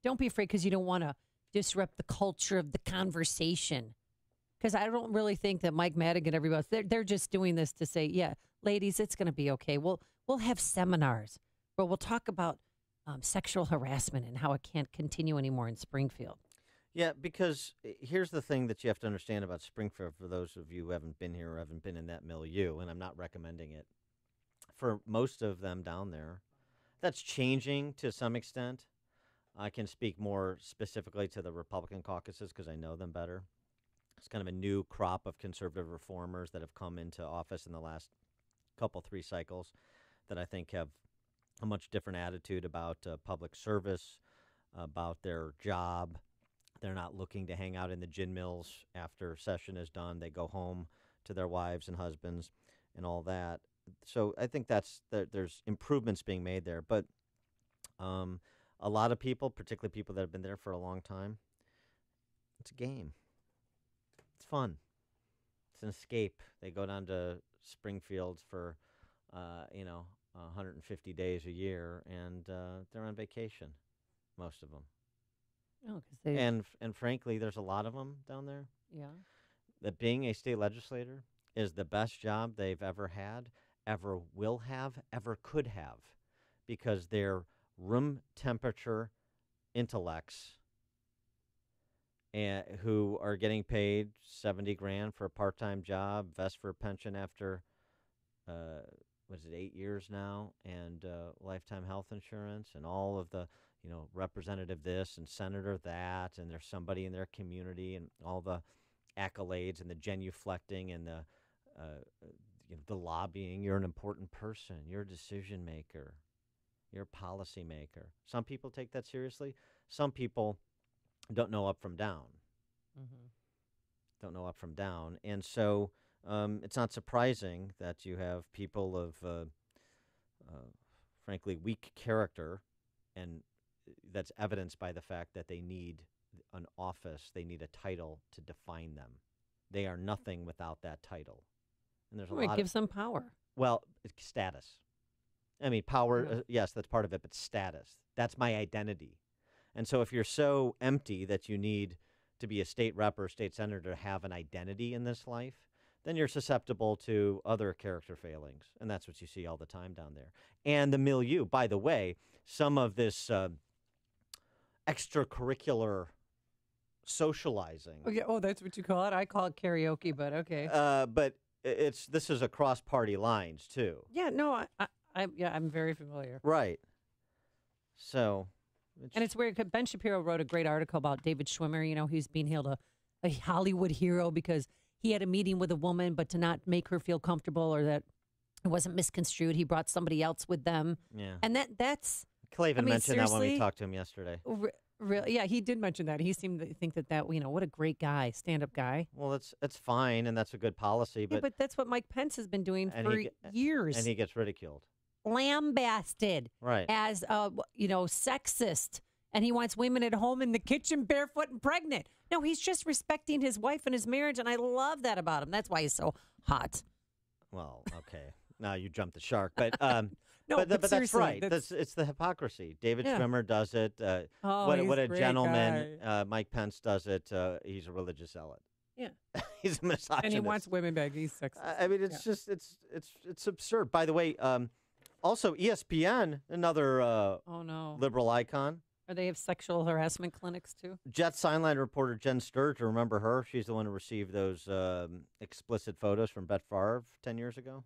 Don't be afraid because you don't want to disrupt the culture of the conversation. Because I don't really think that Mike Madigan and everybody else, they're just doing this to say, yeah, ladies, it's going to be okay. We'll have seminars where we'll talk about sexual harassment and how it can't continue anymore in Springfield. Yeah, because here's the thing that you have to understand about Springfield for those of you who haven't been here or haven't been in that milieu, and I'm not recommending it. For most of them down there, that's changing to some extent. I can speak more specifically to the Republican caucuses because I know them better. It's kind of a new crop of conservative reformers that have come into office in the last three cycles that I think have a much different attitude about public service, about their job. They're not looking to hang out in the gin mills after session is done. They go home to their wives and husbands and all that. So I think there's improvements being made there. But a lot of people, particularly people that have been there for a long time, it's a game. It's fun. It's an escape. They go down to Springfield for, 150 days a year, and they're on vacation, most of them. Oh, 'cause they and frankly, there's a lot of them down there. Yeah. That being a state legislator is the best job they've ever had, ever will have, ever could have, because they're room temperature intellects who are getting paid $70,000 for a part-time job, vest for a pension after 8 years now, and lifetime health insurance, and all of the representative this and senator that, and there's somebody in their community, and all the accolades and the genuflecting and the lobbying. You're an important person. You're a decision maker. You're a policy maker. Some people take that seriously. Some people don't know up from down. Mm-hmm. Don't know up from down. And so it's not surprising that you have people of, frankly, weak character, and that's evidenced by the fact that they need an office, they need a title to define them. They are nothing without that title. And there's a lot. It gives them power. Well, it's status. I mean, power, yes, that's part of it, but status. That's my identity. And so if you're so empty that you need to be a state rep or a state senator to have an identity in this life, then you're susceptible to other character failings. And that's what you see all the time down there. And the milieu, by the way, some of this extracurricular socializing. Okay. Oh, that's what you call it? I call it karaoke, but okay. But this is across party lines, too. Yeah, no, I'm very familiar. Right. So. And it's weird because Ben Shapiro wrote a great article about David Schwimmer, who's being hailed a Hollywood hero because he had a meeting with a woman, but to not make her feel comfortable or that it wasn't misconstrued, he brought somebody else with them. Yeah. And that's... Clavin mentioned that when we talked to him yesterday. Really? Yeah, he did mention that. He seemed to think that what a great guy, stand-up guy. Well, it's fine, and that's a good policy. But, yeah, but that's what Mike Pence has been doing for years. And he gets ridiculed. Lambasted. Right. As, sexist. And he wants women at home in the kitchen barefoot and pregnant. No, he's just respecting his wife and his marriage, and I love that about him. That's why he's so hot. Well, okay. Now you jumped the shark. But no, but that's right. It's the hypocrisy. David Schwimmer does it. What a gentleman. Mike Pence does it. He's a religious zealot. Yeah. He's a misogynist. And he wants women back. He's sexist. I mean, it's just, it's absurd. By the way, also ESPN, another liberal icon. Or they have sexual harassment clinics, too? Jet Signline reporter Jen Sturge, remember her? She's the one who received those explicit photos from Brett Favre 10 years ago.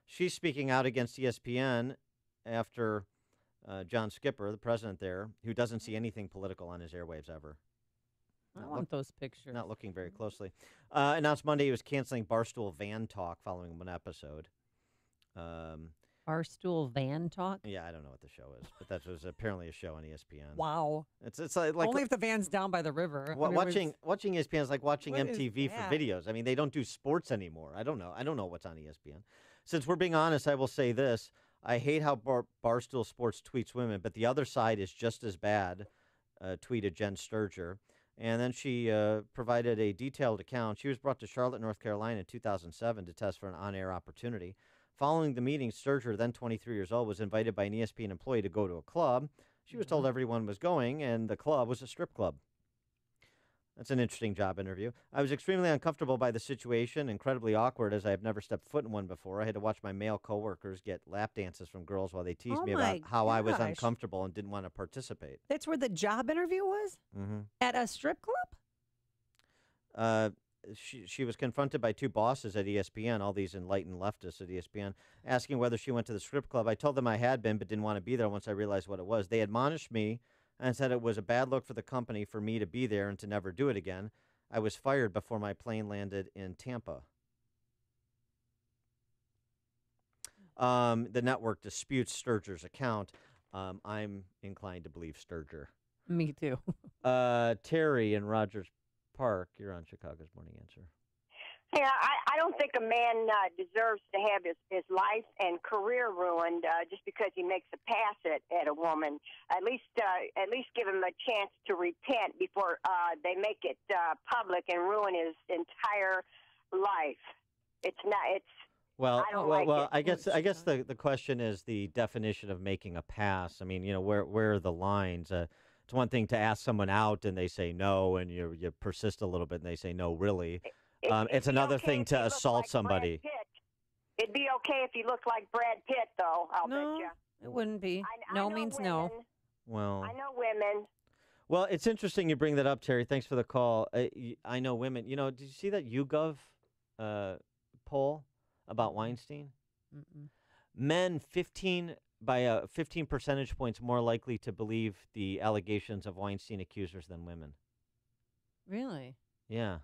She's speaking out against ESPN after John Skipper, the president there, who doesn't see anything political on his airwaves ever. I want those pictures. Not looking very closely. Announced Monday he was canceling Barstool Van Talk following one episode. Barstool Van Talk? Yeah, I don't know what the show is, but that was apparently a show on ESPN. Wow. It's like only if the van's down by the river. Watching ESPN is like watching MTV for videos. I mean, they don't do sports anymore. I don't know what's on ESPN. Since we're being honest, I will say this. I hate how Barstool Sports tweets women, but the other side is just as bad, tweeted Jen Sturger. And then she provided a detailed account. She was brought to Charlotte, North Carolina in 2007 to test for an on-air opportunity. Following the meeting, Sturger, then 23 years old, was invited by an ESPN employee to go to a club. She was told everyone was going, and the club was a strip club. That's an interesting job interview. I was extremely uncomfortable by the situation, incredibly awkward, as I have never stepped foot in one before. I had to watch my male coworkers get lap dances from girls while they teased me about how I was uncomfortable and didn't want to participate. That's where the job interview was? Mm-hmm. At a strip club? She was confronted by two bosses at ESPN, all these enlightened leftists at ESPN, asking whether she went to the strip club. I told them I had been, but didn't want to be there once I realized what it was. They admonished me and said it was a bad look for the company for me to be there and to never do it again. I was fired before my plane landed in Tampa. The network disputes Sturger's account. I'm inclined to believe Sturger. Me too. Terry in Rogers Park, you're on Chicago's Morning Answer. Yeah, I don't think a man deserves to have his life and career ruined just because he makes a pass at a woman. At least give him a chance to repent before they make it public and ruin his entire life. It's not. It's well. I don't well, like well. it. I guess the question is the definition of making a pass. I mean, where are the lines? It's one thing to ask someone out and they say no, and you persist a little bit and they say no, really. It's another thing to assault somebody. It'd be okay if you looked like Brad Pitt, though. I'll bet you. It wouldn't be. No means no. Well, I know women. Well, it's interesting you bring that up, Terry. Thanks for the call. I know women. Did you see that YouGov poll about Weinstein? Mm-mm. Men 15 percentage points more likely to believe the allegations of Weinstein accusers than women. Really? Yeah.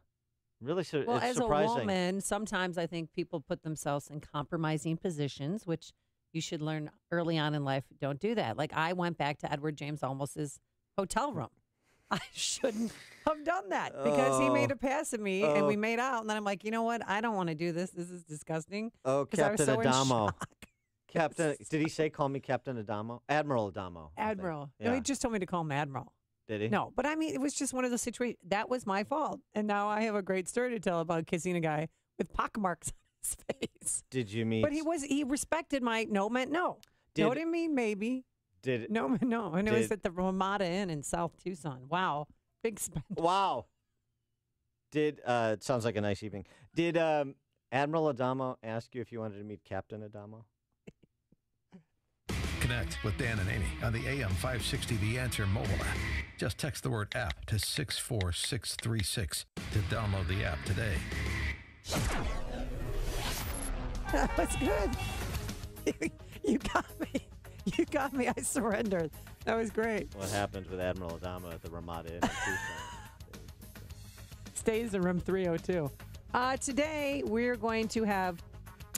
Really, well, it's as surprising. a woman, sometimes I think people put themselves in compromising positions, which you should learn early on in life. Don't do that. Like I went back to Edward James Olmos's hotel room. I shouldn't have done that because he made a pass at me and we made out. And then I'm like, you know what? I don't want to do this. This is disgusting. Oh, 'cause I was Captain so in Adamo. shock. Captain, did he say call me Captain Adamo? Admiral Adamo. I think. Admiral. Yeah. No, he just told me to call him Admiral. Did he? No, but I mean, it was just one of those situations. That was my fault. And now I have a great story to tell about kissing a guy with pockmarks on his face. Did you meet? But he respected my no meant no. No didn't mean maybe. Did no meant no. And it was at the Ramada Inn in South Tucson. Wow. Big spend. Wow. It sounds like a nice evening. Did Admiral Adamo ask you if you wanted to meet Captain Adamo? Connect with Dan and Amy on the AM 560 The Answer mobile app. Just text the word app to 64636 to download the app today. That was good. You got me. You got me. I surrendered. That was great. What happened with Admiral Adamo at the Ramada Inn in Tucson? Stays in room 302. Today, we're going to have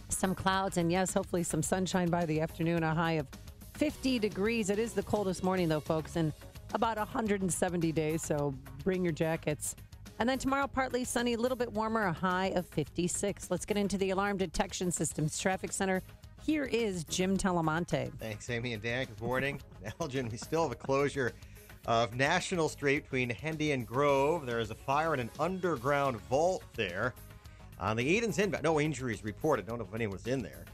some clouds and, yes, hopefully some sunshine by the afternoon, a high of 50 degrees. It is the coldest morning, though, folks, in about 170 days, so bring your jackets. And then tomorrow, partly sunny, a little bit warmer, a high of 56. Let's get into the Alarm Detection Systems Traffic Center. Here is Jim Talamonte. Thanks, Amy and Dan. Good morning. Elgin, we still have a closure of National Street between Hendy and Grove. There is a fire in an underground vault there. On the Edens inbound, no injuries reported. Don't know if anyone was in there.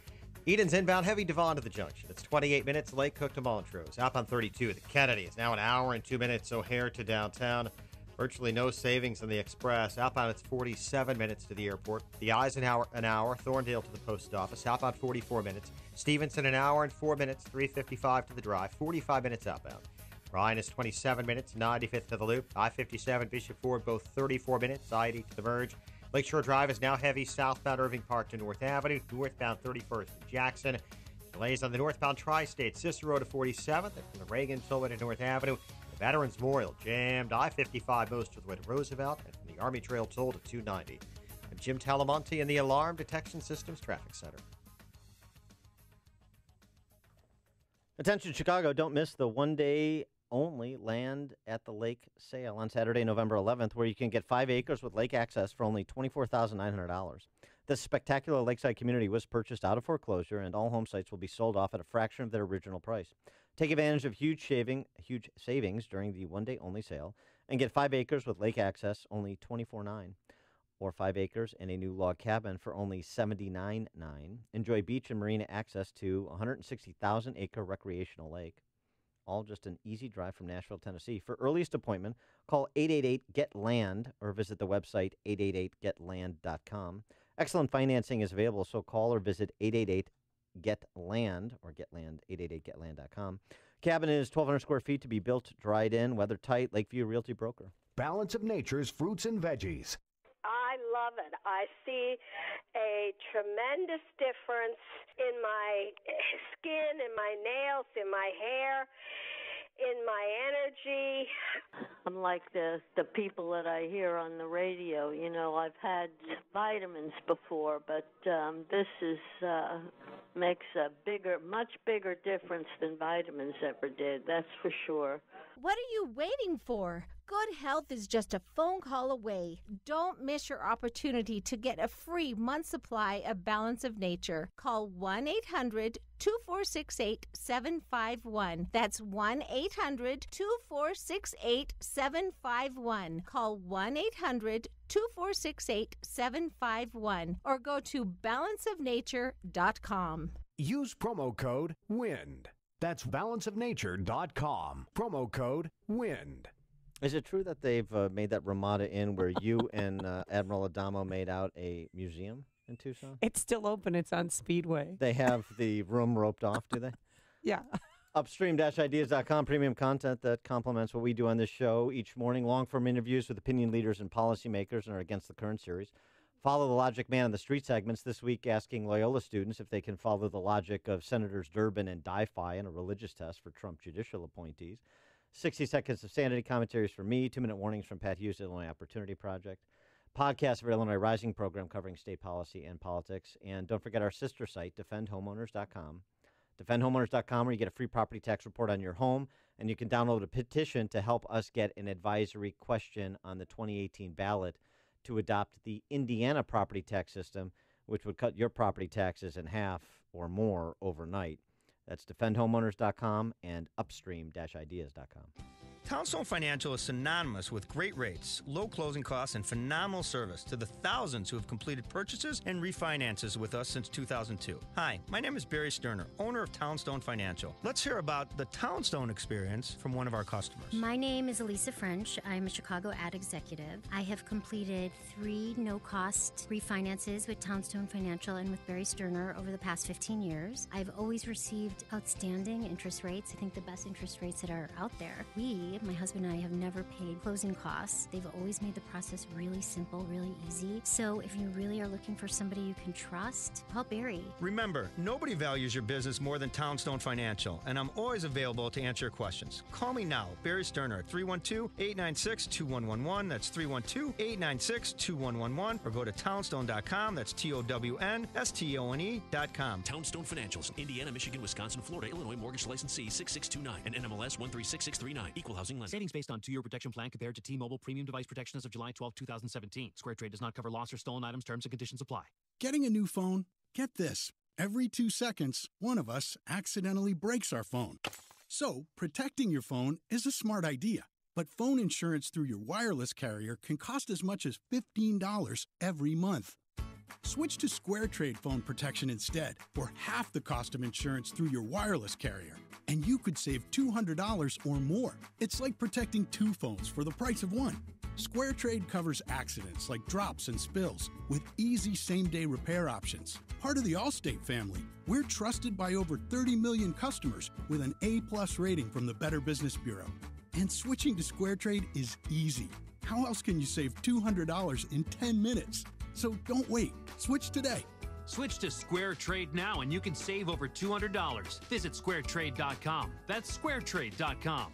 Edens inbound, heavy Devon to the junction. It's 28 minutes. Lake Cook to Montrose. Outbound 32. The Kennedy is now an hour and 2 minutes. O'Hare to downtown. Virtually no savings on the Express. Outbound, it's 47 minutes to the airport. The Eisenhower, an hour. Thorndale to the post office. Outbound, 44 minutes. Stevenson, an hour and 4 minutes. 3:55 to the drive. 45 minutes outbound. Ryan is 27 minutes. 95th to the loop. I-57, Bishop Ford, both 34 minutes. I-80 to the merge. Lakeshore Drive is now heavy southbound Irving Park to North Avenue. Northbound 31st to Jackson. Delays on the northbound Tri-State. Cicero to 47th. From the Reagan Tollway to North Avenue. The Veterans Memorial jammed. I-55 most of the way to Roosevelt. And from the Army Trail toll to 290. I'm Jim Talamonte in the Alarm Detection Systems Traffic Center. Attention, Chicago. Don't miss the one-day only Land at the Lake sale on Saturday, November 11th, where you can get 5 acres with lake access for only $24,900. This spectacular lakeside community was purchased out of foreclosure, and all home sites will be sold off at a fraction of their original price. Take advantage of huge savings during the one-day-only sale and get 5 acres with lake access, only $24,900, or 5 acres and a new log cabin for only $79,900. Enjoy beach and marina access to a 160,000-acre recreational lake. All just an easy drive from Nashville, Tennessee. For earliest appointment, call 888-GET-LAND or visit the website 888getland.com. Excellent financing is available, so call or visit 888-GET-LAND or GetLand, 888getland.com. Cabin is 1,200 square feet to be built, dried in, weather tight. Lakeview Realty Broker. Balance of Nature's fruits and veggies. I love it. I see a tremendous difference in my skin, in my nails, in my hair, in my energy. Unlike the people that I hear on the radio, you know, I've had vitamins before, but this is makes a much bigger difference than vitamins ever did. That's for sure. What are you waiting for? Good health is just a phone call away. Don't miss your opportunity to get a free month supply of Balance of Nature. Call 1-800-2468-751. That's 1-800-2468-751. Call 1-800-2468-751 or go to balanceofnature.com. Use promo code WIND. That's balanceofnature.com. Promo code WIND. Is it true that they've made that Ramada Inn where you and Admiral Adamo made out a museum in Tucson? It's still open. It's on Speedway. They have the room roped off, do they? Yeah. Upstream-ideas.com, premium content that complements what we do on this show each morning. Long-form interviews with opinion leaders and policymakers in our Against the Current series. Follow the Logic Man on the Street segments this week, asking Loyola students if they can follow the logic of Senators Durbin and Dyfai in a religious test for Trump judicial appointees. 60 seconds of sanity commentaries from me, 2-minute warnings from Pat Hughes, Illinois Opportunity Project, podcast of our Illinois Rising program covering state policy and politics, and don't forget our sister site, defendhomeowners.com. Defendhomeowners.com, where you get a free property tax report on your home, and you can download a petition to help us get an advisory question on the 2018 ballot to adopt the Indiana property tax system, which would cut your property taxes in half or more overnight. That's defendhomeowners.com and upstream-ideas.com. Townstone Financial is synonymous with great rates, low closing costs, and phenomenal service to the thousands who have completed purchases and refinances with us since 2002. Hi, my name is Barry Sterner, owner of Townstone Financial. Let's hear about the Townstone experience from one of our customers. My name is Elisa French. I'm a Chicago ad executive. I have completed 3 no-cost refinances with Townstone Financial and with Barry Sterner over the past 15 years. I've always received outstanding interest rates. I think the best interest rates that are out there. My husband and I have never paid closing costs. They've always made the process really simple, really easy. So if you really are looking for somebody you can trust, call Barry. Remember, nobody values your business more than Townstone Financial, and I'm always available to answer your questions. Call me now, Barry Sterner, at 312-896-2111. That's 312-896-2111. Or go to townstone.com. That's TOWNSTONE.com. Townstone Financials, Indiana, Michigan, Wisconsin, Florida, Illinois, mortgage licensee 6629 and NMLS 136639. Equal housing lender. Savings based on 2-year protection plan compared to T-Mobile premium device protection as of July 12, 2017. Square Trade does not cover loss or stolen items. Terms and conditions apply. Getting a new phone? Get this. Every 2 seconds, one of us accidentally breaks our phone. So, protecting your phone is a smart idea. But phone insurance through your wireless carrier can cost as much as $15 every month. Switch to Square Trade phone protection instead, or half the cost of insurance through your wireless carrier. And you could save $200 or more. It's like protecting 2 phones for the price of 1. Square Trade covers accidents like drops and spills with easy same-day repair options. Part of the Allstate family, we're trusted by over 30 million customers with an A+ rating from the Better Business Bureau. And switching to Square Trade is easy. How else can you save $200 in 10 minutes? So don't wait. Switch today. Switch to Square Trade now and you can save over $200. Visit squaretrade.com. That's squaretrade.com.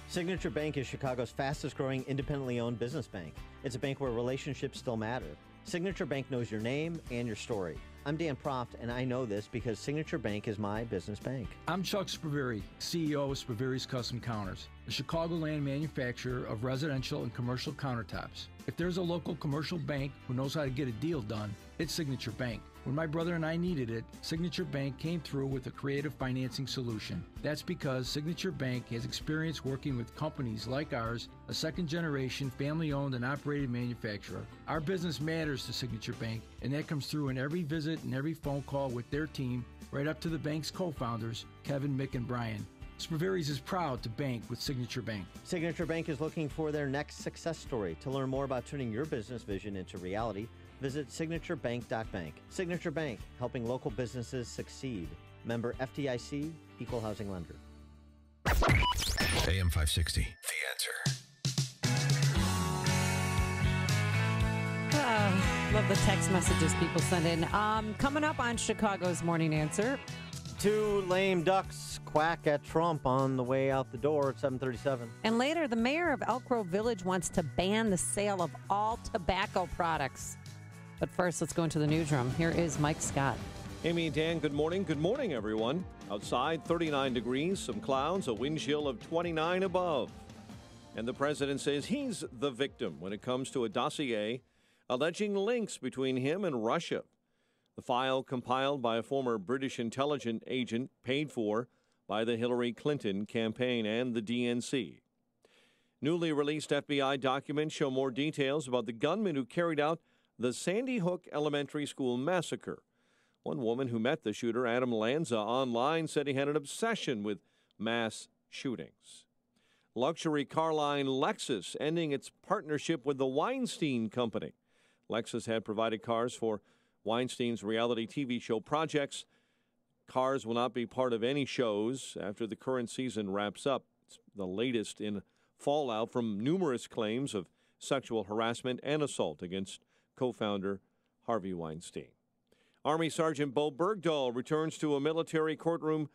Signature Bank is Chicago's fastest growing independently owned business bank. It's a bank where relationships still matter. Signature Bank knows your name and your story. I'm Dan Proft, and I know this because Signature Bank is my business bank. I'm Chuck Spaveri, CEO of Spaveri's Custom Counters, a Chicagoland manufacturer of residential and commercial countertops. If there's a local commercial bank who knows how to get a deal done, it's Signature Bank. When my brother and I needed it, Signature Bank came through with a creative financing solution. That's because Signature Bank has experience working with companies like ours, a second-generation, family-owned and operated manufacturer. Our business matters to Signature Bank, and that comes through in every visit and every phone call with their team, right up to the bank's co-founders, Kevin, Mick, and Brian. Spervery's is proud to bank with Signature Bank. Signature Bank is looking for their next success story. To learn more about turning your business vision into reality, visit signaturebank.bank. Signature Bank, helping local businesses succeed. Member FDIC, Equal Housing Lender. AM 560, The Answer. Love the text messages people send in. Coming up on Chicago's Morning Answer. 2 lame ducks quack at Trump on the way out the door at 7:37. And later, the mayor of Elk Grove Village wants to ban the sale of all tobacco products. But first, let's go into the newsroom. Here is Mike Scott. Amy and Dan, good morning. Good morning, everyone. Outside, 39 degrees, some clouds, a wind chill of 29 above. And the president says he's the victim when it comes to a dossier alleging links between him and Russia. The file compiled by a former British intelligence agent paid for by the Hillary Clinton campaign and the DNC. Newly released FBI documents show more details about the gunman who carried out the Sandy Hook Elementary School massacre. One woman who met the shooter, Adam Lanza, online said he had an obsession with mass shootings. Luxury car line Lexus ending its partnership with the Weinstein Company. Lexus had provided cars for Weinstein's reality TV show projects. Cars will not be part of any shows after the current season wraps up. It's the latest in fallout from numerous claims of sexual harassment and assault against co-founder Harvey Weinstein. Army Sergeant Bo Bergdahl returns to a military courtroom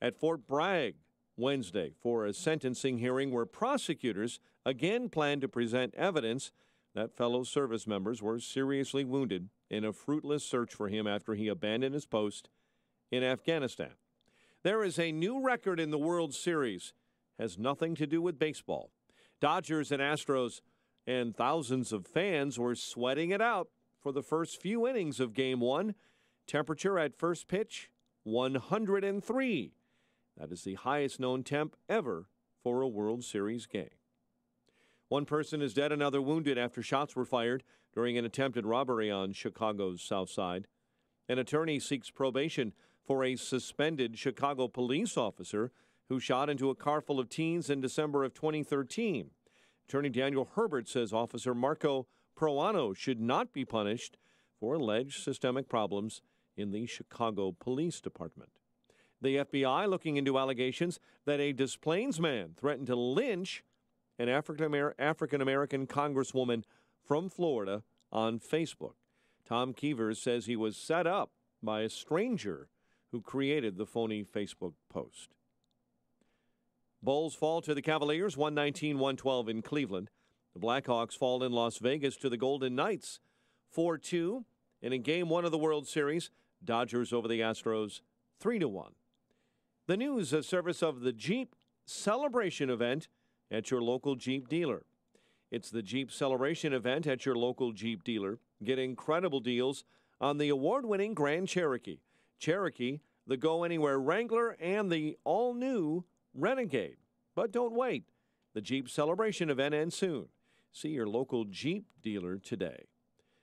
at Fort Bragg Wednesday for a sentencing hearing where prosecutors again plan to present evidence that fellow service members were seriously wounded in a fruitless search for him after he abandoned his post in Afghanistan. There is a new record in the World Series. Has nothing to do with baseball. Dodgers and Astros and thousands of fans were sweating it out for the first few innings of Game 1. Temperature at first pitch, 103. That is the highest known temp ever for a World Series game. One person is dead, another wounded after shots were fired during an attempted robbery on Chicago's South Side. An attorney seeks probation for a suspended Chicago police officer who shot into a car full of teens in December of 2013. Attorney Daniel Herbert says Officer Marco Proano should not be punished for alleged systemic problems in the Chicago Police Department. The FBI looking into allegations that a Des Plaines man threatened to lynch an African-American congresswoman from Florida on Facebook. Tom Keevers says he was set up by a stranger who created the phony Facebook post. Bulls fall to the Cavaliers, 119-112 in Cleveland. The Blackhawks fall in Las Vegas to the Golden Knights, 4-2. And in Game 1 of the World Series, Dodgers over the Astros, 3-1. The news, a service of the Jeep Celebration event at your local Jeep dealer. It's the Jeep Celebration event at your local Jeep dealer. Get incredible deals on the award-winning Grand Cherokee, Cherokee, the Go Anywhere Wrangler, and the all-new Renegade. But don't wait. The Jeep Celebration event ends soon. See your local Jeep dealer today.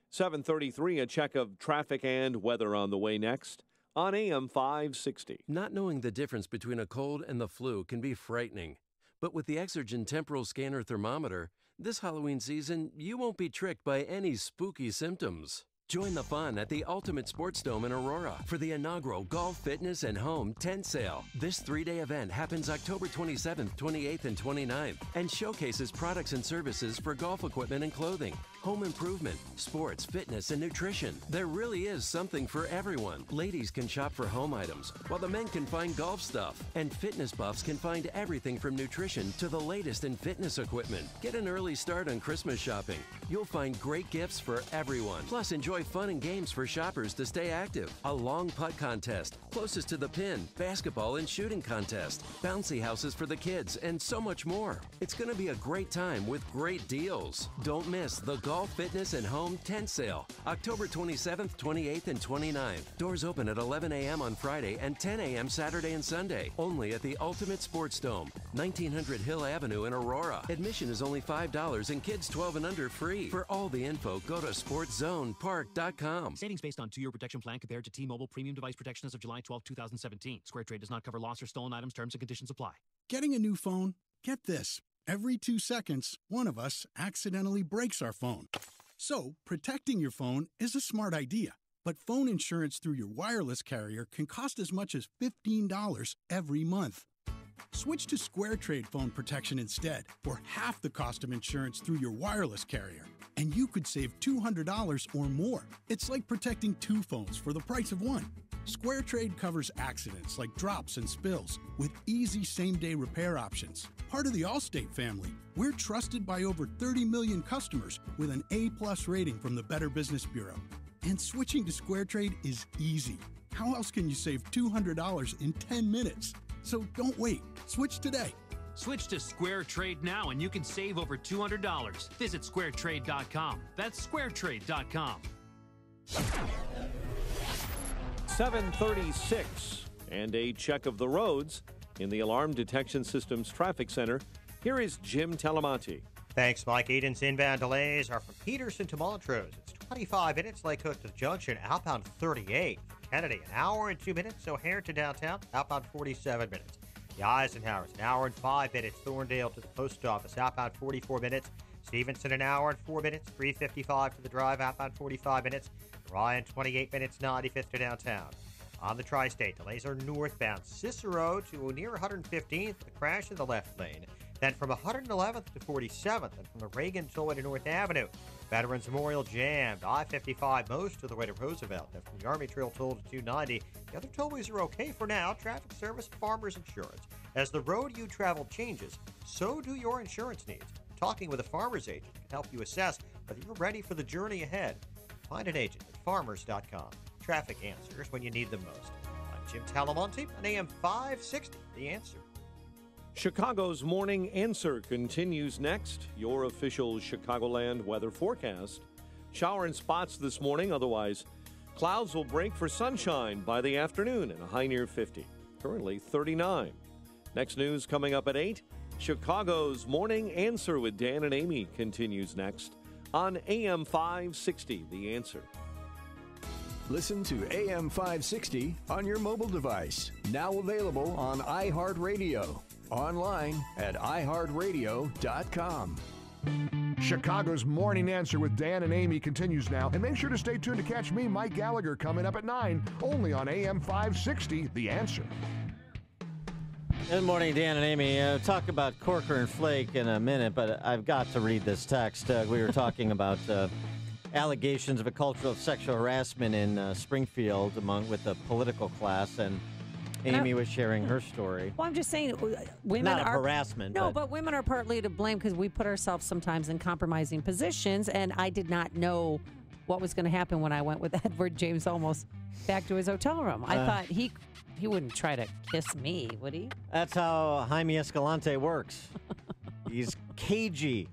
7:33, a check of traffic and weather on the way next on AM 560. Not knowing the difference between a cold and the flu can be frightening. But with the Exergen Temporal Scanner Thermometer, this Halloween season, you won't be tricked by any spooky symptoms. Join the fun at the Ultimate Sports Dome in Aurora for the inaugural Golf, Fitness, and Home Tent Sale. This 3-day event happens October 27th, 28th, and 29th and showcases products and services for golf equipment and clothing, home improvement, sports, fitness, and nutrition. There really is something for everyone. Ladies can shop for home items, while the men can find golf stuff. And fitness buffs can find everything from nutrition to the latest in fitness equipment. Get an early start on Christmas shopping. You'll find great gifts for everyone. Plus, enjoy enjoy fun and games for shoppers to stay active. A long putt contest, closest to the pin, basketball and shooting contest, bouncy houses for the kids, and so much more. It's going to be a great time with great deals. Don't miss the Golf, Fitness, and Home Tent Sale, October 27th, 28th, and 29th. Doors open at 11 a.m. on Friday and 10 a.m. Saturday and Sunday, only at the Ultimate Sports Dome, 1900 Hill Avenue in Aurora. Admission is only $5 and kids 12 and under free. For all the info, go to sportzonepark.com. Savings based on 2-year protection plan compared to T-Mobile premium device protection as of July 12, 2017. Square Trade does not cover lost or stolen items. Terms and conditions apply. Getting a new phone? Get this. Every 2 seconds, one of us accidentally breaks our phone. So, protecting your phone is a smart idea. But phone insurance through your wireless carrier can cost as much as $15 every month. Switch to Square Trade phone protection instead, for half the cost of insurance through your wireless carrier. And you could save $200 or more. It's like protecting 2 phones for the price of 1. Square Trade covers accidents like drops and spills with easy same-day repair options. Part of the Allstate family, we're trusted by over 30 million customers with an A+ rating from the Better Business Bureau. And switching to Square Trade is easy. How else can you save $200 in 10 minutes? So don't wait. Switch today. Switch to Square Trade now and you can save over $200. Visit squaretrade.com. That's squaretrade.com. 7:36 and a check of the roads in the Alarm Detection Systems Traffic Center. Here is Jim Talamonte. Thanks, Mike. Eden's inbound delays are from Peterson to Montrose. It's 25 minutes. Lake Coast to Junction, outbound 38. Kennedy, an hour and 2 minutes. O'Hare to downtown, outbound 47 minutes. The Eisenhower's an hour and 5 minutes. Thorndale to the post office, outbound 44 minutes. Stevenson, an hour and 4 minutes. 355 to the drive, outbound 45 minutes. Ryan, 28 minutes. 95th to downtown. On the tri-state, delays are northbound. Cicero to near 115th with a crash in the left lane. Then from 111th to 47th, and from the Reagan tollway to North Avenue. Veterans Memorial jammed. I-55 most of the way to Roosevelt. Then from the Army Trail toll to 290. The other tollways are okay for now. Traffic service, Farmers Insurance. As the road you travel changes, so do your insurance needs. Talking with a Farmers agent can help you assess whether you're ready for the journey ahead. Find an agent at farmers.com. Traffic answers when you need them most. I'm Jim Talamonte on AM 560, The Answer. Chicago's Morning Answer continues next. Your official Chicagoland weather forecast. Shower and spots this morning. Otherwise, clouds will break for sunshine by the afternoon and a high near 50. Currently 39. Next news coming up at 8. Chicago's Morning Answer with Dan and Amy continues next on AM 560, The Answer. Listen to AM 560 on your mobile device. Now available on iHeartRadio. Online at iHeartRadio.com. Chicago's Morning Answer with Dan and Amy continues now. And make sure to stay tuned to catch me, Mike Gallagher, coming up at 9, only on AM 560, The Answer. Good morning, Dan and Amy. Talk about Corker and Flake in a minute, but I've got to read this text. We were talking about allegations of a culture of sexual harassment in Springfield with the political class, and Amy was sharing her story. Well, I'm just saying, women Not are harassment. No, but women are partly to blame because we put ourselves sometimes in compromising positions, and I did not know what was going to happen when I went with Edward James Olmos back to his hotel room. I thought he wouldn't try to kiss me, would he? That's how Jaime Escalante works. He's cagey.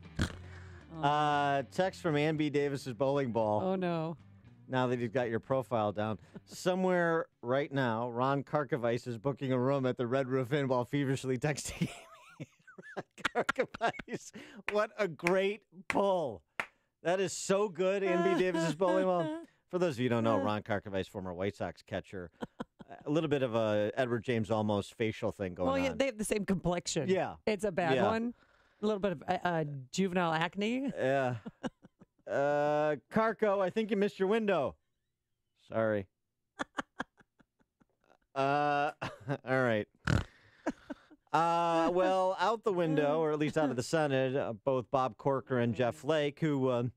Text from Ann B. Davis's bowling ball. Oh, no. Now that he's got your profile down. Somewhere right now, Ron Karkovice is booking a room at the Red Roof Inn while feverishly texting me. Ron Karkovice, what a great pull. That is so good, Ann B. Davis's bowling ball. For those of you who don't know, Ron Karkovice, former White Sox catcher, a little bit of a Edward James Olmos facial thing going on. Well, yeah, they have the same complexion. Yeah. It's a bad one. A little bit of juvenile acne. Yeah. Carco, I think you missed your window. Sorry. All right. Well, out the window, or at least out of the Senate, both Bob Corker and Jeff Flake, who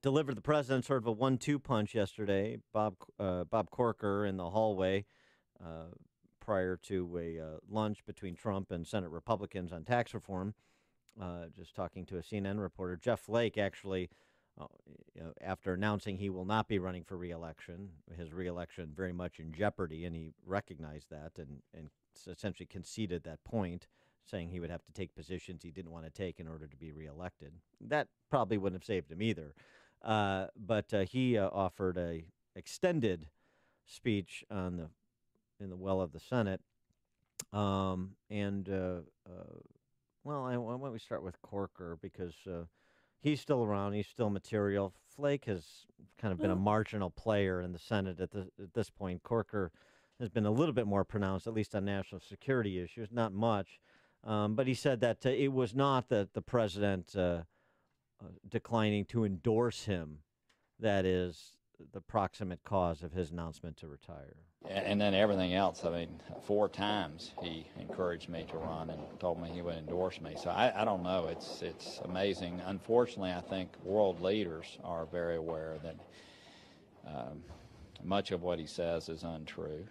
delivered the president sort of a 1-2 punch yesterday. Bob Corker in the hallway prior to a lunch between Trump and Senate Republicans on tax reform. Just talking to a CNN reporter. Jeff Flake actually after announcing he will not be running for re-election, his re-election very much in jeopardy, and he recognized that and essentially conceded that point, saying he would have to take positions he didn't want to take in order to be reelected. That probably wouldn't have saved him either. But he offered a extended speech in the well of the Senate. Why don't we start with Corker, because he's still around. He's still material. Flake has kind of been a marginal player in the Senate at this point. Corker has been a little bit more pronounced, at least on national security issues, not much. But he said that it was not that the president declining to endorse him that is the proximate cause of his announcement to retire. And then everything else, 4 times he encouraged me to run and told me he would endorse me. So I don't know. It's amazing. Unfortunately, I think world leaders are very aware that much of what he says is untrue.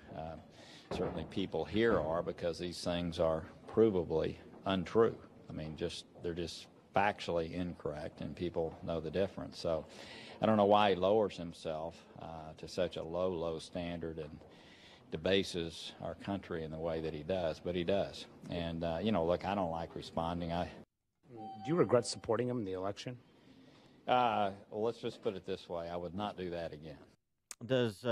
Certainly people here are, because these things are provably untrue. They're just factually incorrect, and people know the difference. So I don't know why he lowers himself to such a low standard and debases our country in the way that he does, but he does. And, look, I don't like responding. Do you regret supporting him in the election? Well, let's just put it this way. I would not do that again. Is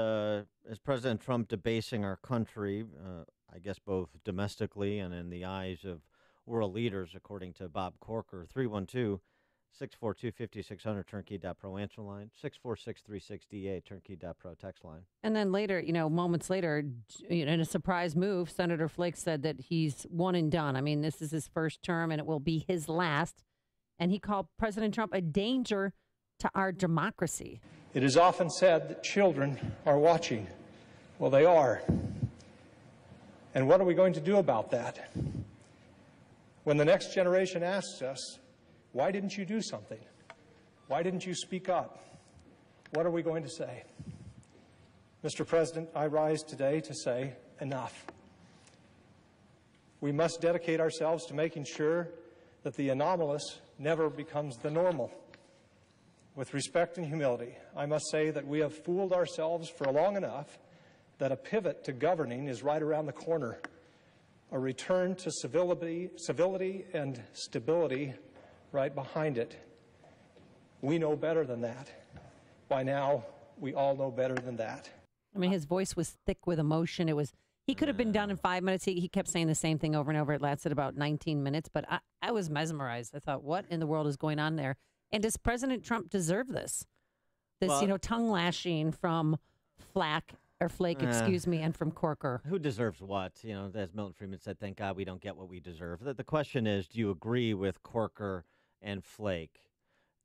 President Trump debasing our country, I guess both domestically and in the eyes of world leaders, according to Bob Corker? 312-642-5600, turnkey.pro answer line, 64636DA, turnkey.pro text line. And then later, moments later, in a surprise move, Senator Flake said that he's one and done. This is his first term, and it will be his last. And he called President Trump a danger to our democracy. It is often said that children are watching. Well, they are. And what are we going to do about that? When the next generation asks us, why didn't you do something? Why didn't you speak up? What are we going to say? Mr. President, I rise today to say enough. We must dedicate ourselves to making sure that the anomalous never becomes the normal. With respect and humility, I must say that we have fooled ourselves for long enough that a pivot to governing is right around the corner. A return to civility and stability right behind it. We know better than that. By now, we all know better than that. His voice was thick with emotion. He could have been done in 5 minutes. He kept saying the same thing over and over. It lasted about 19 minutes, but I was mesmerized. I thought, what in the world is going on there? And does President Trump deserve this? Tongue lashing from Flake, and from Corker. Who deserves what? As Milton Friedman said, thank God we don't get what we deserve. The question is, do you agree with Corker and Flake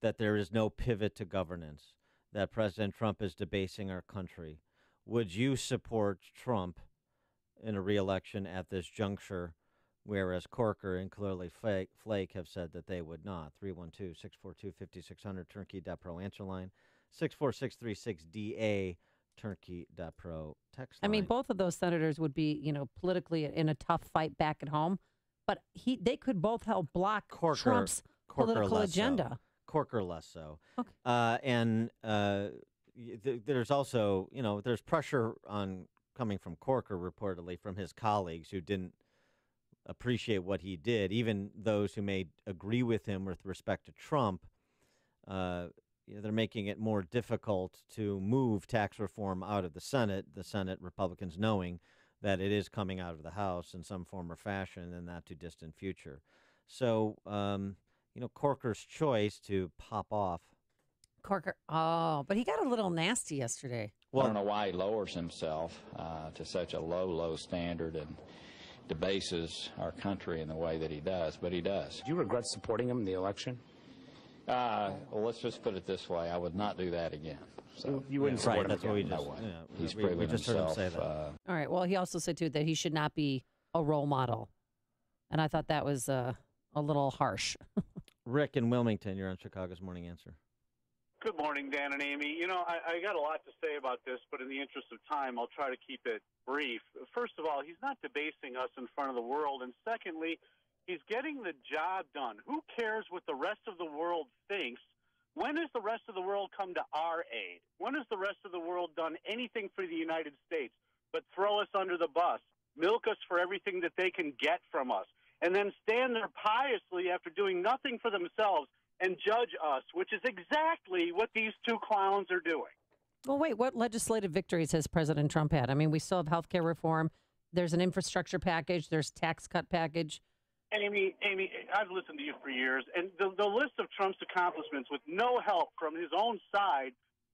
that there is no pivot to governance, that President Trump is debasing our country? Would you support Trump in a re-election at this juncture, whereas Corker and clearly Flake have said that they would not? 312-642-5600, turnkey.pro answer line, 64636DA, turnkey.pro text line. Both of those senators would be, politically in a tough fight back at home, but they could both help block Trump's political agenda. Corker less so. Okay. There's also, there's pressure coming from Corker, reportedly, from his colleagues who didn't appreciate what he did, even those who may agree with him with respect to Trump. They're making it more difficult to move tax reform out of the Senate Republicans knowing that it is coming out of the House in some form or fashion in the not too distant future. So, Corker's choice to pop off. Corker, but he got a little nasty yesterday. Well, I don't know why he lowers himself to such a low standard and debases our country in the way that he does, but he does. Do you regret supporting him in the election? Well, let's just put it this way. I would not do that again. So you wouldn't support him that's again? what we just, no way. Yeah, He's proven we just himself. Heard him say that. All right. Well, he also said, too, that he should not be a role model. And I thought that was a little harsh. Rick in Wilmington, you're on Chicago's Morning Answer. Good morning, Dan and Amy. I got a lot to say about this, but in the interest of time, I'll try to keep it brief. First of all, he's not debasing us in front of the world. And secondly, he's getting the job done. Who cares what the rest of the world thinks When has the rest of the world come to our aid? When has the rest of the world done anything for the United States but throw us under the bus, milk us for everything that they can get from us, and then stand there piously after doing nothing for themselves and judge us, which is exactly what these two clowns are doing. Well, wait, what legislative victories has President Trump had? I mean, we still have health care reform. There's an infrastructure package. There's tax cut package. Amy, I've listened to you for years, and the list of Trump's accomplishments with no help from his own side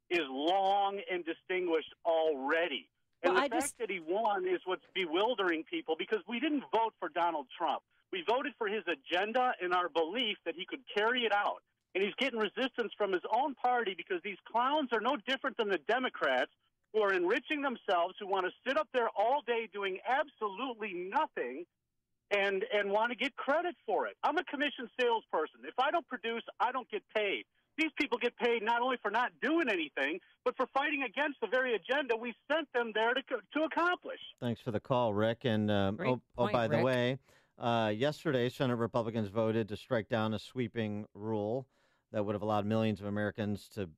is long and distinguished already. And the fact that he won is what's bewildering people, because we didn't vote for Donald Trump. We voted for his agenda and our belief that he could carry it out. And he's getting resistance from his own party because these clowns are no different than the Democrats, who are enriching themselves, who want to sit up there all day doing absolutely nothing and want to get credit for it. I'm a commissioned salesperson. If I don't produce, I don't get paid. These people get paid not only for not doing anything, but for fighting against the very agenda we sent them there to accomplish. Thanks for the call, Rick. And by the way, yesterday, Senate Republicans voted to strike down a sweeping rule that would have allowed millions of Americans to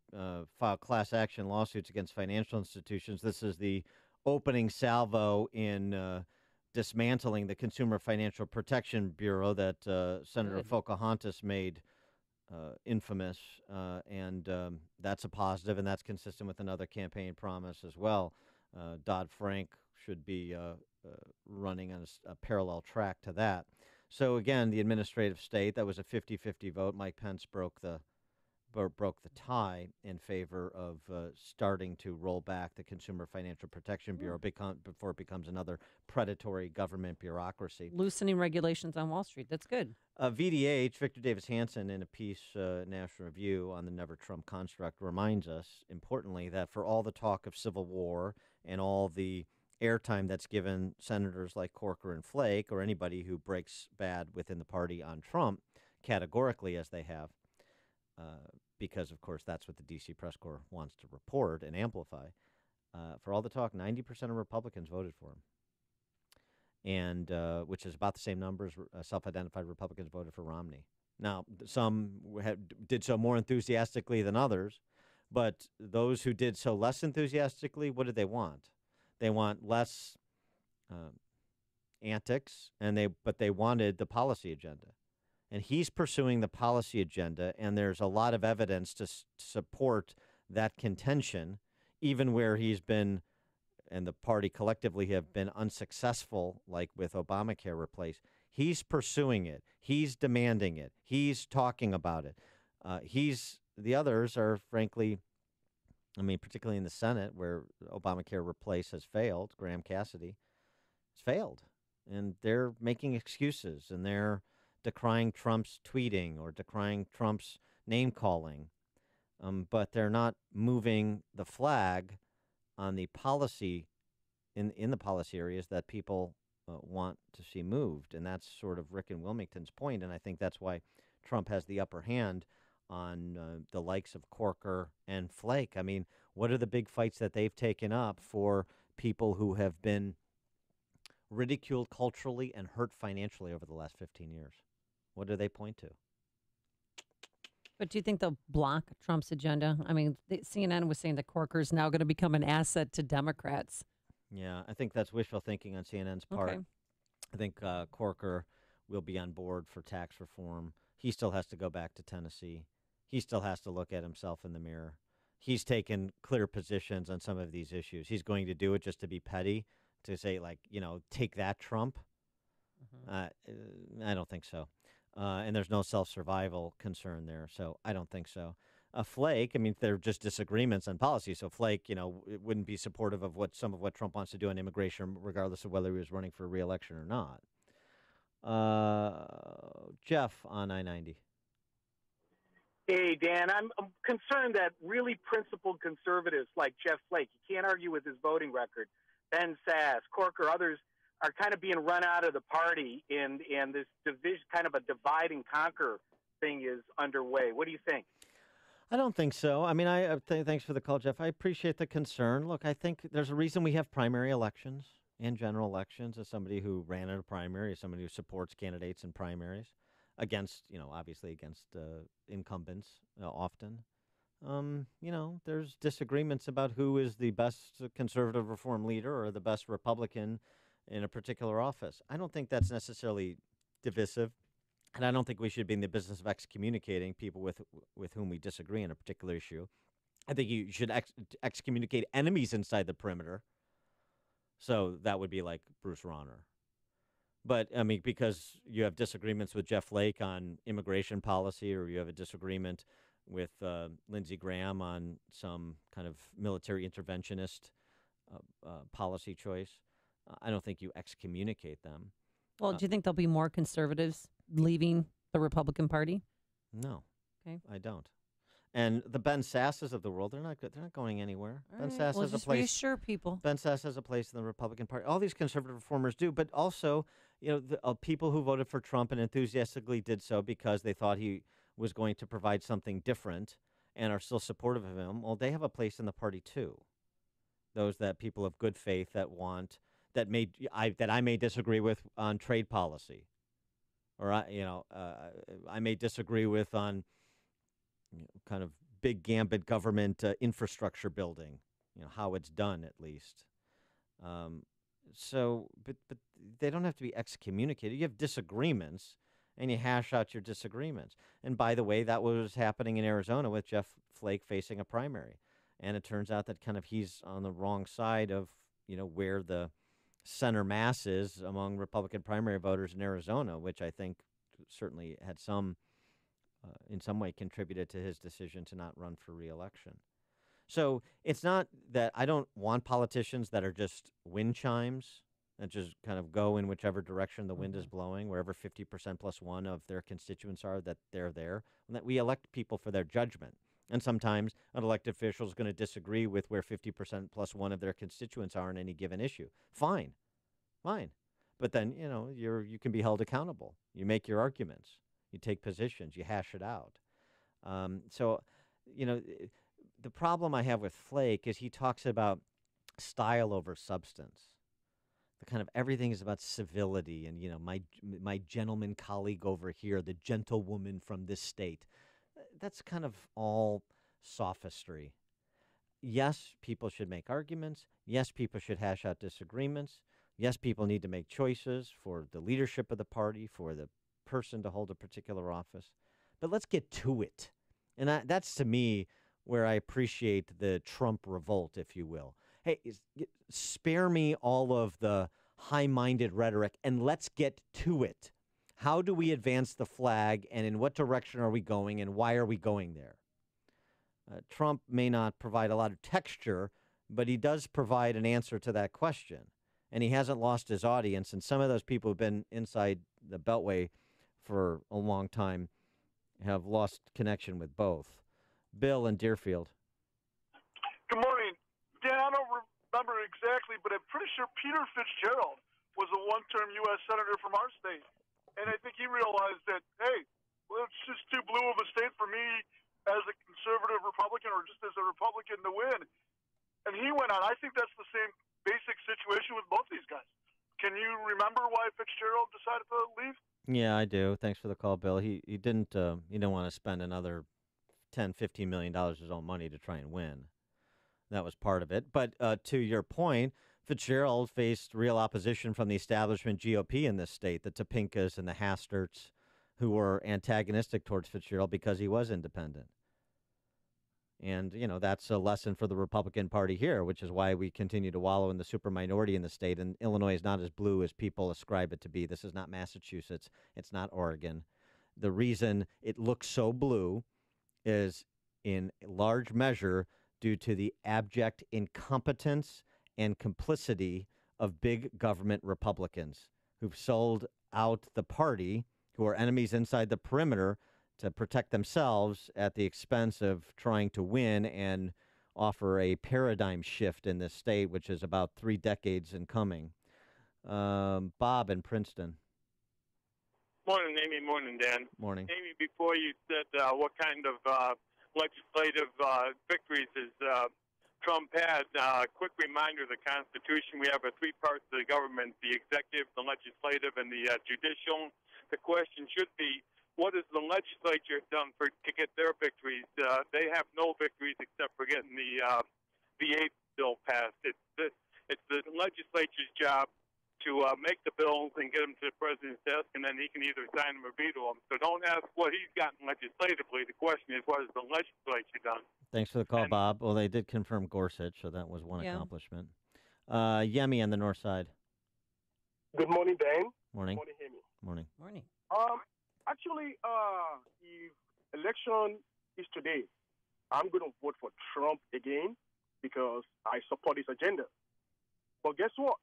file class action lawsuits against financial institutions. This is the opening salvo in dismantling the Consumer Financial Protection Bureau that Senator Pocahontas made infamous, and that's a positive, and that's consistent with another campaign promise as well. Dodd-Frank should be running on a parallel track to that. So again, the administrative state, that was a 50-50 vote. Mike Pence broke the tie in favor of starting to roll back the Consumer Financial Protection Bureau before it becomes another predatory government bureaucracy. Loosening regulations on Wall Street. That's good. VDH, Victor Davis Hanson, in a piece, National Review, on the Never Trump construct, reminds us, importantly, that for all the talk of civil war and all the airtime that's given senators like Corker and Flake, or anybody who breaks bad within the party on Trump, categorically as they have, because, of course, that's what the D.C. Press Corps wants to report and amplify. For all the talk, 90% of Republicans voted for him, and which is about the same numbers self-identified Republicans voted for Romney. Now, some did so more enthusiastically than others, but those who did so less enthusiastically, what did they want? They want less antics, but they wanted the policy agenda. And he's pursuing the policy agenda, and there's a lot of evidence to support that contention, even where he's been, and the party collectively have been unsuccessful, like with Obamacare replaced. He's pursuing it. He's demanding it. He's talking about it. The others are, frankly, I mean, particularly in the Senate, where Obamacare replace has failed, Graham Cassidy has failed, and they're making excuses, and they're decrying Trump's tweeting or decrying Trump's name-calling, but they're not moving the flag on the policy, in the policy areas that people want to see moved, and that's sort of Rick and Wilmington's point, and I think that's why Trump has the upper hand on the likes of Corker and Flake. I mean, what are the big fights that they've taken up for people who have been ridiculed culturally and hurt financially over the last 15 years? What do they point to? But do you think they'll block Trump's agenda? I mean, CNN was saying that Corker is now going to become an asset to Democrats. Yeah, I think that's wishful thinking on CNN's part. Okay. I think Corker will be on board for tax reform. He still has to go back to Tennessee. He still has to look at himself in the mirror. He's taken clear positions on some of these issues. He's going to do it just to be petty, to say, like, take that, Trump. I don't think so. And there's no self-survival concern there, so I don't think so. Flake, I mean, they're just disagreements on policy. So Flake, it wouldn't be supportive of some of what Trump wants to do on immigration, regardless of whether he was running for re-election or not. Jeff on I-90. Hey, Dan, I'm concerned that really principled conservatives like Jeff Flake, you can't argue with his voting record, Ben Sass, Corker, others are kind of being run out of the party, and this division, kind of a divide and conquer thing is underway. What do you think? I don't think so. I mean, thanks for the call, Jeff. I appreciate the concern. Look, I think there's a reason we have primary elections and general elections. As somebody who ran in a primary, as somebody who supports candidates in primaries against, obviously against incumbents often. there's disagreements about who is the best conservative reform leader or the best Republican in a particular office. I don't think that's necessarily divisive, and I don't think we should be in the business of excommunicating people with whom we disagree on a particular issue. I think you should excommunicate enemies inside the perimeter. So that would be like Bruce Rauner. But, I mean, because you have disagreements with Jeff Flake on immigration policy, or you have a disagreement with Lindsey Graham on some kind of military interventionist policy choice, I don't think you excommunicate them. Well, do you think there'll be more conservatives leaving the Republican Party? No. Okay. I don't. And the Ben Sasses of the world, they're not going anywhere. All Ben right, Sass well, has a just place. reassure people. Ben Sass has a place in the Republican Party. All these conservative reformers do, but also, the people who voted for Trump and enthusiastically did so because they thought he was going to provide something different and are still supportive of him. Well, they have a place in the party too. Those that people of good faith that want that I may disagree with on trade policy, or I may disagree with on kind of big gambit government infrastructure building, how it's done at least. But they don't have to be excommunicated. You have disagreements, and you hash out your disagreements. And by the way, that was happening in Arizona with Jeff Flake facing a primary. And it turns out that kind of he's on the wrong side of, where the center mass is among Republican primary voters in Arizona, which I think certainly had in some way contributed to his decision to not run for re-election. So it's not that I don't want politicians that are just wind chimes that just kind of go in whichever direction the wind is blowing, wherever 50% plus one of their constituents are, that they're there. And that we elect people for their judgment. And sometimes an elected official is going to disagree with where 50% plus one of their constituents are on any given issue. Fine. But then, you can be held accountable. You make your arguments. You take positions. You hash it out. The problem I have with Flake is he talks about style over substance. The kind of everything is about civility and, my gentleman colleague over here, the gentlewoman from this state. That's kind of all sophistry. Yes, people should make arguments. Yes, people should hash out disagreements. Yes, people need to make choices for the leadership of the party, for the person to hold a particular office. But let's get to it. And that's, to me, where I appreciate the Trump revolt, if you will. Hey, spare me all of the high-minded rhetoric, and let's get to it. How do we advance the flag, and in what direction are we going, and why are we going there? Trump may not provide a lot of texture, but he does provide an answer to that question. And he hasn't lost his audience, and some of those people who've been inside the Beltway for a long time have lost connection with both. Bill in Deerfield. Good morning. Dan, I don't remember exactly, but I'm pretty sure Peter Fitzgerald was a one-term U.S. Senator from our state. And I think he realized that, hey, well, it's just too blue of a state for me as a conservative Republican or just as a Republican to win. And he went on. I think that's the same basic situation with both these guys. Can you remember why Fitzgerald decided to leave? Yeah, I do. Thanks for the call, Bill. He didn't want to spend another $10-15 million of his own money to try and win. That was part of it. But to your point, Fitzgerald faced real opposition from the establishment GOP in this state, the Topinkas and the Hasterts, who were antagonistic towards Fitzgerald because he was independent. And, that's a lesson for the Republican Party here, which is why we continue to wallow in the super minority in the state. And Illinois is not as blue as people ascribe it to be. This is not Massachusetts. It's not Oregon. The reason it looks so blue is in large measure due to the abject incompetence and complicity of big government Republicans who've sold out the party, who are enemies inside the perimeter, to protect themselves at the expense of trying to win and offer a paradigm shift in this state, which is about 3 decades in coming. Bob in Princeton. Morning, Amy. Morning, Dan. Morning. Amy, before you said what kind of legislative victories has Trump had, quick reminder, the Constitution, we have 3 parts of the government, the executive, the legislative, and the judicial. The question should be, what has the legislature done to get their victories? They have no victories except for getting the VA bill passed. It's the legislature's job to make the bills and get them to the president's desk, and then he can either sign them or veto them. So don't ask what he's gotten legislatively. The question is, what has the legislature done? Thanks for the call, Bob. Well, they did confirm Gorsuch, so that was one accomplishment. Yemi on the north side. Good morning, Dan. Morning. Good morning, Amy. Morning. Morning. Actually, if election is today, I'm going to vote for Trump again because I support his agenda. But guess what?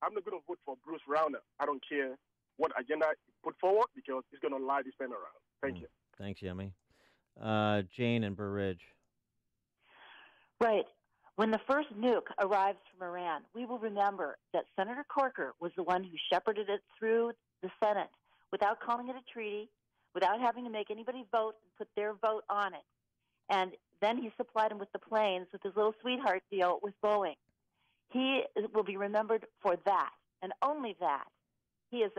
I'm not going to vote for Bruce Rauner. I don't care what agenda he put forward because he's going to lie this time around. Thank you. Thanks, Yemi. Jane in Burr Ridge. Right. When the first nuke arrives from Iran, we will remember that Senator Corker was the one who shepherded it through the Senate without calling it a treaty, without having to make anybody vote and put their vote on it. And then he supplied him with the planes with his little sweetheart deal with Boeing. He will be remembered for that, and only that. He is,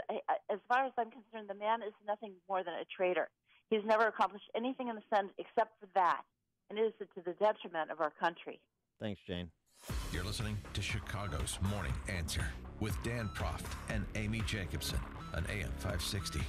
as far as I'm concerned, the man is nothing more than a traitor. He's never accomplished anything in the Senate except for that, and it is to the detriment of our country. Thanks, Jane. You're listening to Chicago's Morning Answer with Dan Proft and Amy Jacobson on AM 560.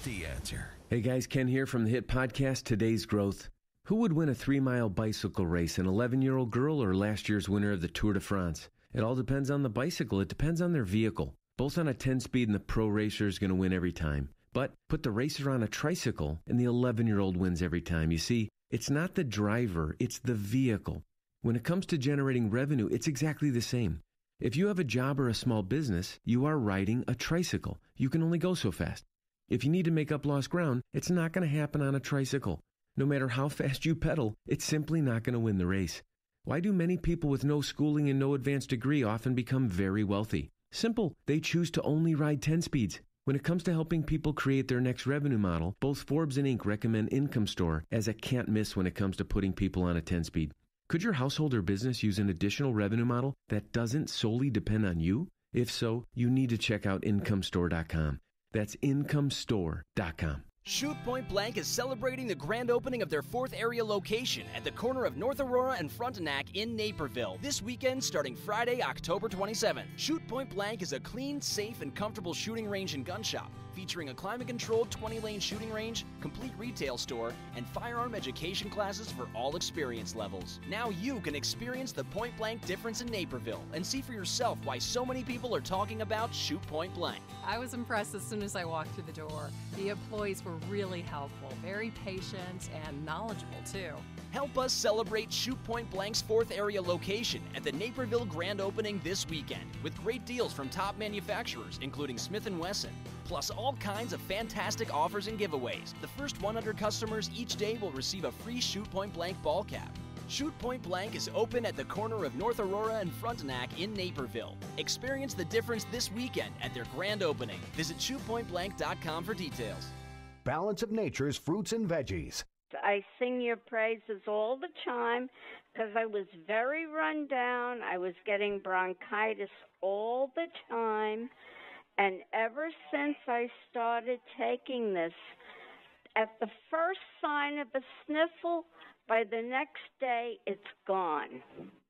The Answer. Hey guys, Ken here from the hit podcast Today's Growth. Who would win a 3-mile bicycle race, an 11-year-old girl or last year's winner of the Tour de France? It all depends on the bicycle. It depends on their vehicle. Both on a 10-speed and the pro racer is going to win every time. But put the racer on a tricycle and the 11-year-old wins every time. You see, it's not the driver, it's the vehicle. When it comes to generating revenue, it's exactly the same. If you have a job or a small business, you are riding a tricycle. You can only go so fast. If you need to make up lost ground, it's not going to happen on a tricycle. No matter how fast you pedal, it's simply not going to win the race. Why do many people with no schooling and no advanced degree often become very wealthy? Simple. They choose to only ride 10 speeds. When it comes to helping people create their next revenue model, both Forbes and Inc. recommend Income Store as a can't miss when it comes to putting people on a 10-speed. Could your household or business use an additional revenue model that doesn't solely depend on you? If so, you need to check out IncomeStore.com. That's IncomeStore.com. Shoot Point Blank is celebrating the grand opening of their 4th area location at the corner of North Aurora and Frontenac in Naperville this weekend starting Friday, October 27th. Shoot Point Blank is a clean, safe, and comfortable shooting range and gun shop featuring a climate-controlled 20-lane shooting range, complete retail store, and firearm education classes for all experience levels. Now you can experience the Point Blank difference in Naperville and see for yourself why so many people are talking about Shoot Point Blank. I was impressed as soon as I walked through the door. The employees were really helpful, very patient, and knowledgeable, too. Help us celebrate Shoot Point Blank's 4th area location at the Naperville grand opening this weekend with great deals from top manufacturers, including Smith & Wesson, plus all kinds of fantastic offers and giveaways. The first 100 customers each day will receive a free Shoot Point Blank ball cap. Shoot Point Blank is open at the corner of North Aurora and Frontenac in Naperville. Experience the difference this weekend at their grand opening. Visit shootpointblank.com for details. Balance of Nature's fruits and veggies. I sing your praises all the time because I was very run down. I was getting bronchitis all the time. And ever since I started taking this, at the first sign of a sniffle, by the next day, it's gone.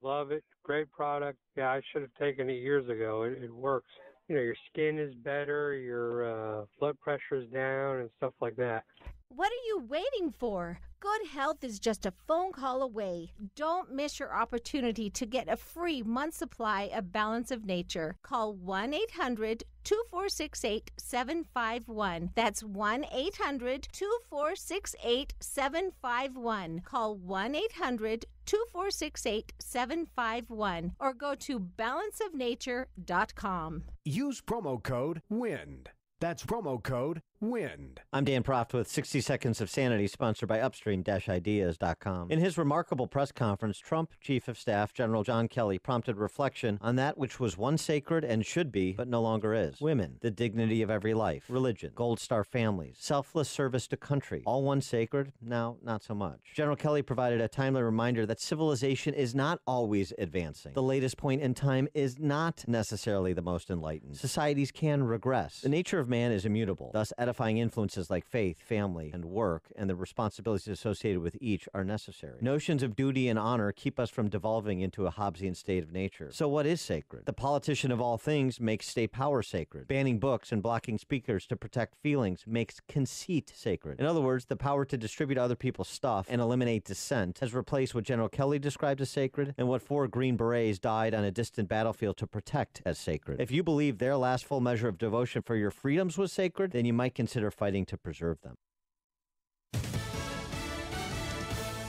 Love it. Great product. Yeah, I should have taken it years ago. It works. You know, your skin is better, your blood pressure is down, and stuff like that. What are you waiting for? Good health is just a phone call away. Don't miss your opportunity to get a free month supply of Balance of Nature. Call 1-800-2468-751. That's 1-800-2468-751. Call 1-800-2468-751 or go to balanceofnature.com. Use promo code WIND. That's promo code WIND. I'm Dan Proft with 60 Seconds of Sanity, sponsored by Upstream-Ideas.com. In his remarkable press conference, Trump Chief of Staff General John Kelly prompted reflection on that which was once sacred and should be, but no longer is. Women, the dignity of every life, religion, Gold Star families, selfless service to country, all once sacred, now not so much. General Kelly provided a timely reminder that civilization is not always advancing. The latest point in time is not necessarily the most enlightened. Societies can regress. The nature of man is immutable. Thus, edifying influences like faith, family, and work, and the responsibilities associated with each are necessary. Notions of duty and honor keep us from devolving into a Hobbesian state of nature. So what is sacred? The politician of all things makes state power sacred. Banning books and blocking speakers to protect feelings makes conceit sacred. In other words, the power to distribute other people's stuff and eliminate dissent has replaced what General Kelly described as sacred and what 4 Green Berets died on a distant battlefield to protect as sacred. If you believe their last full measure of devotion for your freedoms was sacred, then you might consider fighting to preserve them.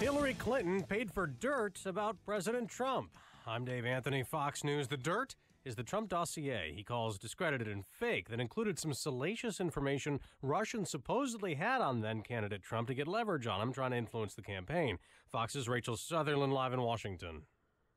Hillary Clinton paid for dirt about President Trump. I'm Dave Anthony, Fox News. The dirt is the Trump dossier he calls discredited and fake that included some salacious information Russians supposedly had on then-candidate Trump to get leverage on him, trying to influence the campaign. Fox's Rachel Sutherland live in Washington.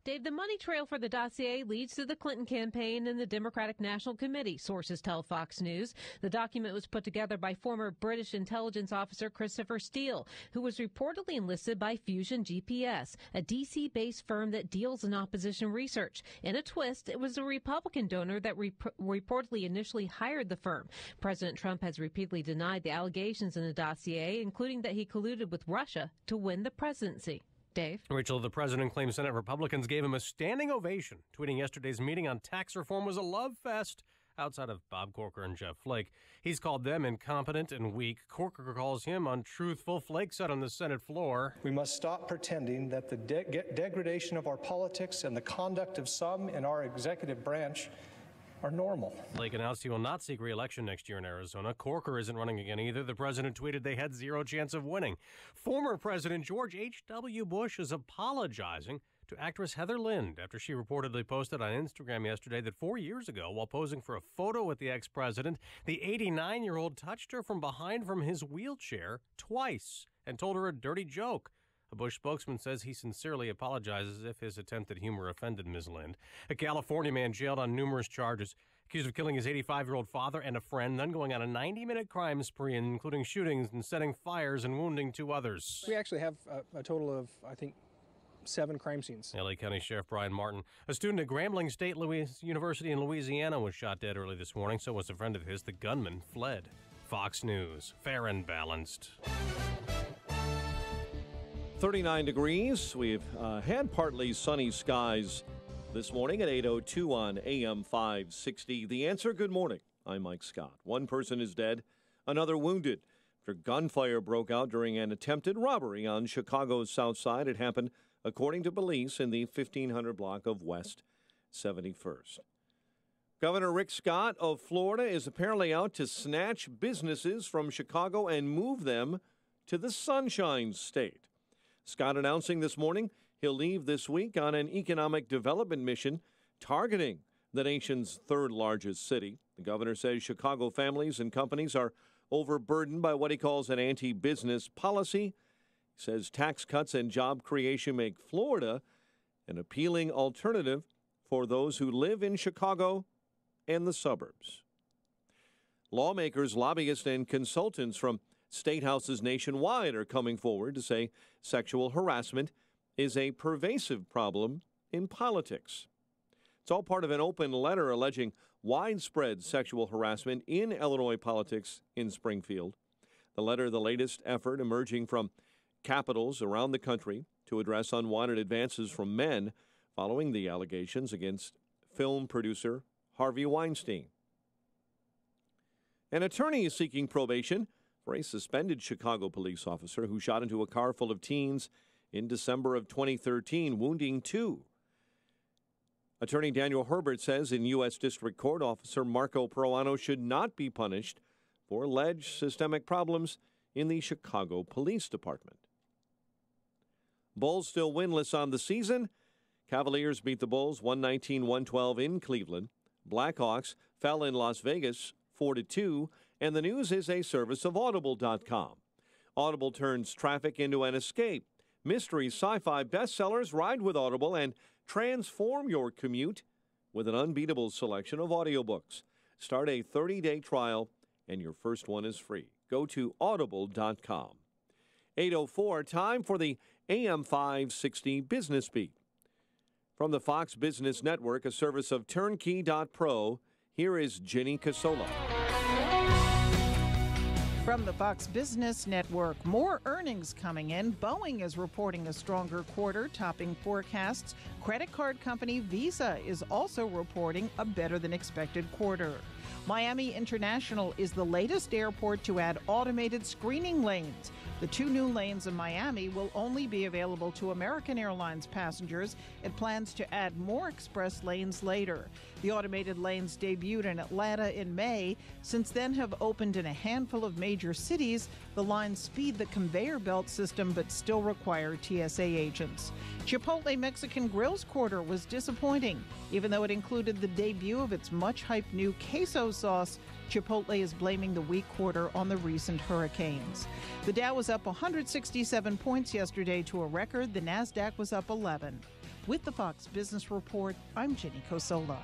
Dave, the money trail for the dossier leads to the Clinton campaign and the Democratic National Committee, sources tell Fox News. The document was put together by former British intelligence officer Christopher Steele, who was reportedly enlisted by Fusion GPS, a D.C.-based firm that deals in opposition research. In a twist, it was a Republican donor that reportedly initially hired the firm. President Trump has repeatedly denied the allegations in the dossier, including that he colluded with Russia to win the presidency. Dave? Rachel, the president claims Senate Republicans gave him a standing ovation, tweeting yesterday's meeting on tax reform was a love fest outside of Bob Corker and Jeff Flake. He's called them incompetent and weak. Corker calls him untruthful. Flake said on the Senate floor, "We must stop pretending that the degradation of our politics and the conduct of some in our executive branch are normal." Flake announced he will not seek re-election next year in Arizona. Corker isn't running again either. The president tweeted they had zero chance of winning. Former President George H.W. Bush is apologizing to actress Heather Lind after she reportedly posted on Instagram yesterday that 4 years ago, while posing for a photo with the ex-president, the 89-year-old touched her from behind from his wheelchair twice and told her a dirty joke. A Bush spokesman says he sincerely apologizes if his attempt at humor offended Ms. Lind. A California man jailed on numerous charges, accused of killing his 85-year-old father and a friend, then going on a 90-minute crime spree, including shootings and setting fires and wounding 2 others. We actually have a total of, I think, 7 crime scenes. L.A. County Sheriff Brian Martin. A student at Grambling State University in Louisiana was shot dead early this morning. So was a friend of his. The gunman fled. Fox News. Fair and balanced. 39 degrees. We've had partly sunny skies this morning at 8:02 on AM 560. The Answer, good morning. I'm Mike Scott. 1 person is dead, another wounded after gunfire broke out during an attempted robbery on Chicago's South Side. It happened, according to police, in the 1500 block of West 71st. Governor Rick Scott of Florida is apparently out to snatch businesses from Chicago and move them to the Sunshine State. Scott announcing this morning he'll leave this week on an economic development mission targeting the nation's 3rd largest city. The governor says Chicago families and companies are overburdened by what he calls an anti-business policy. He says tax cuts and job creation make Florida an appealing alternative for those who live in Chicago and the suburbs. Lawmakers, lobbyists, and consultants from state houses nationwide are coming forward to say sexual harassment is a pervasive problem in politics. It's all part of an open letter alleging widespread sexual harassment in Illinois politics in Springfield. The letter, the latest effort emerging from capitals around the country to address unwanted advances from men following the allegations against film producer Harvey Weinstein. An attorney is seeking probation for a suspended Chicago police officer who shot into a car full of teens in December of 2013, wounding 2. Attorney Daniel Herbert says in U.S. District Court, Officer Marco Peruano should not be punished for alleged systemic problems in the Chicago Police Department. Bulls still winless on the season. Cavaliers beat the Bulls 119-112 in Cleveland. Blackhawks fell in Las Vegas 4-2. And the news is a service of Audible.com. Audible turns traffic into an escape. Mystery sci-fi bestsellers ride with Audible and transform your commute with an unbeatable selection of audiobooks. Start a 30-day trial, and your first one is free. Go to Audible.com. 8:04, time for the AM 560 Business Beat. From the Fox Business Network, a service of Turnkey.pro, here is Ginny Casola. From the Fox Business Network, more earnings coming in. Boeing is reporting a stronger quarter, topping forecasts. Credit card company Visa is also reporting a better-than-expected quarter. Miami International is the latest airport to add automated screening lanes. The 2 new lanes in Miami will only be available to American Airlines passengers. It plans to add more express lanes later. The automated lanes debuted in Atlanta in May. Since then have opened in a handful of major cities. The lines speed the conveyor belt system but still require TSA agents. Chipotle Mexican Grill's quarter was disappointing. Even though it included the debut of its much-hyped new queso sauce, Chipotle is blaming the weak quarter on the recent hurricanes. The Dow was up 167 points yesterday to a record. The Nasdaq was up 11. With the Fox Business Report, I'm Jenny Cosola.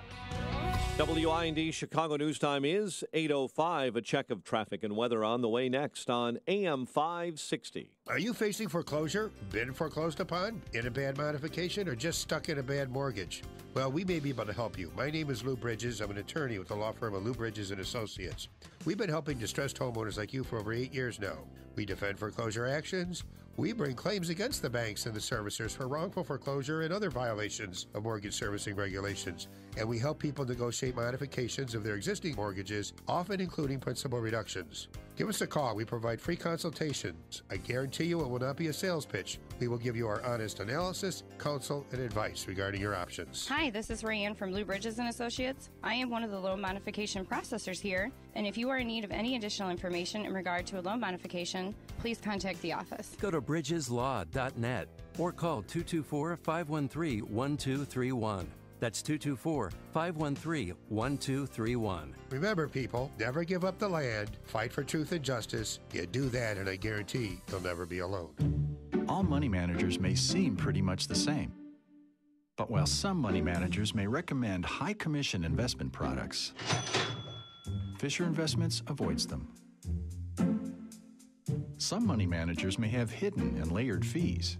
WIND Chicago News Time is 8:05. A check of traffic and weather on the way next on AM 560. Are you facing foreclosure, been foreclosed upon, in a bad modification, or just stuck in a bad mortgage? Well, we may be able to help you. My name is Lou Bridges. I'm an attorney with the law firm of Lou Bridges & Associates. We've been helping distressed homeowners like you for over 8 years now. We defend foreclosure actions. We bring claims against the banks and the servicers for wrongful foreclosure and other violations of mortgage servicing regulations. And we help people negotiate modifications of their existing mortgages, often including principal reductions. Give us a call. We provide free consultations. I guarantee you it will not be a sales pitch. We will give you our honest analysis, counsel, and advice regarding your options. Hi, this is Rayanne from Lou Bridges & Associates. I am one of the loan modification processors here, and if you are in need of any additional information in regard to a loan modification, please contact the office. Go to bridgeslaw.net or call 224-513-1231. That's 224-513-1231. Remember, people, never give up the land. Fight for truth and justice. You do that, and I guarantee you'll never be alone. All money managers may seem pretty much the same. But while some money managers may recommend high commission investment products, Fisher Investments avoids them. Some money managers may have hidden and layered fees.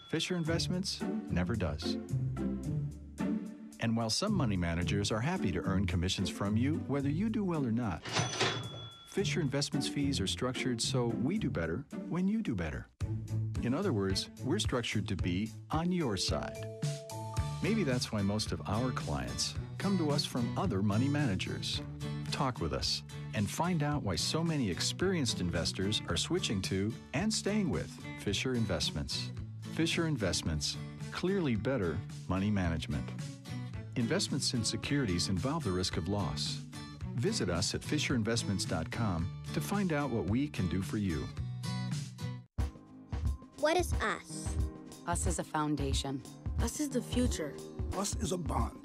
Fisher Investments never does. And while some money managers are happy to earn commissions from you, whether you do well or not, Fisher Investments fees are structured so we do better when you do better. In other words, we're structured to be on your side. Maybe that's why most of our clients come to us from other money managers. Talk with us and find out why so many experienced investors are switching to and staying with Fisher Investments. Fisher Investments, clearly better money management. Investments in securities involve the risk of loss. Visit us at FisherInvestments.com to find out what we can do for you. What is us? Us is a foundation. Us is the future. Us is a bond.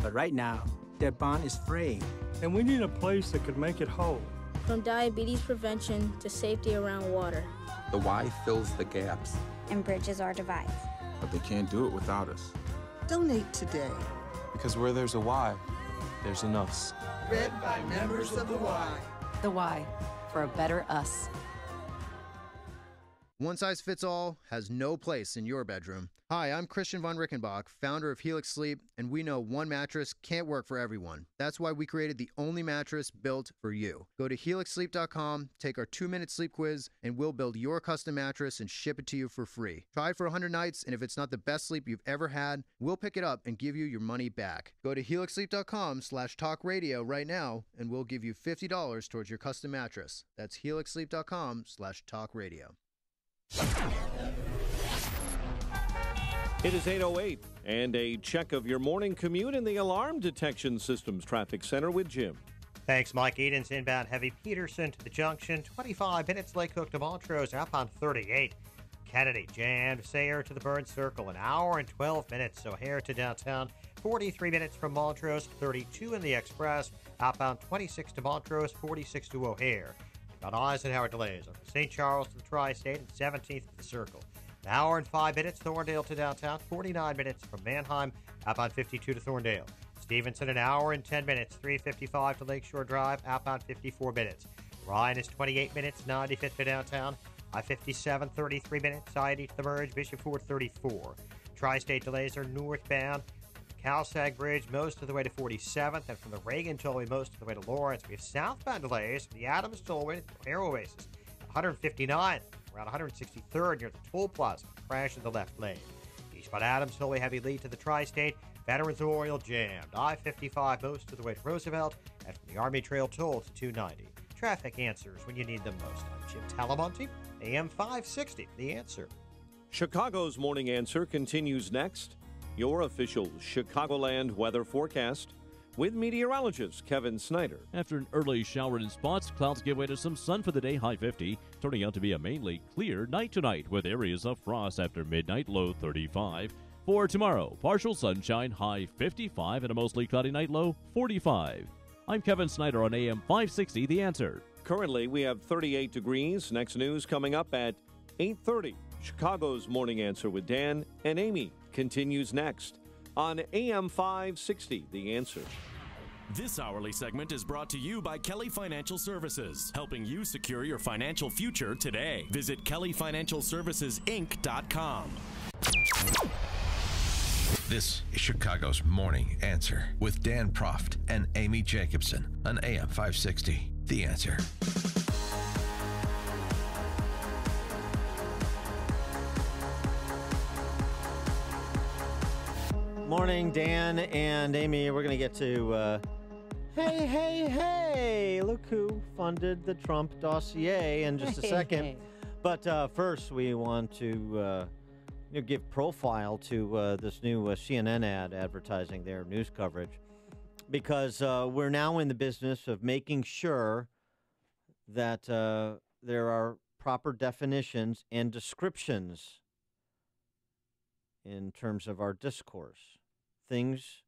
But right now, that bond is fraying, and we need a place that could make it whole. From diabetes prevention to safety around water. The Y fills the gaps. And bridges our divides. But they can't do it without us. Donate today. Because where there's a Y, there's an us. Read by members of the Y. The Y, for a better us. One size fits all has no place in your bedroom. Hi, I'm Christian von Rickenbach, founder of Helix Sleep, and we know one mattress can't work for everyone. That's why we created the only mattress built for you. Go to helixsleep.com, take our 2-minute sleep quiz, and we'll build your custom mattress and ship it to you for free. Try it for 100 nights, and if it's not the best sleep you've ever had, we'll pick it up and give you your money back. Go to helixsleep.com/talkradio right now, and we'll give you $50 towards your custom mattress. That's helixsleep.com/talkradio. It is 8:08, and a check of your morning commute in the Alarm Detection Systems Traffic Center with Jim. Thanks, Mike. Edens inbound heavy Peterson to the junction. 25 minutes. Lake Hook to Montrose. Outbound 38. Kennedy jammed. Sayre to the Burns Circle. An hour and 12 minutes. O'Hare to downtown. 43 minutes from Montrose. 32 in the Express. Outbound 26 to Montrose. 46 to O'Hare. Got Eisenhower delays on St. Charles to the Tri-State and 17th to the Circle. An hour and 5 minutes, Thorndale to downtown. 49 minutes from Manheim. Outbound 52 to Thorndale. Stevenson, an hour and 10 minutes. 3:55 to Lakeshore Drive. Outbound 54 minutes. Ryan is 28 minutes. 95th to downtown. I-57, 33 minutes. I-80 to the Merge. Bishop Ford, 34. Tri-State delays are northbound. Calsag Bridge most of the way to 47th, and from the Reagan Tollway most of the way to Lawrence. We have southbound delays from the Adams Tollway to the O'Hare Oasis. 159th, around 163rd near the Toll Plaza. Crash in the left lane. Eastbound Adams Tollway heavy lead to the Tri-State. Veterans Memorial jammed. I-55 most of the way to Roosevelt, and from the Army Trail Toll to 290. Traffic answers when you need them most. I'm Jim Talamonte, AM 560, The Answer. Chicago's Morning Answer continues next. Your official Chicagoland weather forecast with meteorologist Kevin Snyder. After an early shower in spots, clouds give way to some sun for the day, high 50, turning out to be a mainly clear night tonight with areas of frost after midnight, low 35. For tomorrow, partial sunshine, high 55, and a mostly cloudy night, low 45. I'm Kevin Snyder on AM 560, The Answer. Currently, we have 38 degrees. Next news coming up at 8:30. Chicago's Morning Answer with Dan and Amy continues next on AM 560, The Answer. This hourly segment is brought to you by Kelly Financial Services, helping you secure your financial future today. Visit kellyfinancialservicesinc.com. This is Chicago's Morning Answer with Dan Proft and Amy Jacobson on AM 560, The Answer. Morning, Dan and Amy. We're going to get to, hey, look who funded the Trump dossier in just a second. But first, we want to give profile to this new CNN ad advertising their news coverage, because we're now in the business of making sure that there are proper definitions and descriptions in terms of our discourse. Things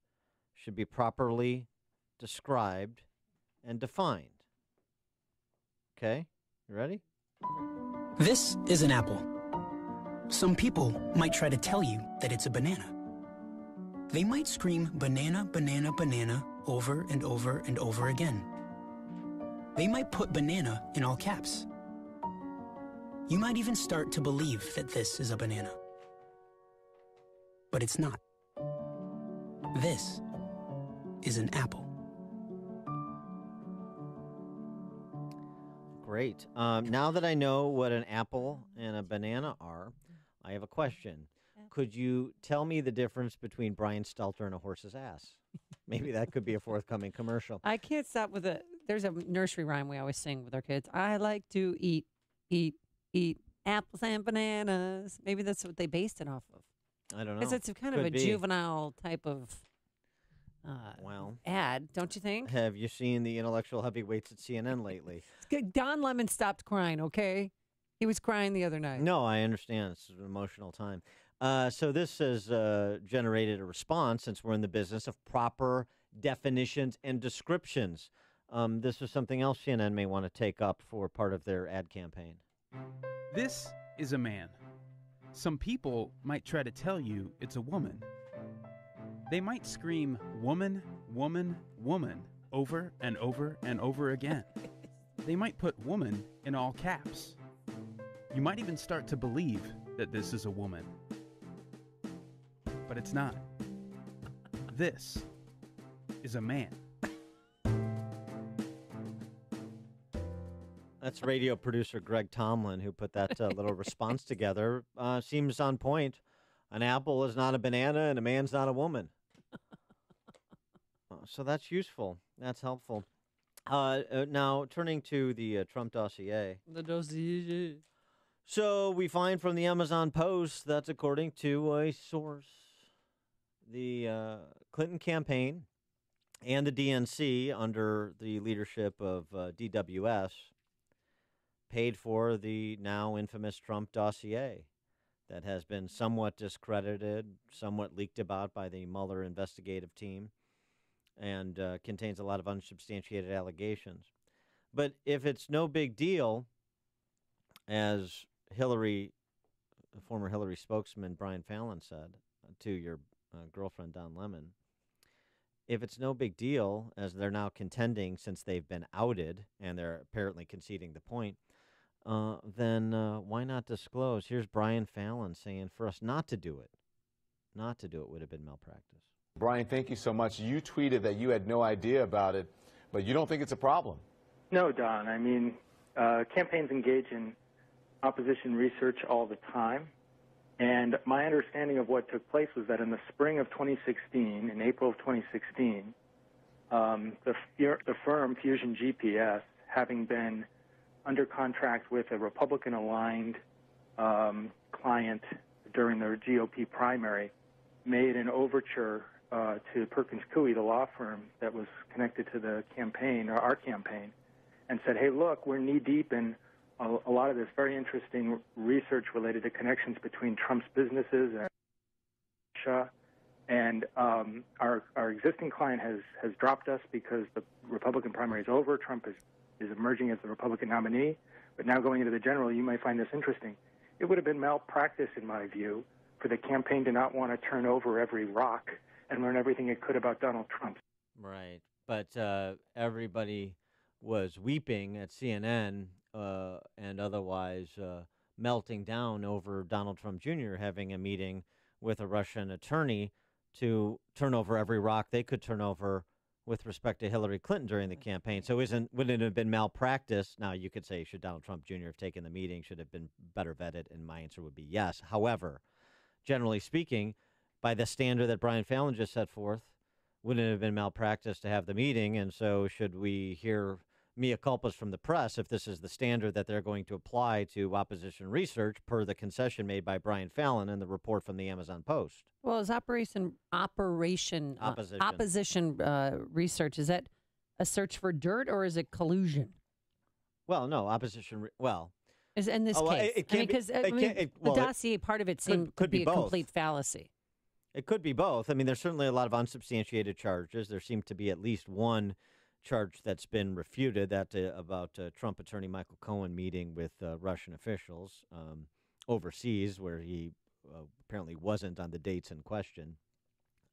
should be properly described and defined. Okay? You ready? This is an apple. Some people might try to tell you that it's a banana. They might scream banana, banana, banana over and over and over again. They might put banana in all caps. You might even start to believe that this is a banana. But it's not. This is an apple. Great. Now that I know what an apple and a banana are, I have a question. Could you tell me the difference between Brian Stelter and a horse's ass? Maybe that could be a forthcoming commercial. I can't stop with there's a nursery rhyme we always sing with our kids. I like to eat apples and bananas. Maybe that's what they based it off of. I don't know. Because it's kind of a juvenile type of ad, don't you think? Have you seen the intellectual heavyweights at CNN lately? Don Lemon stopped crying, okay? He was crying the other night. No, I understand. It's an emotional time. So this has generated a response, since we're in the business of proper definitions and descriptions. This is something else CNN may want to take up for part of their ad campaign. This is a man. Some people might try to tell you it's a woman. They might scream woman, woman, woman over and over and over again. They might put woman in all caps. You might even start to believe that this is a woman. But it's not. This is a man. That's radio producer Greg Tomlin who put that little response together. Seems on point. An apple is not a banana and a man's not a woman. So that's useful. That's helpful. Now, turning to the Trump dossier. The dossier. So we find from the Amazon Post that's according to a source, the Clinton campaign and the DNC under the leadership of DWS paid for the now infamous Trump dossier that has been somewhat discredited, somewhat leaked about by the Mueller investigative team, and contains a lot of unsubstantiated allegations. But if it's no big deal, as former Hillary spokesman Brian Fallon said to your girlfriend Don Lemon, if it's no big deal, as they're now contending since they've been outed and they're apparently conceding the point, then why not disclose? Here's Brian Fallon saying for us not to do it would have been malpractice. Brian, thank you so much. You tweeted that you had no idea about it, but you don't think it's a problem. No, Don. I mean, campaigns engage in opposition research all the time. And my understanding of what took place was that in the spring of 2016, in April of 2016, the firm Fusion GPS, having been under contract with a Republican-aligned client during their GOP primary, made an overture to Perkins Coie, the law firm that was connected to the campaign, or our campaign, and said, hey, look, we're knee-deep in a lot of this very interesting research related to connections between Trump's businesses and Russia. And our existing client has dropped us because the Republican primary is over. Trump is emerging as the Republican nominee. But now going into the general, you might find this interesting. It would have been malpractice, in my view, for the campaign to not want to turn over every rock and learn everything it could about Donald Trump. Right. But everybody was weeping at CNN and otherwise melting down over Donald Trump Jr. having a meeting with a Russian attorney to turn over every rock they could turn over with respect to Hillary Clinton during the campaign. So wouldn't it have been malpractice? Now, you could say, should Donald Trump Jr. have taken the meeting? Should have been better vetted? And my answer would be yes. However, generally speaking, by the standard that Brian Fallon just set forth, wouldn't it have been malpractice to have the meeting? And so should we hear mea culpas from the press if this is the standard that they're going to apply to opposition research per the concession made by Brian Fallon in the report from the Amazon Post? Well, is opposition research, is that a search for dirt or is it collusion? Well, no, opposition. Is in this case, because the dossier part of it could be a complete fallacy. It could be both. I mean, there's certainly a lot of unsubstantiated charges. There seemed to be at least one charge that's been refuted, that about Trump attorney Michael Cohen meeting with Russian officials overseas, where he apparently wasn't on the dates in question.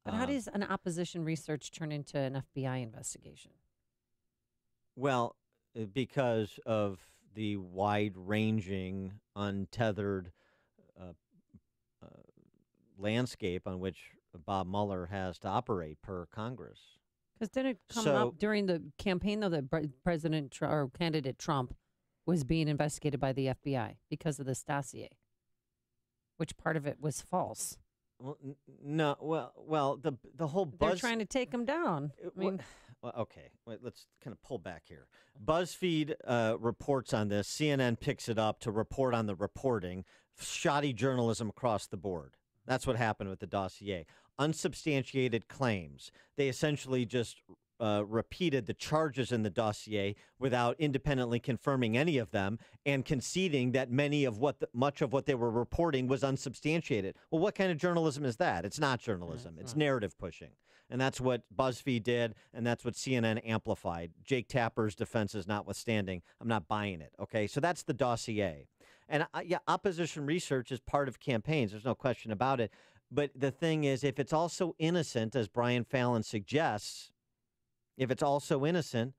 But how does an opposition research turn into an FBI investigation? Well, because of the wide-ranging, untethered landscape on which Bob Mueller has to operate per Congress. Because didn't it come up during the campaign, though, that President or candidate Trump was being investigated by the FBI because of this dossier, which part of it was false? Well, no. Well, the whole buzz. They're trying to take him down. Okay, let's kind of pull back here. BuzzFeed reports on this. CNN picks it up to report on the reporting. Shoddy journalism across the board. That's what happened with the dossier. Unsubstantiated claims. They essentially just repeated the charges in the dossier without independently confirming any of them and conceding that much of what they were reporting was unsubstantiated. Well, what kind of journalism is that? It's not journalism. It's narrative pushing. And that's what BuzzFeed did, and that's what CNN amplified. Jake Tapper's defenses notwithstanding, I'm not buying it. Okay, so that's the dossier. And opposition research is part of campaigns. There's no question about it. But the thing is, if it's also innocent, as Brian Fallon suggests, if it's also innocent,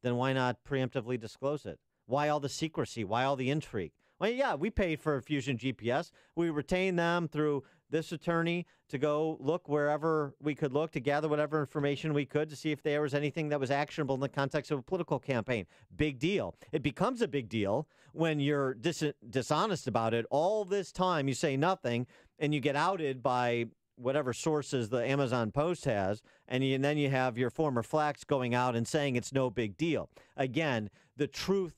then why not preemptively disclose it? Why all the secrecy? Why all the intrigue? Well, yeah, we paid for Fusion GPS. We retained them through this attorney to go look wherever we could look, to gather whatever information we could to see if there was anything that was actionable in the context of a political campaign. Big deal. It becomes a big deal when you're dishonest about it. All this time you say nothing and you get outed by whatever sources the Amazon Post has, and then you have your former Flax going out and saying it's no big deal. Again, the truth,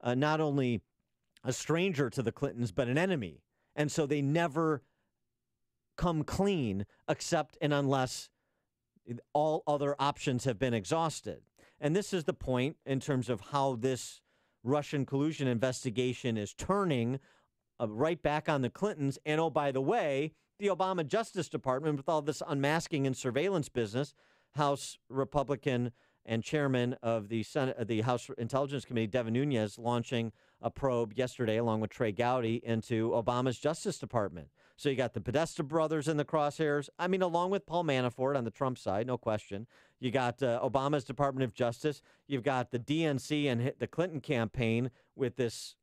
not only a stranger to the Clintons, but an enemy. And so they never come clean except and unless all other options have been exhausted. And this is the point in terms of how this Russian collusion investigation is turning right back on the Clintons. And, oh, by the way, the Obama Justice Department, with all this unmasking and surveillance business, House Republican and chairman of the Senate, the House Intelligence Committee, Devin Nunes, launching a probe yesterday, along with Trey Gowdy, into Obama's Justice Department. So you got the Podesta brothers in the crosshairs. I mean, along with Paul Manafort on the Trump side, no question. You got Obama's Department of Justice. You've got the DNC and the Clinton campaign with this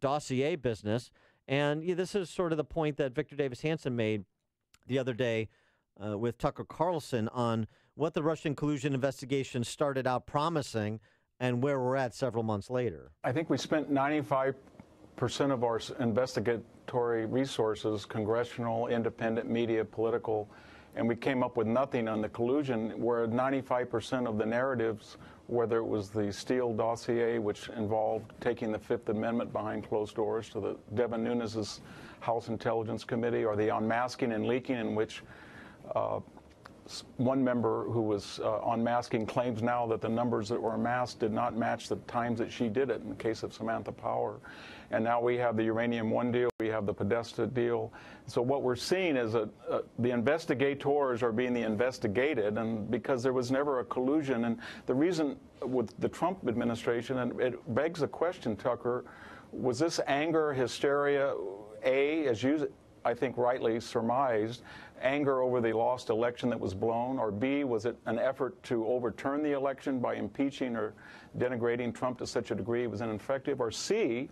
dossier business. And this is sort of the point that Victor Davis Hanson made the other day with Tucker Carlson on what the Russian collusion investigation started out promising and where we're at several months later. I think we spent 95% of our investigatory resources, congressional, independent media, political, and we came up with nothing on the collusion, where 95% of the narratives, whether it was the Steele dossier, which involved taking the Fifth Amendment behind closed doors to the Devin Nunes' House Intelligence Committee, or the unmasking and leaking, in which one member who was unmasking claims now that the numbers that were amassed did not match the times that she did it in the case of Samantha Power. And now we have the Uranium One deal, we have the Podesta deal. So what we're seeing is the investigators are being investigated, and because there was never a collusion. And the reason with the Trump administration, and it begs the question, Tucker, was this anger, hysteria, as you, I think, rightly surmised, anger over the lost election that was blown, or B, was it an effort to overturn the election by impeaching or denigrating Trump to such a degree it was ineffective, or C,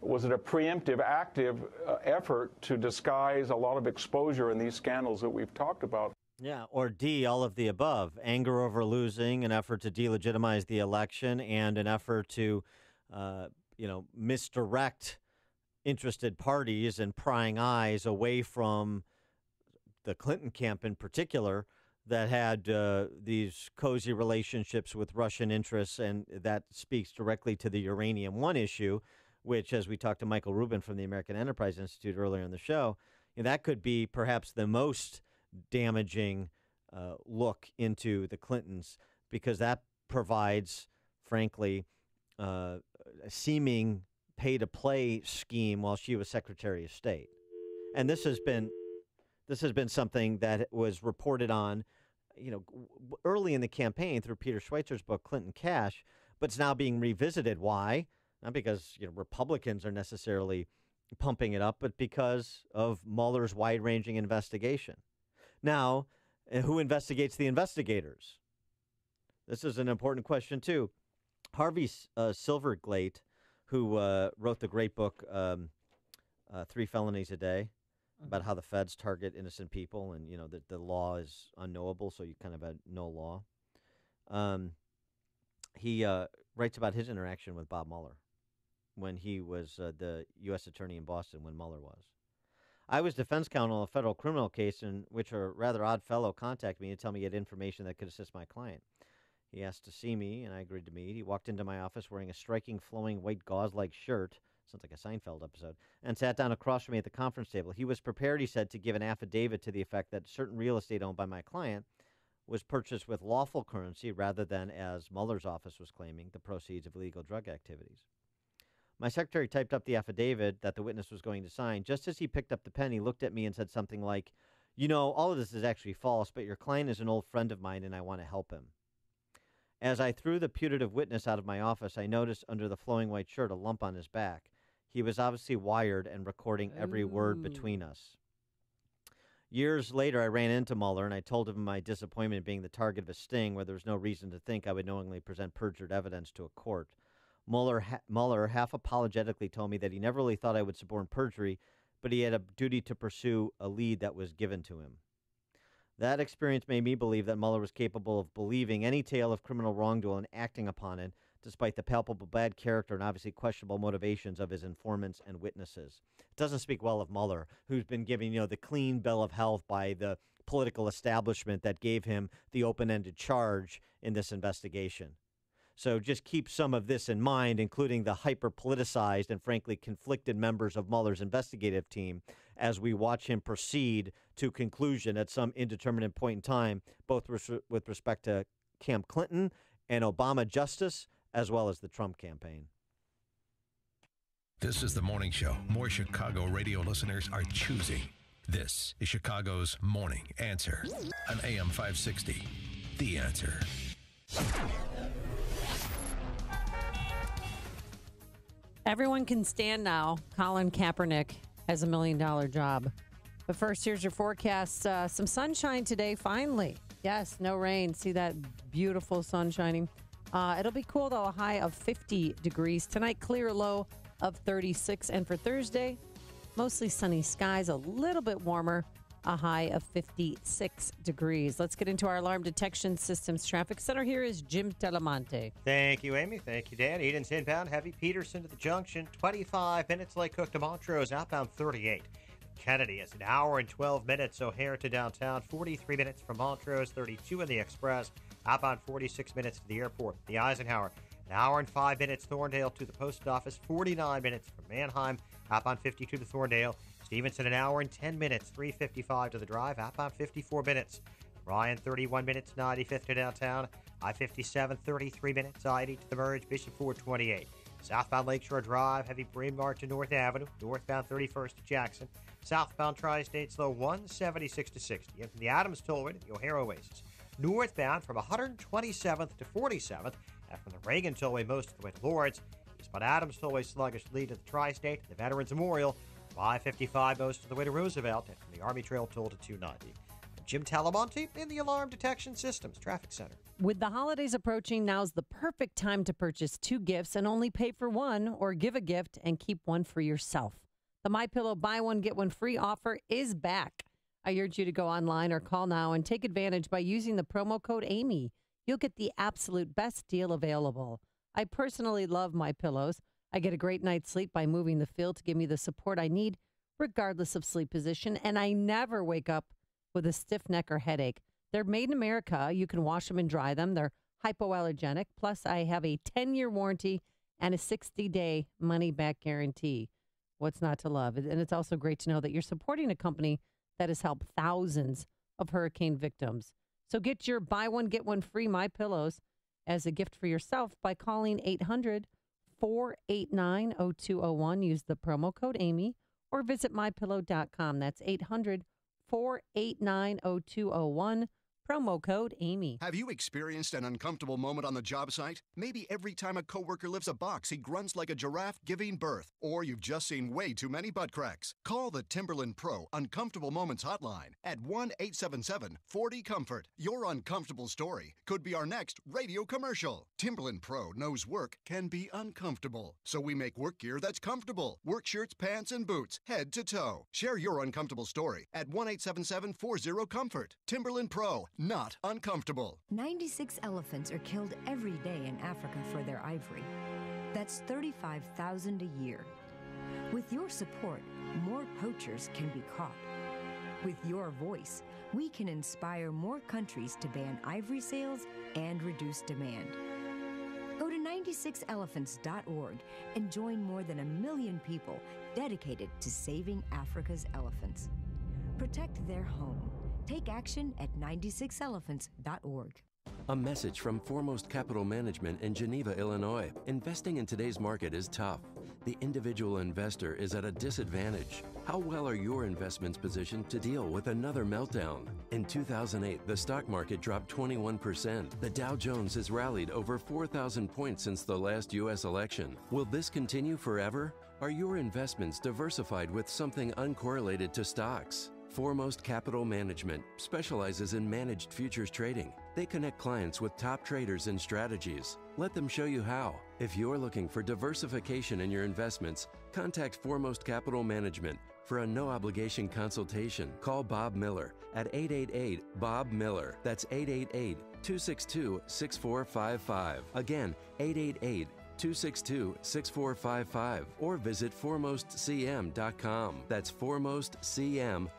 was it a preemptive, active effort to disguise a lot of exposure in these scandals that we've talked about? Yeah, or D, all of the above. Anger over losing, an effort to delegitimize the election, and an effort to, misdirect interested parties and prying eyes away from the Clinton camp in particular that had these cozy relationships with Russian interests, and that speaks directly to the Uranium One issue, which, as we talked to Michael Rubin from the American Enterprise Institute earlier in the show, that could be perhaps the most damaging look into the Clintons, because that provides, frankly, a seeming pay-to-play scheme while she was Secretary of State. And this has been something that was reported on, early in the campaign through Peter Schweizer's book, Clinton Cash, but it's now being revisited. Why? Not because Republicans are necessarily pumping it up, but because of Mueller's wide-ranging investigation. Now, who investigates the investigators? This is an important question, too. Harvey Silverglate, who wrote the great book, 3 Felonies a Day, about how the feds target innocent people, and, that the law is unknowable, so you kind of had no law. He writes about his interaction with Bob Mueller when he was the U.S. attorney in Boston when Mueller was. I was defense counsel in a federal criminal case in which a rather odd fellow contacted me to tell me he had information that could assist my client. He asked to see me, and I agreed to meet. He walked into my office wearing a striking, flowing, white gauze-like shirt, sounds like a Seinfeld episode, and sat down across from me at the conference table. He was prepared, he said, to give an affidavit to the effect that certain real estate owned by my client was purchased with lawful currency rather than, as Mueller's office was claiming, the proceeds of illegal drug activities. My secretary typed up the affidavit that the witness was going to sign. Just as he picked up the pen, he looked at me and said something like, all of this is actually false, but your client is an old friend of mine and I want to help him. As I threw the putative witness out of my office, I noticed under the flowing white shirt a lump on his back. He was obviously wired and recording every word between us. Years later, I ran into Mueller, and I told him my disappointment in being the target of a sting where there was no reason to think I would knowingly present perjured evidence to a court. Mueller half apologetically told me that he never really thought I would suborn perjury, but he had a duty to pursue a lead that was given to him. That experience made me believe that Mueller was capable of believing any tale of criminal wrongdoing and acting upon it, despite the palpable bad character and obviously questionable motivations of his informants and witnesses. It doesn't speak well of Mueller, who's been given, the clean bill of health by the political establishment that gave him the open-ended charge in this investigation. So just keep some of this in mind, including the hyper-politicized and frankly conflicted members of Mueller's investigative team, as we watch him proceed to conclusion at some indeterminate point in time, both with respect to Camp Clinton and Obama justice, as well as the Trump campaign. This is the morning show more Chicago radio listeners are choosing. This is Chicago's Morning Answer on AM 560. The Answer. Everyone can stand now. Colin Kaepernick has $1 million job. But first, here's your forecast. Some sunshine today, finally. Yes, no rain. See that beautiful sun shining? It'll be cool, though, a high of 50 degrees. Tonight, clear low of 36. And for Thursday, mostly sunny skies, a little bit warmer. a high of 56 degrees. Let's get into our alarm detection systems traffic center. Here is Jim Telemonte. Thank you, Amy. Thank you, Dan. Eden's inbound, heavy Peterson to the junction, 25 minutes. Lake Cook to Montrose, outbound 38. Kennedy is an hour and 12 minutes. O'Hare to downtown, 43 minutes from Montrose, 32 in the Express, outbound 46 minutes to the airport. The Eisenhower, an hour and 5 minutes. Thorndale to the post office, 49 minutes from Manheim, outbound 52 to Thorndale. Stevenson, an hour and 10 minutes, 3:55 to the drive, outbound 54 minutes. Ryan, 31 minutes, 95th to downtown. I-57, 33 minutes, I-80 to the merge, Bishop Ford, 28. Southbound Lakeshore Drive, heavy Bryn Mawr to North Avenue, northbound 31st to Jackson. Southbound Tri-State slow 176 to 60. And from the Adams Tollway to the O'Hare Oasis. Northbound from 127th to 47th. And from the Reagan Tollway most of the way to Lawrence. Eastbound Adams Tollway sluggish lead to the Tri-State and the Veterans Memorial. I-55 most of the way to Roosevelt. And from the Army Trail toll to 290. I'm Jim Talamonte in the Alarm Detection Systems Traffic Center. With the holidays approaching, now's the perfect time to purchase 2 gifts and only pay for one, or give a gift and keep one for yourself. The MyPillow buy one, get one free offer is back. I urge you to go online or call now and take advantage by using the promo code Amy. You'll get the absolute best deal available. I personally love MyPillows. I get a great night's sleep by moving the fill to give me the support I need, regardless of sleep position, and I never wake up with a stiff neck or headache. They're made in America. You can wash them and dry them. They're hypoallergenic. Plus, I have a 10-year warranty and a 60-day money-back guarantee. What's not to love? And it's also great to know that you're supporting a company that has helped thousands of hurricane victims. So get your buy one, get one free MyPillows as a gift for yourself by calling 800-489-0201. Use the promo code Amy or visit MyPillow.com. That's 800-489-0201. Promo code Amy. Have you experienced an uncomfortable moment on the job site? Maybe every time a coworker lifts a box, he grunts like a giraffe giving birth. Or you've just seen way too many butt cracks. Call the Timberland Pro Uncomfortable Moments Hotline at 1-877-40-COMFORT. Your uncomfortable story could be our next radio commercial. Timberland Pro knows work can be uncomfortable. So we make work gear that's comfortable. Work shirts, pants, and boots, head to toe. Share your uncomfortable story at 1-877-40-COMFORT. Timberland Pro. Not uncomfortable. 96 elephants are killed every day in Africa for their ivory. That's 35,000 a year. With your support, more poachers can be caught. With your voice, we can inspire more countries to ban ivory sales and reduce demand. Go to 96elephants.org and join more than 1 million people dedicated to saving Africa's elephants. Protect their home. Take action at 96elephants.org. A message from Foremost Capital Management in Geneva, Illinois. Investing in today's market is tough. The individual investor is at a disadvantage. How well are your investments positioned to deal with another meltdown? In 2008, the stock market dropped 21%. The Dow Jones has rallied over 4,000 points since the last U.S. election. Will this continue forever? Are your investments diversified with something uncorrelated to stocks? Foremost Capital Management specializes in managed futures trading. They connect clients with top traders and strategies. Let them show you how. If you're looking for diversification in your investments, contact Foremost Capital Management for a no-obligation consultation. Call Bob Miller at 888-BOB-MILLER. That's 888-262-6455. Again, 888-262-6455. Or visit ForemostCM.com. That's ForemostCM.com.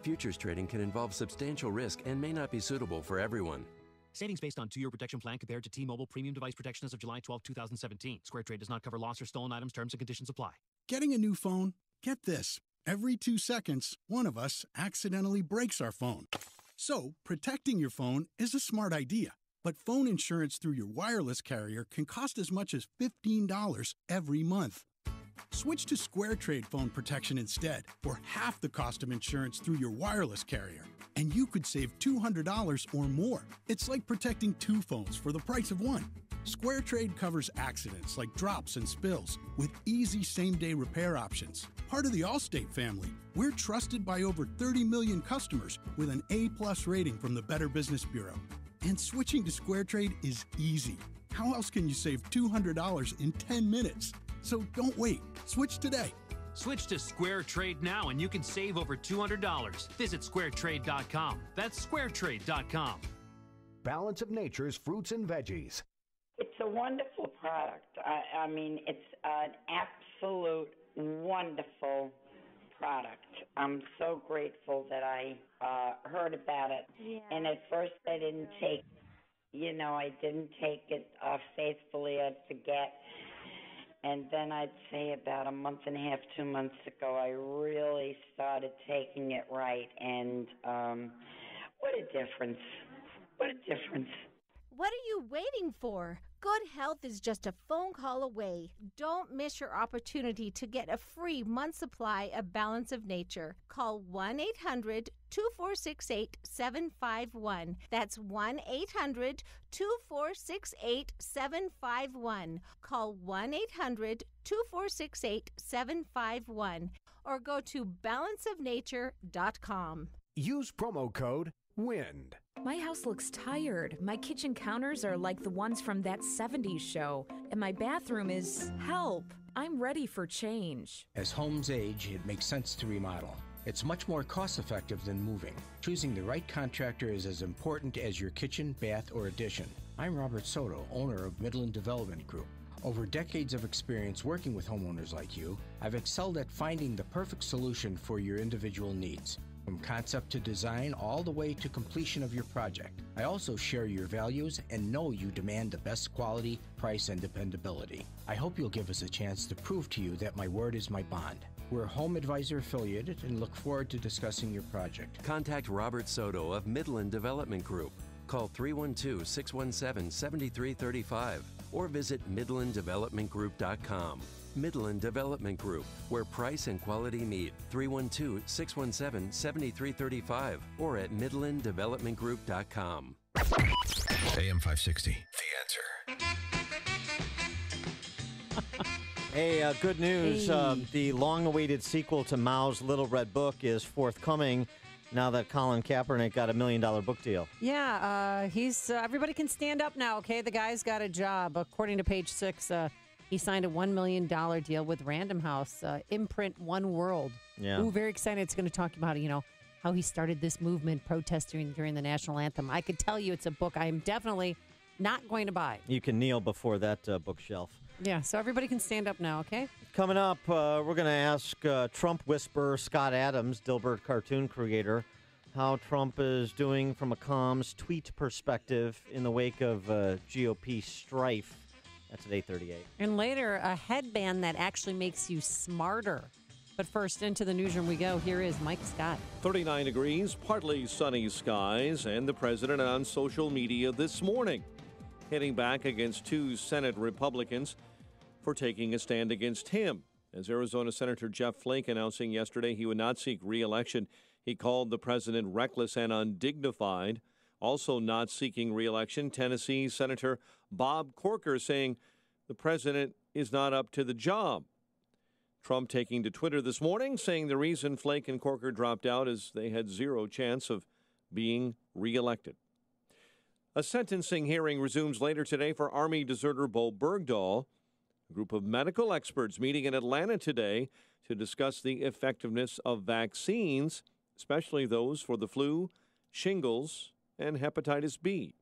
Futures trading can involve substantial risk and may not be suitable for everyone. Savings based on 2-year protection plan compared to T-Mobile premium device protection as of July 12, 2017. Square Trade does not cover loss or stolen items. Terms and conditions apply. Getting a new phone? Get this. Every 2 seconds, one of us accidentally breaks our phone. So, protecting your phone is a smart idea. But phone insurance through your wireless carrier can cost as much as $15 every month. Switch to Square Trade phone protection instead, or half the cost of insurance through your wireless carrier. And you could save $200 or more. It's like protecting 2 phones for the price of 1. Square Trade covers accidents like drops and spills with easy same-day repair options. Part of the Allstate family, we're trusted by over 30 million customers with an A+ rating from the Better Business Bureau. And switching to Square Trade is easy. How else can you save $200 in 10 minutes? So don't wait. Switch today. Switch to Square Trade now and you can save over $200. Visit squaretrade.com. That's squaretrade.com. Balance of Nature's fruits and veggies. It's a wonderful product. I mean, it's an absolute wonderful product. I'm so grateful that I heard about it. Yeah. And at first I didn't take, I didn't take it faithfully. I'd forget. And then I'd say about a month and a half, 2 months ago, I really started taking it right. And what a difference. What a difference. What are you waiting for? Good health is just a phone call away. Don't miss your opportunity to get a free month supply of Balance of Nature. Call 1-800-2468-751. That's 1-800-2468-751. Call 1-800-2468-751 or go to balanceofnature.com. Use promo code WIND. My house looks tired. My kitchen counters are like the ones from that 70s show. And my bathroom is help. I'm ready for change. As homes age, it makes sense to remodel. It's much more cost-effective than moving. Choosing the right contractor is as important as your kitchen, bath, or addition. I'm Robert Soto, owner of Midland Development Group. Over decades of experience working with homeowners like you, I've excelled at finding the perfect solution for your individual needs. From concept to design, all the way to completion of your project. I also share your values and know you demand the best quality, price, and dependability. I hope you'll give us a chance to prove to you that my word is my bond. We're Home Advisor affiliated and look forward to discussing your project. Contact Robert Soto of Midland Development Group. Call 312-617-7335 or visit MidlandDevelopmentGroup.com. Midland Development Group, where price and quality meet. 312-617-7335 or at MidlandDevelopmentGroup.com. AM 560, The Answer. Hey, good news. The long-awaited sequel to Mao's Little Red Book is forthcoming now that Colin Kaepernick got $1 million book deal. Yeah, he's everybody can stand up now, okay? The guy's got a job. According to Page Six, he signed a $1 million deal with Random House, imprint One World. Yeah. Ooh, very excited. It's going to talk about, how he started this movement protesting during the national anthem. I could tell you it's a book I am definitely not going to buy. You can kneel before that bookshelf. Yeah, so everybody can stand up now, okay? Coming up, we're going to ask Trump whisperer Scott Adams, Dilbert cartoon creator, how Trump is doing from a comms tweet perspective in the wake of GOP strife. That's at 8:38. And later, a headband that actually makes you smarter. But first, into the newsroom we go. Here is Mike Scott. 39 degrees, partly sunny skies, and the president on social media this morning, hitting back against two Senate Republicans for taking a stand against him. As Arizona Senator Jeff Flake announcing yesterday he would not seek re-election, he called the president reckless and undignified. Also not seeking re-election, Tennessee Senator Bob Corker saying the president is not up to the job. Trump taking to Twitter this morning saying the reason Flake and Corker dropped out is they had zero chance of being re-elected. A sentencing hearing resumes later today for Army deserter Bo Bergdahl. A group of medical experts meeting in Atlanta today to discuss the effectiveness of vaccines, especially those for the flu, shingles, and hepatitis B.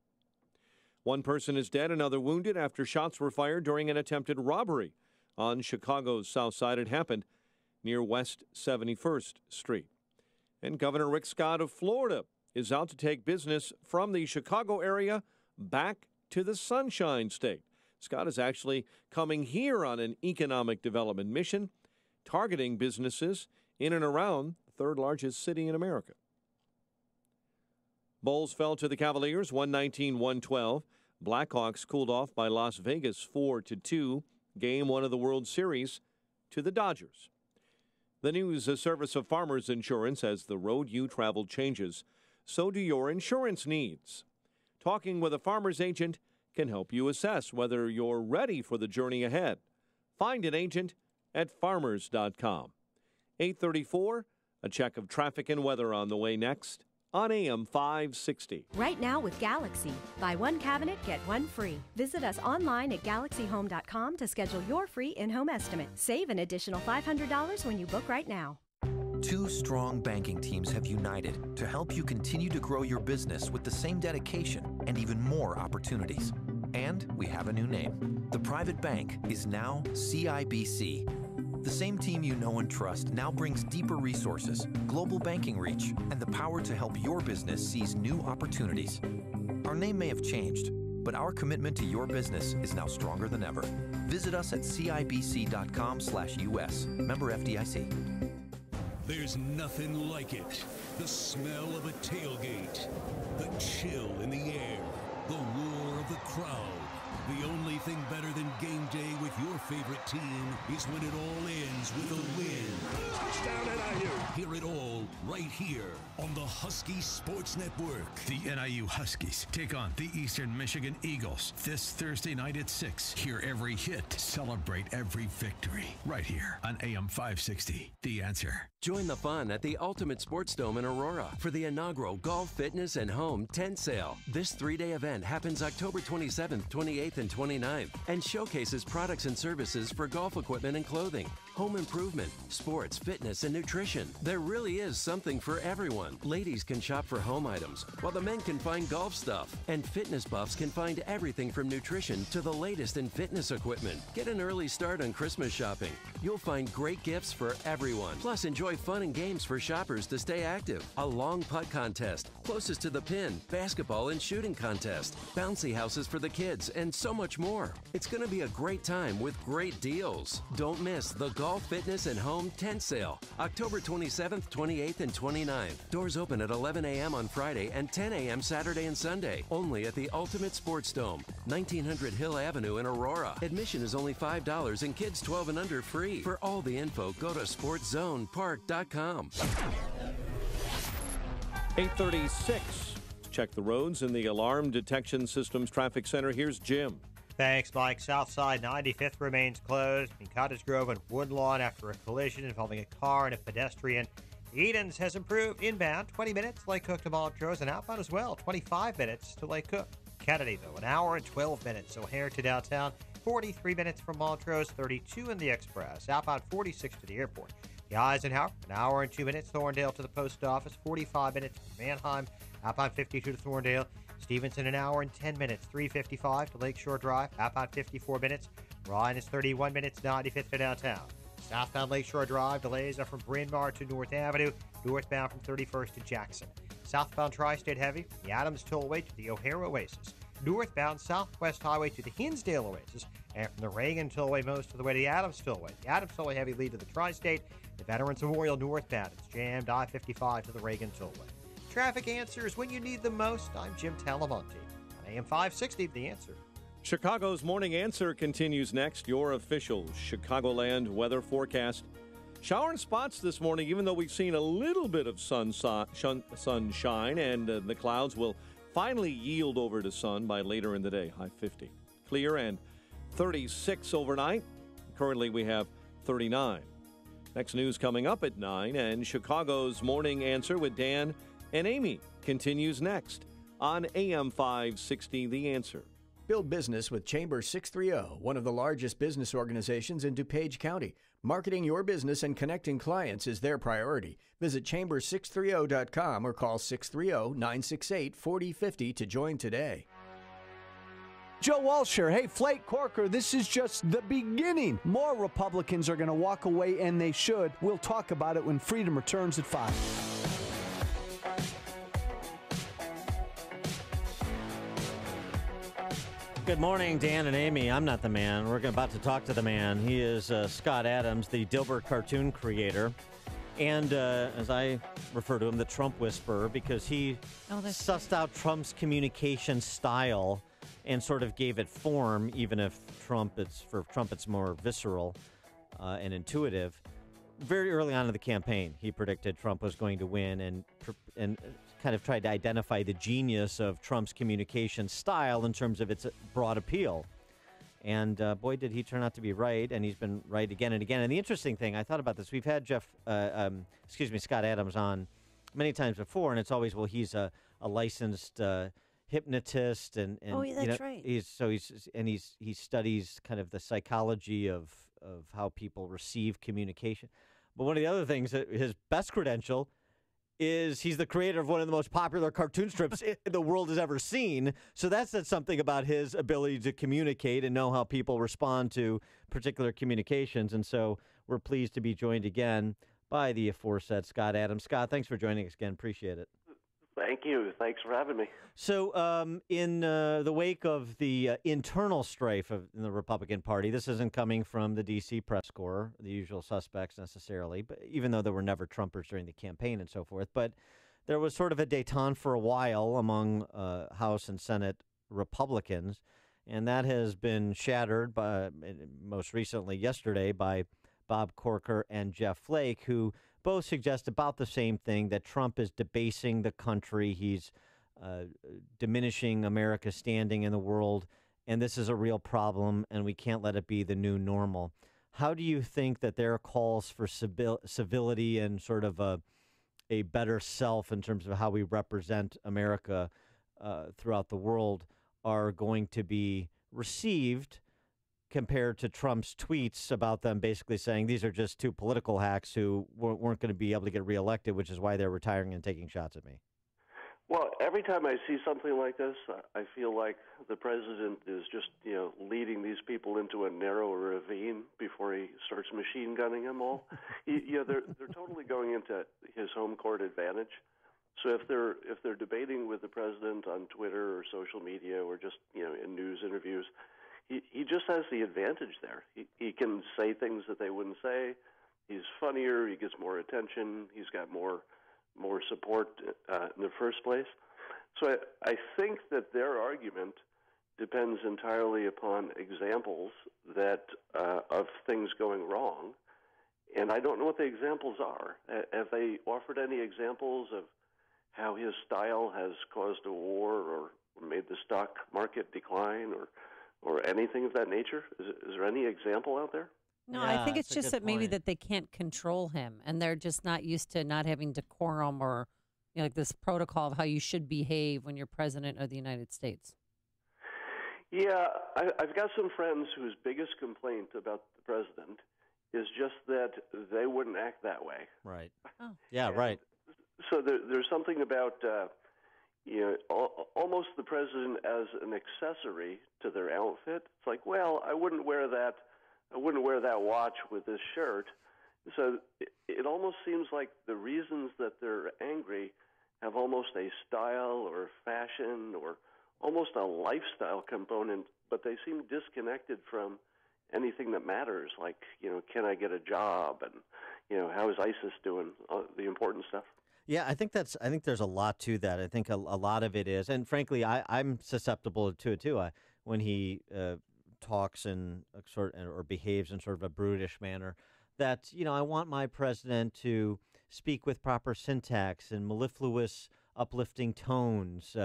One person is dead, another wounded after shots were fired during an attempted robbery on Chicago's South Side. It happened near West 71st Street. And Governor Rick Scott of Florida is out to take business from the Chicago area back to the Sunshine State. Scott is actually coming here on an economic development mission, targeting businesses in and around the third largest city in America. Bulls fell to the Cavaliers 119-112. Blackhawks cooled off by Las Vegas 4-2. Game one of the World Series to the Dodgers. The news service of Farmers Insurance. As the road you travel changes, so do your insurance needs. Talking with a farmer's agent can help you assess whether you're ready for the journey ahead. Find an agent at farmers.com. 8:34, a check of traffic and weather on the way next. on AM 560. Right now with Galaxy. Buy one cabinet, get one free. Visit us online at galaxyhome.com to schedule your free in-home estimate. Save an additional $500 when you book right now. Two strong banking teams have united to help you continue to grow your business with the same dedication and even more opportunities. And we have a new name. The private bank is now CIBC. The same team you know and trust now brings deeper resources, global banking reach, and the power to help your business seize new opportunities. Our name may have changed, but our commitment to your business is now stronger than ever. Visit us at cibc.com/US. Member FDIC. There's nothing like it. The smell of a tailgate, the chill in the air, the roar of the crowd. The only thing better than game day with your favorite team is when it all ends with a win. Touchdown NIU. Hear it all right here on the Husky Sports Network. The NIU Huskies take on the Eastern Michigan Eagles this Thursday night at 6. Hear every hit, celebrate every victory. Right here on AM 560. The Answer. Join the fun at the Ultimate Sports Dome in Aurora for the inaugural Golf, Fitness, and Home Tent Sale. This 3-day event happens October 27th, 28th, and 29th and showcases products and services for golf equipment and clothing, home improvement, sports, fitness, and nutrition. There really is something for everyone. Ladies can shop for home items, while the men can find golf stuff. And fitness buffs can find everything from nutrition to the latest in fitness equipment. Get an early start on Christmas shopping. You'll find great gifts for everyone. Plus, enjoy fun and games for shoppers to stay active. A long putt contest, closest to the pin, basketball and shooting contest, bouncy houses for the kids, and so much more. It's going to be a great time with great deals. Don't miss the Golf, Fitness, and Home Tent Sale, October 27th, 28th, and 29th. Doors open at 11 a.m. on Friday and 10 a.m. Saturday and Sunday. Only at the Ultimate Sports Dome, 1900 Hill Avenue in Aurora. Admission is only $5 and kids 12 and under free. For all the info, go to sportzonepark.com. 8:36. Check the roads in the Alarm Detection Systems Traffic Center. Here's Jim. Thanks, Mike. Southside 95th remains closed between Cottage Grove and Woodlawn after a collision involving a car and a pedestrian. Edens has improved inbound 20 minutes, Lake Cook to Montrose, and outbound as well, 25 minutes to Lake Cook. Kennedy, though, an hour and 12 minutes. O'Hare to downtown, 43 minutes from Montrose, 32 in the Express. Outbound 46 to the airport. The Eisenhower, an hour and 2 minutes. Thorndale to the post office, 45 minutes from Manheim. Outbound 52 to Thorndale. Stevenson, an hour and 10 minutes, 3:55 to Lakeshore Drive. Outbound 54 minutes. Ryan is 31 minutes, 95th to downtown. Southbound Lakeshore Drive, delays are from Bryn Mawr to North Avenue. Northbound from 31st to Jackson. Southbound Tri-State heavy, the Adams Tollway to the O'Hare Oasis. Northbound Southwest Highway to the Hinsdale Oasis. And from the Reagan Tollway most of the way to the Adams Tollway. The Adams Tollway heavy lead to the Tri-State. The Veterans Memorial northbound, it's jammed I-55 to the Reagan Tollway. Traffic answers when you need them most. I'm Jim Talamonte on AM 560, The Answer. Chicago's Morning Answer continues next. Your official Chicagoland weather forecast. Shower and spots this morning, even though we've seen a little bit of sunshine, and the clouds will finally yield over to sun by later in the day. High 50. Clear and 36 overnight. Currently we have 39. Next news coming up at 9, and Chicago's Morning Answer with Dan and Amy continues next on AM 560, The Answer. Build business with Chamber 630, one of the largest business organizations in DuPage County. Marketing your business and connecting clients is their priority. Visit chamber630.com or call 630-968-4050 to join today. Joe Walsh here. Hey, Flake Corker, this is just the beginning. More Republicans are going to walk away, and they should. We'll talk about it when Freedom returns at 5. Good morning, Dan and Amy. I'm not the man. We're about to talk to the man. He is Scott Adams, the Dilbert cartoon creator. And as I refer to him, the Trump whisperer, because he sussed out Trump's communication style and sort of gave it form, even if for Trump it's more visceral and intuitive. Very early on in the campaign, he predicted Trump was going to win and kind of tried to identify the genius of Trump's communication style in terms of its broad appeal. And boy, did he turn out to be right, and he's been right again and again. And the interesting thing, I thought about this, we've had Scott Adams on many times before, and it's always, well, he's a licensed hypnotist, and Oh, yeah, that's right. He studies kind of the psychology of how people receive communication. But one of the other things, that his best credential is he's the creator of one of the most popular cartoon strips the world has ever seen. So that said something about his ability to communicate and know how people respond to particular communications. And so we're pleased to be joined again by the aforesaid Scott Adams. Scott, thanks for joining us again. Appreciate it. Thank you. Thanks for having me. So in the wake of the internal strife in the Republican Party, this isn't coming from the D.C. press corps, the usual suspects necessarily, but even though there were never Trumpers during the campaign and so forth. But there was sort of a détente for a while among House and Senate Republicans, and that has been shattered by, most recently yesterday, by Bob Corker and Jeff Flake, who both suggest about the same thing, that Trump is debasing the country. He's diminishing America's standing in the world, and this is a real problem, and we can't let it be the new normal. How do you think that their calls for civility and sort of a better self in terms of how we represent America throughout the world are going to be received compared to Trump's tweets about them basically saying these are just two political hacks who weren't going to be able to get reelected, which is why they're retiring and taking shots at me? Well, every time I see something like this, I feel like the president is just, leading these people into a narrow ravine before he starts machine gunning them all. They're totally going into his home court advantage. So if they're debating with the president on Twitter or social media or just in news interviews, he just has the advantage there. He can say things that they wouldn't say. He's funnier. He gets more attention. He's got more support in the first place. So I think that their argument depends entirely upon examples that of things going wrong, and I don't know what the examples are. Have they offered any examples of how his style has caused a war or made the stock market decline or anything of that nature? Is there any example out there? No, I think it's just that maybe that they can't control him, and they're just not used to not having decorum or like this protocol of how you should behave when you're president of the United States. Yeah, I've got some friends whose biggest complaint about the president is just that they wouldn't act that way. Right. Oh. Yeah, right. So there's something about almost the president as an accessory to their outfit. It's like, well, I wouldn't wear that watch with this shirt. So it almost seems like the reasons that they're angry have almost a style or fashion or almost a lifestyle component, but they seem disconnected from anything that matters, like, can I get a job, and, how is ISIS doing, the important stuff. Yeah, I think there's a lot to that. I think a lot of it is, and frankly, I'm susceptible to it too. When he talks in or behaves in sort of a brutish manner, that I want my president to speak with proper syntax and mellifluous, uplifting tones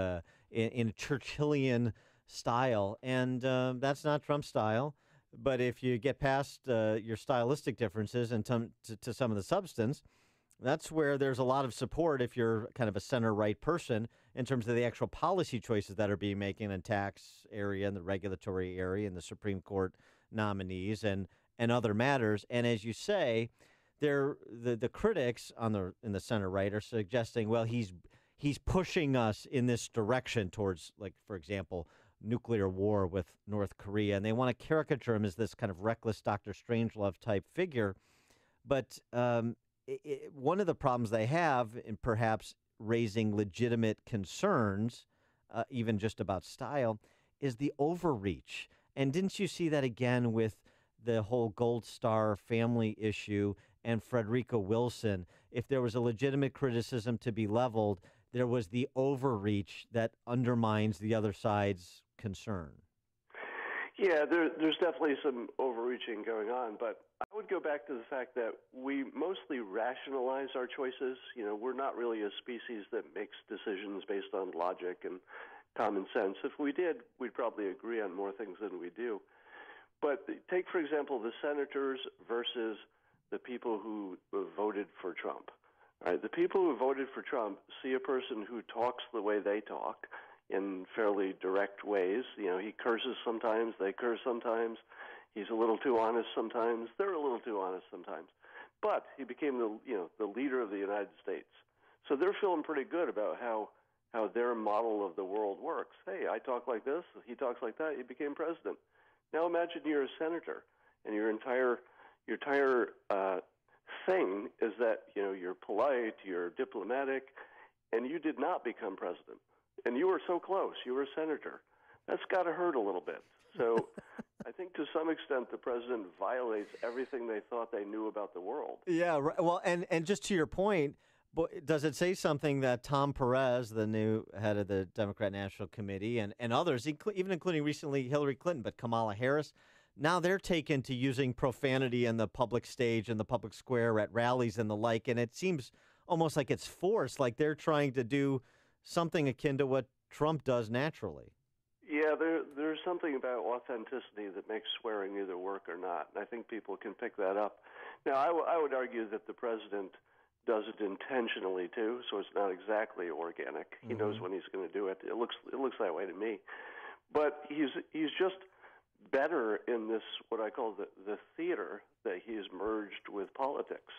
in a Churchillian style, and that's not Trump's style. But if you get past your stylistic differences and to some of the substance, that's where there's a lot of support if you're kind of a center-right person in terms of the actual policy choices that are being made in the tax area and the regulatory area and the Supreme Court nominees and other matters. And as you say, the critics in the center-right are suggesting, well, he's pushing us in this direction towards, like, for example, nuclear war with North Korea, and they want to caricature him as this kind of reckless Dr. Strangelove type figure. But one of the problems they have in perhaps raising legitimate concerns, even just about style, is the overreach. And didn't you see that again with the whole Gold Star family issue and Frederica Wilson? If there was a legitimate criticism to be leveled, there was the overreach that undermines the other side's concern. Yeah, there's definitely some overreaching going on, but I would go back to the fact that we mostly rationalize our choices. We're not really a species that makes decisions based on logic and common sense. If we did, we'd probably agree on more things than we do. But take, for example, the senators versus the people who voted for Trump. Right? The people who voted for Trump see a person who talks the way they talk in fairly direct ways. He curses sometimes, they curse sometimes. He's a little too honest sometimes. They're a little too honest sometimes. But he became the leader of the United States. So they're feeling pretty good about how their model of the world works. Hey, I talk like this, he talks like that, he became president. Now imagine you're a senator, and your entire thing is that you're polite, you're diplomatic, and you did not become president. And you were so close. You were a senator. That's got to hurt a little bit. So I think to some extent the president violates everything they thought they knew about the world. Yeah, right. Well, and just to your point, does it say something that Tom Perez, the new head of the Democrat National Committee, and others, even including recently Hillary Clinton, but Kamala Harris, now they're taken to using profanity in the public stage and the public square at rallies and the like, and it seems almost like it's forced, like they're trying to do something akin to what Trump does naturally. Yeah, there's something about authenticity that makes swearing either work or not, and I think people can pick that up. Now, I would argue that the president does it intentionally too, so it's not exactly organic. He knows when he's going to do it. It looks that way to me, but he's just better in this, what I call the theater that he's merged with politics.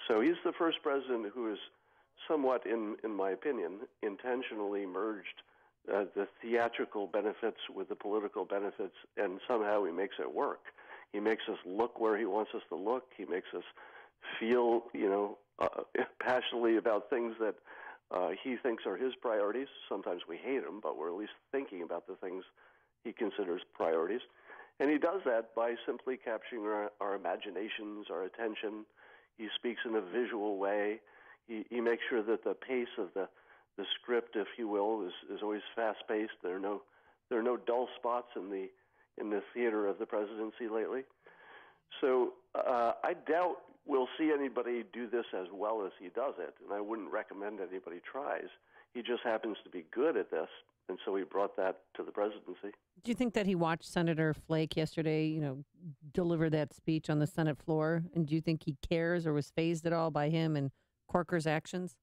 So he's the first president who is somewhat, in my opinion, intentionally merged the theatrical benefits with the political benefits, and somehow he makes it work. He makes us look where he wants us to look. He makes us feel, passionately about things that he thinks are his priorities. Sometimes we hate him, but we're at least thinking about the things he considers priorities. And he does that by simply capturing our imaginations, our attention. He speaks in a visual way. He makes sure that the pace of the script, if you will, is always fast-paced. There are no dull spots in the theater of the presidency lately. So I doubt we'll see anybody do this as well as he does it, and I wouldn't recommend anybody tries. He just happens to be good at this, and so he brought that to the presidency. Do you think that he watched Senator Flake yesterday, deliver that speech on the Senate floor? And do you think he cares or was fazed at all by him and Corker's actions?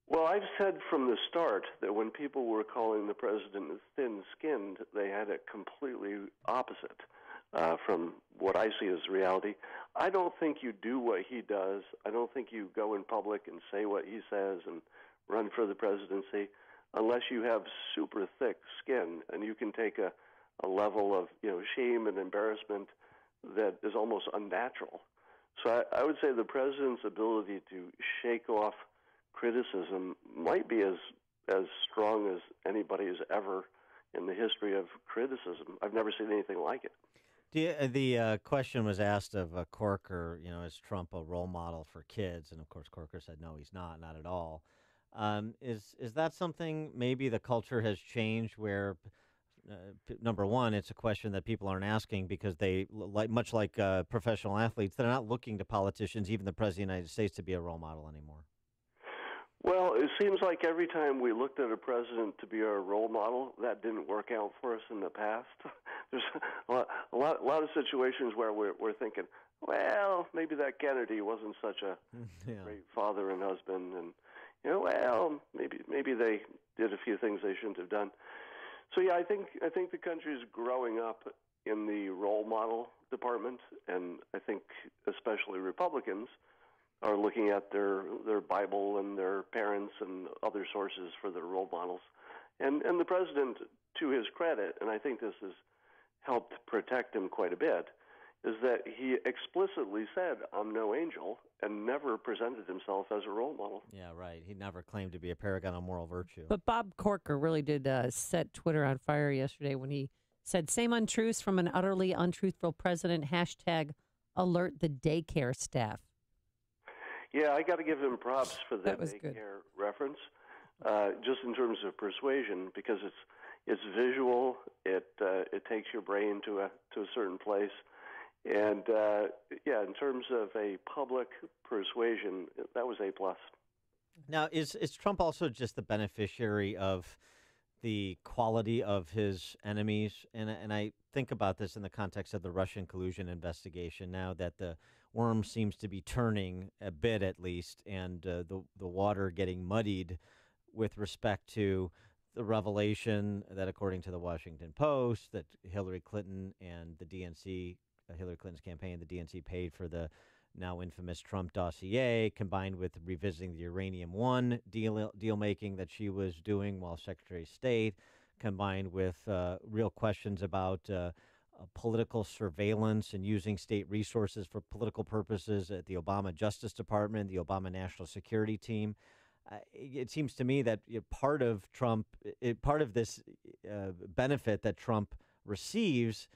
Well, I've said from the start that when people were calling the president thin-skinned, they had it completely opposite from what I see as reality. I don't think you do what he does. I don't think you go in public and say what he says and run for the presidency unless you have super thick skin and you can take a level of shame and embarrassment that is almost unnatural. So I would say the president's ability to shake off criticism might be as strong as anybody's ever in the history of criticism. I've never seen anything like it. The question was asked of Corker, is Trump a role model for kids? And, of course, Corker said, no, he's not at all. Is that something maybe the culture has changed where, number one, it's a question that people aren't asking because they, much like professional athletes, they're not looking to politicians, even the President of the United States, to be a role model anymore? Well, it seems like every time we looked at a president to be our role model, that didn't work out for us in the past. There's a lot of situations where we're thinking, well, maybe that Kennedy wasn't such a great father and husband, and well, maybe they did a few things they shouldn't have done. So yeah, I think the country is growing up in the role model department, and I think especially Republicans are looking at their Bible and their parents and other sources for their role models. And the president, to his credit, and I think this has helped protect him quite a bit, is that he explicitly said, I'm no angel, and never presented himself as a role model. Yeah, right. He never claimed to be a paragon of moral virtue. But Bob Corker really did set Twitter on fire yesterday when he said, same untruths from an utterly untruthful president, #alert the daycare staff. Yeah, I got to give him props for that daycare reference, just in terms of persuasion, because it's visual. It takes your brain to a certain place, and in terms of a public persuasion, that was A+. Now, is Trump also just the beneficiary of the quality of his enemies. And I think about this in the context of the Russian collusion investigation now that the worm seems to be turning a bit at least, and the water getting muddied with respect to the revelation that, according to the Washington Post, that Hillary Clinton and the DNC, Hillary Clinton's campaign, the DNC paid for the now infamous Trump dossier, combined with revisiting the Uranium One deal making that she was doing while Secretary of State, combined with real questions about political surveillance and using state resources for political purposes at the Obama Justice Department, the Obama National Security Team. It seems to me that part of this benefit that Trump receives,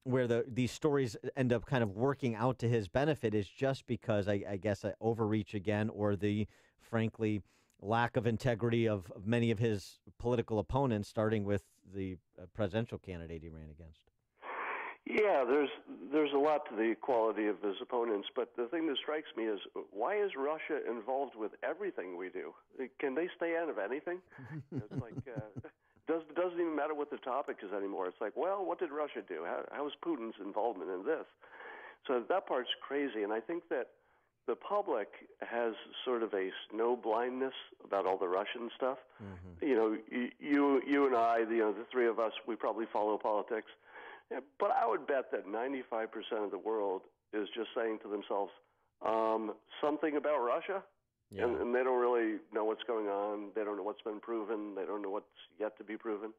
where these stories end up kind of working out to his benefit, is just because I guess overreach again, or the frankly lack of integrity of many of his political opponents, starting with the presidential candidate he ran against. Yeah, there's a lot to the quality of his opponents, but the thing that strikes me is, why is Russia involved with everything we do? Can they stay out of anything? It's like doesn't even matter what the topic is anymore. It's like, well, what did Russia do? How is Putin's involvement in this? So that part's crazy, and I think that the public has sort of a snow blindness about all the Russian stuff. Mm-hmm. You and I, the three of us, we probably follow politics. Yeah, but I would bet that 95% of the world is just saying to themselves, something about Russia, yeah. and they don't really know what's going on. They don't know what's been proven. They don't know what's yet to be proven.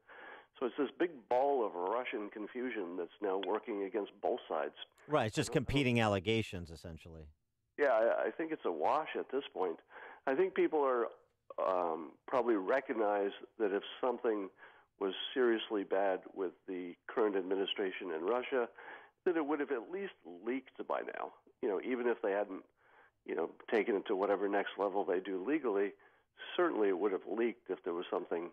So it's this big ball of Russian confusion that's now working against both sides. Right, it's just competing allegations, essentially. Yeah, I think it's a wash at this point. I think people are probably recognize that if something was seriously bad with the current administration in Russia, that it would have at least leaked by now. Even if they hadn't, taken it to whatever next level they do legally, certainly it would have leaked if there was something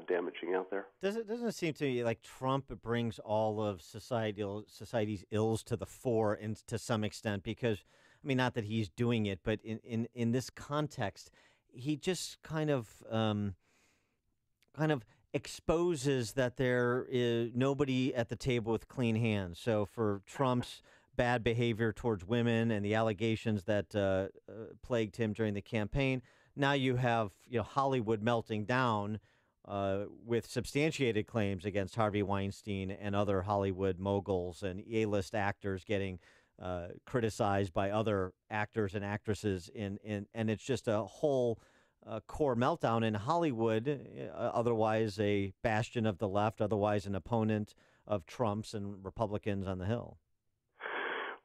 damaging out there. Doesn't it seem to me like Trump brings all of society's ills to the fore, and to some extent, because, I mean, not that he's doing it, but in this context, he just kind of exposes that there is nobody at the table with clean hands. So for Trump's bad behavior towards women and the allegations that plagued him during the campaign, now you have Hollywood melting down with substantiated claims against Harvey Weinstein and other Hollywood moguls, and A-list actors getting criticized by other actors and actresses, and it's just a whole core meltdown in Hollywood, otherwise a bastion of the left, otherwise an opponent of Trump's and Republicans on the Hill.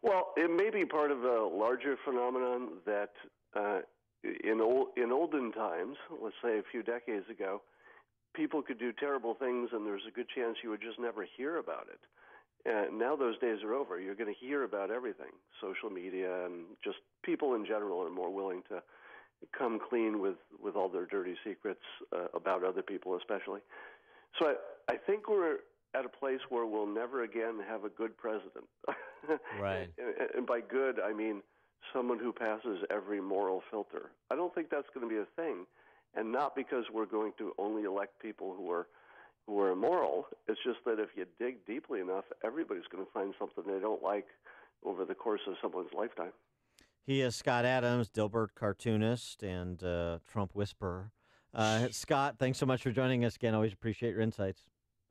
Well, it may be part of a larger phenomenon that in olden times, let's say a few decades ago, people could do terrible things and there's a good chance you would just never hear about it. And now those days are over. You're going to hear about everything. Social media and just people in general are more willing to come clean with all their dirty secrets about other people especially. So I think we're at a place where we'll never again have a good president. Right. And by good, I mean someone who passes every moral filter. I don't think that's going to be a thing, and not because we're going to only elect people who are immoral. It's just that if you dig deeply enough, everybody's going to find something they don't like over the course of someone's lifetime. He is Scott Adams, Dilbert cartoonist and Trump whisperer. Scott, thanks so much for joining us again. Always appreciate your insights.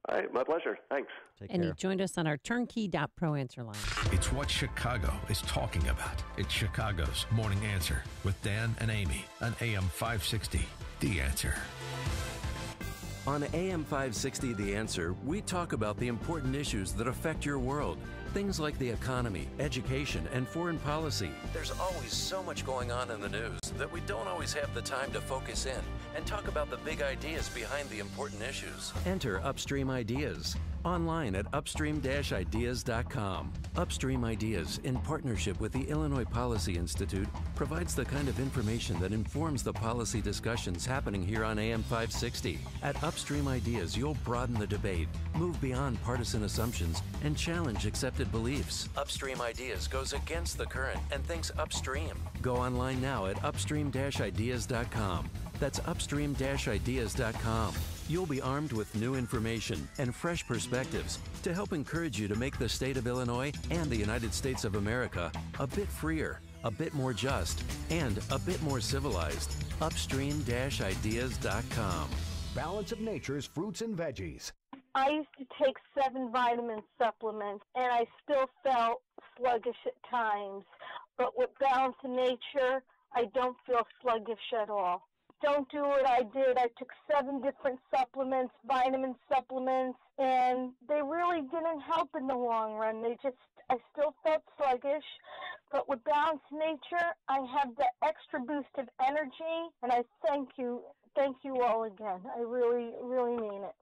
All right, my pleasure. Thanks. Take and care. he joined us on our turnkey.pro answer line. It's what Chicago is talking about. It's Chicago's Morning Answer with Dan and Amy on AM 560, The Answer. On AM 560, The Answer, we talk about the important issues that affect your world. Things like the economy, education, and foreign policy. There's always so much going on in the news that we don't always have the time to focus in and talk about the big ideas behind the important issues. Enter Upstream Ideas online at upstream-ideas.com. Upstream Ideas, in partnership with the Illinois Policy Institute, provides the kind of information that informs the policy discussions happening here on AM 560. At Upstream Ideas, you'll broaden the debate, move beyond partisan assumptions, and challenge accepted beliefs. Upstream Ideas goes against the current and thinks upstream. Go online now at upstream-ideas.com. That's upstream-ideas.com. You'll be armed with new information and fresh perspectives to help encourage you to make the state of Illinois and the United States of America a bit freer, a bit more just, and a bit more civilized. Upstream-ideas.com. Balance of Nature's fruits and veggies. I used to take 7 vitamin supplements, and I still felt sluggish at times. But with Balance of Nature, I don't feel sluggish at all. Don't do what I did. I took 7 different supplements, vitamin supplements, and they really didn't help in the long run. I still felt sluggish. But with Balance of Nature, I have the extra boost of energy, and I thank you all again. I really, really mean it.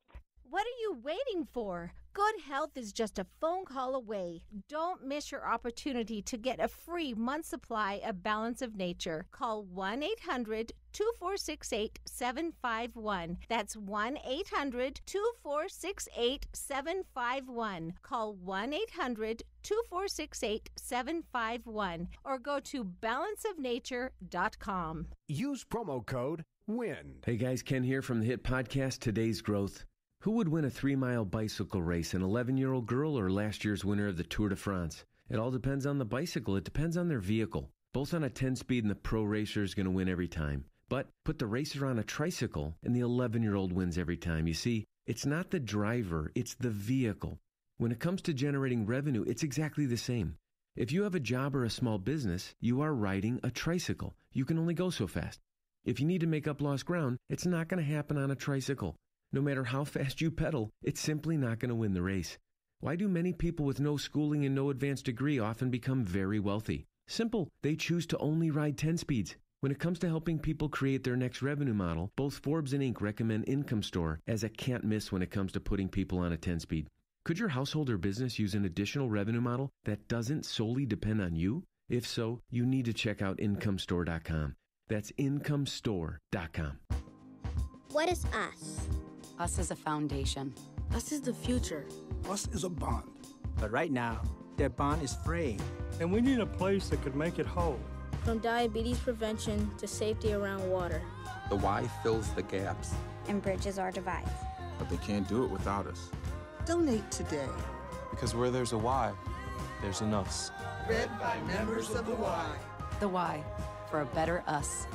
What are you waiting for? Good health is just a phone call away. Don't miss your opportunity to get a free month supply of Balance of Nature. Call 1-800-2468-751. That's 1-800-2468-751. Call 1-800-2468-751 or go to balanceofnature.com. Use promo code WIN. Hey guys, Ken here from the hit podcast Today's Growth. Who would win a 3-mile bicycle race, an 11-year-old girl or last year's winner of the Tour de France? It all depends on the bicycle. It depends on their vehicle. Both on a 10-speed and the pro racer is going to win every time. But put the racer on a tricycle and the 11-year-old wins every time. You see, it's not the driver, it's the vehicle. When it comes to generating revenue, it's exactly the same. If you have a job or a small business, you are riding a tricycle. You can only go so fast. If you need to make up lost ground, it's not going to happen on a tricycle. No matter how fast you pedal, it's simply not going to win the race. Why do many people with no schooling and no advanced degree often become very wealthy? Simple. They choose to only ride 10 speeds. When it comes to helping people create their next revenue model, both Forbes and Inc. recommend Income Store as a can't miss when it comes to putting people on a 10-speed. Could your household or business use an additional revenue model that doesn't solely depend on you? If so, you need to check out IncomeStore.com. That's IncomeStore.com. What is us? Us is a foundation. Us is the future. Us is a bond. But right now, that bond is fraying. And we need a place that could make it whole. From diabetes prevention to safety around water. The Y fills the gaps. And bridges our divides. But they can't do it without us. Donate today. Because where there's a Y, there's an us. Read by members of the Y. The Y, for a better us.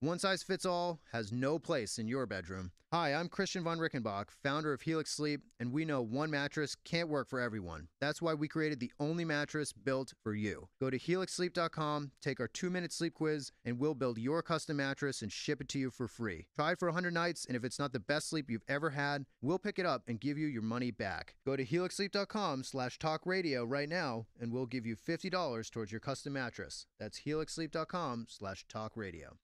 One size fits all has no place in your bedroom. Hi, I'm Christian von Rickenbach, founder of Helix Sleep, and we know one mattress can't work for everyone. That's why we created the only mattress built for you. Go to helixsleep.com, take our 2-minute sleep quiz, and we'll build your custom mattress and ship it to you for free. Try it for 100 nights, and if it's not the best sleep you've ever had, we'll pick it up and give you your money back. Go to helixsleep.com/talkradio right now, and we'll give you $50 towards your custom mattress. That's helixsleep.com/talkradio.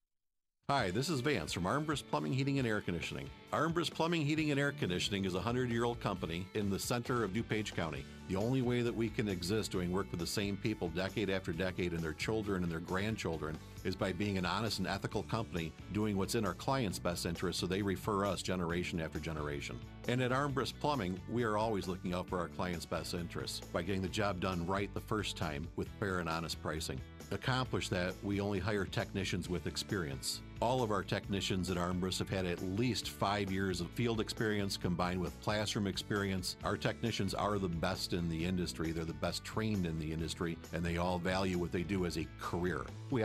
Hi, this is Vance from Armbrust Plumbing, Heating, and Air Conditioning. Armbrust Plumbing, Heating, and Air Conditioning is a 100-year-old company in the center of DuPage County. The only way that we can exist doing work with the same people decade after decade and their children and their grandchildren is by being an honest and ethical company doing what's in our clients' best interest so they refer us generation after generation. And at Armbrust Plumbing, we are always looking out for our clients' best interests by getting the job done right the first time with fair and honest pricing. Accomplish that, we only hire technicians with experience. All of our technicians at Armbrust have had at least 5 years of field experience combined with classroom experience. Our technicians are the best in the industry. They're the best trained in the industry, and they all value what they do as a career. We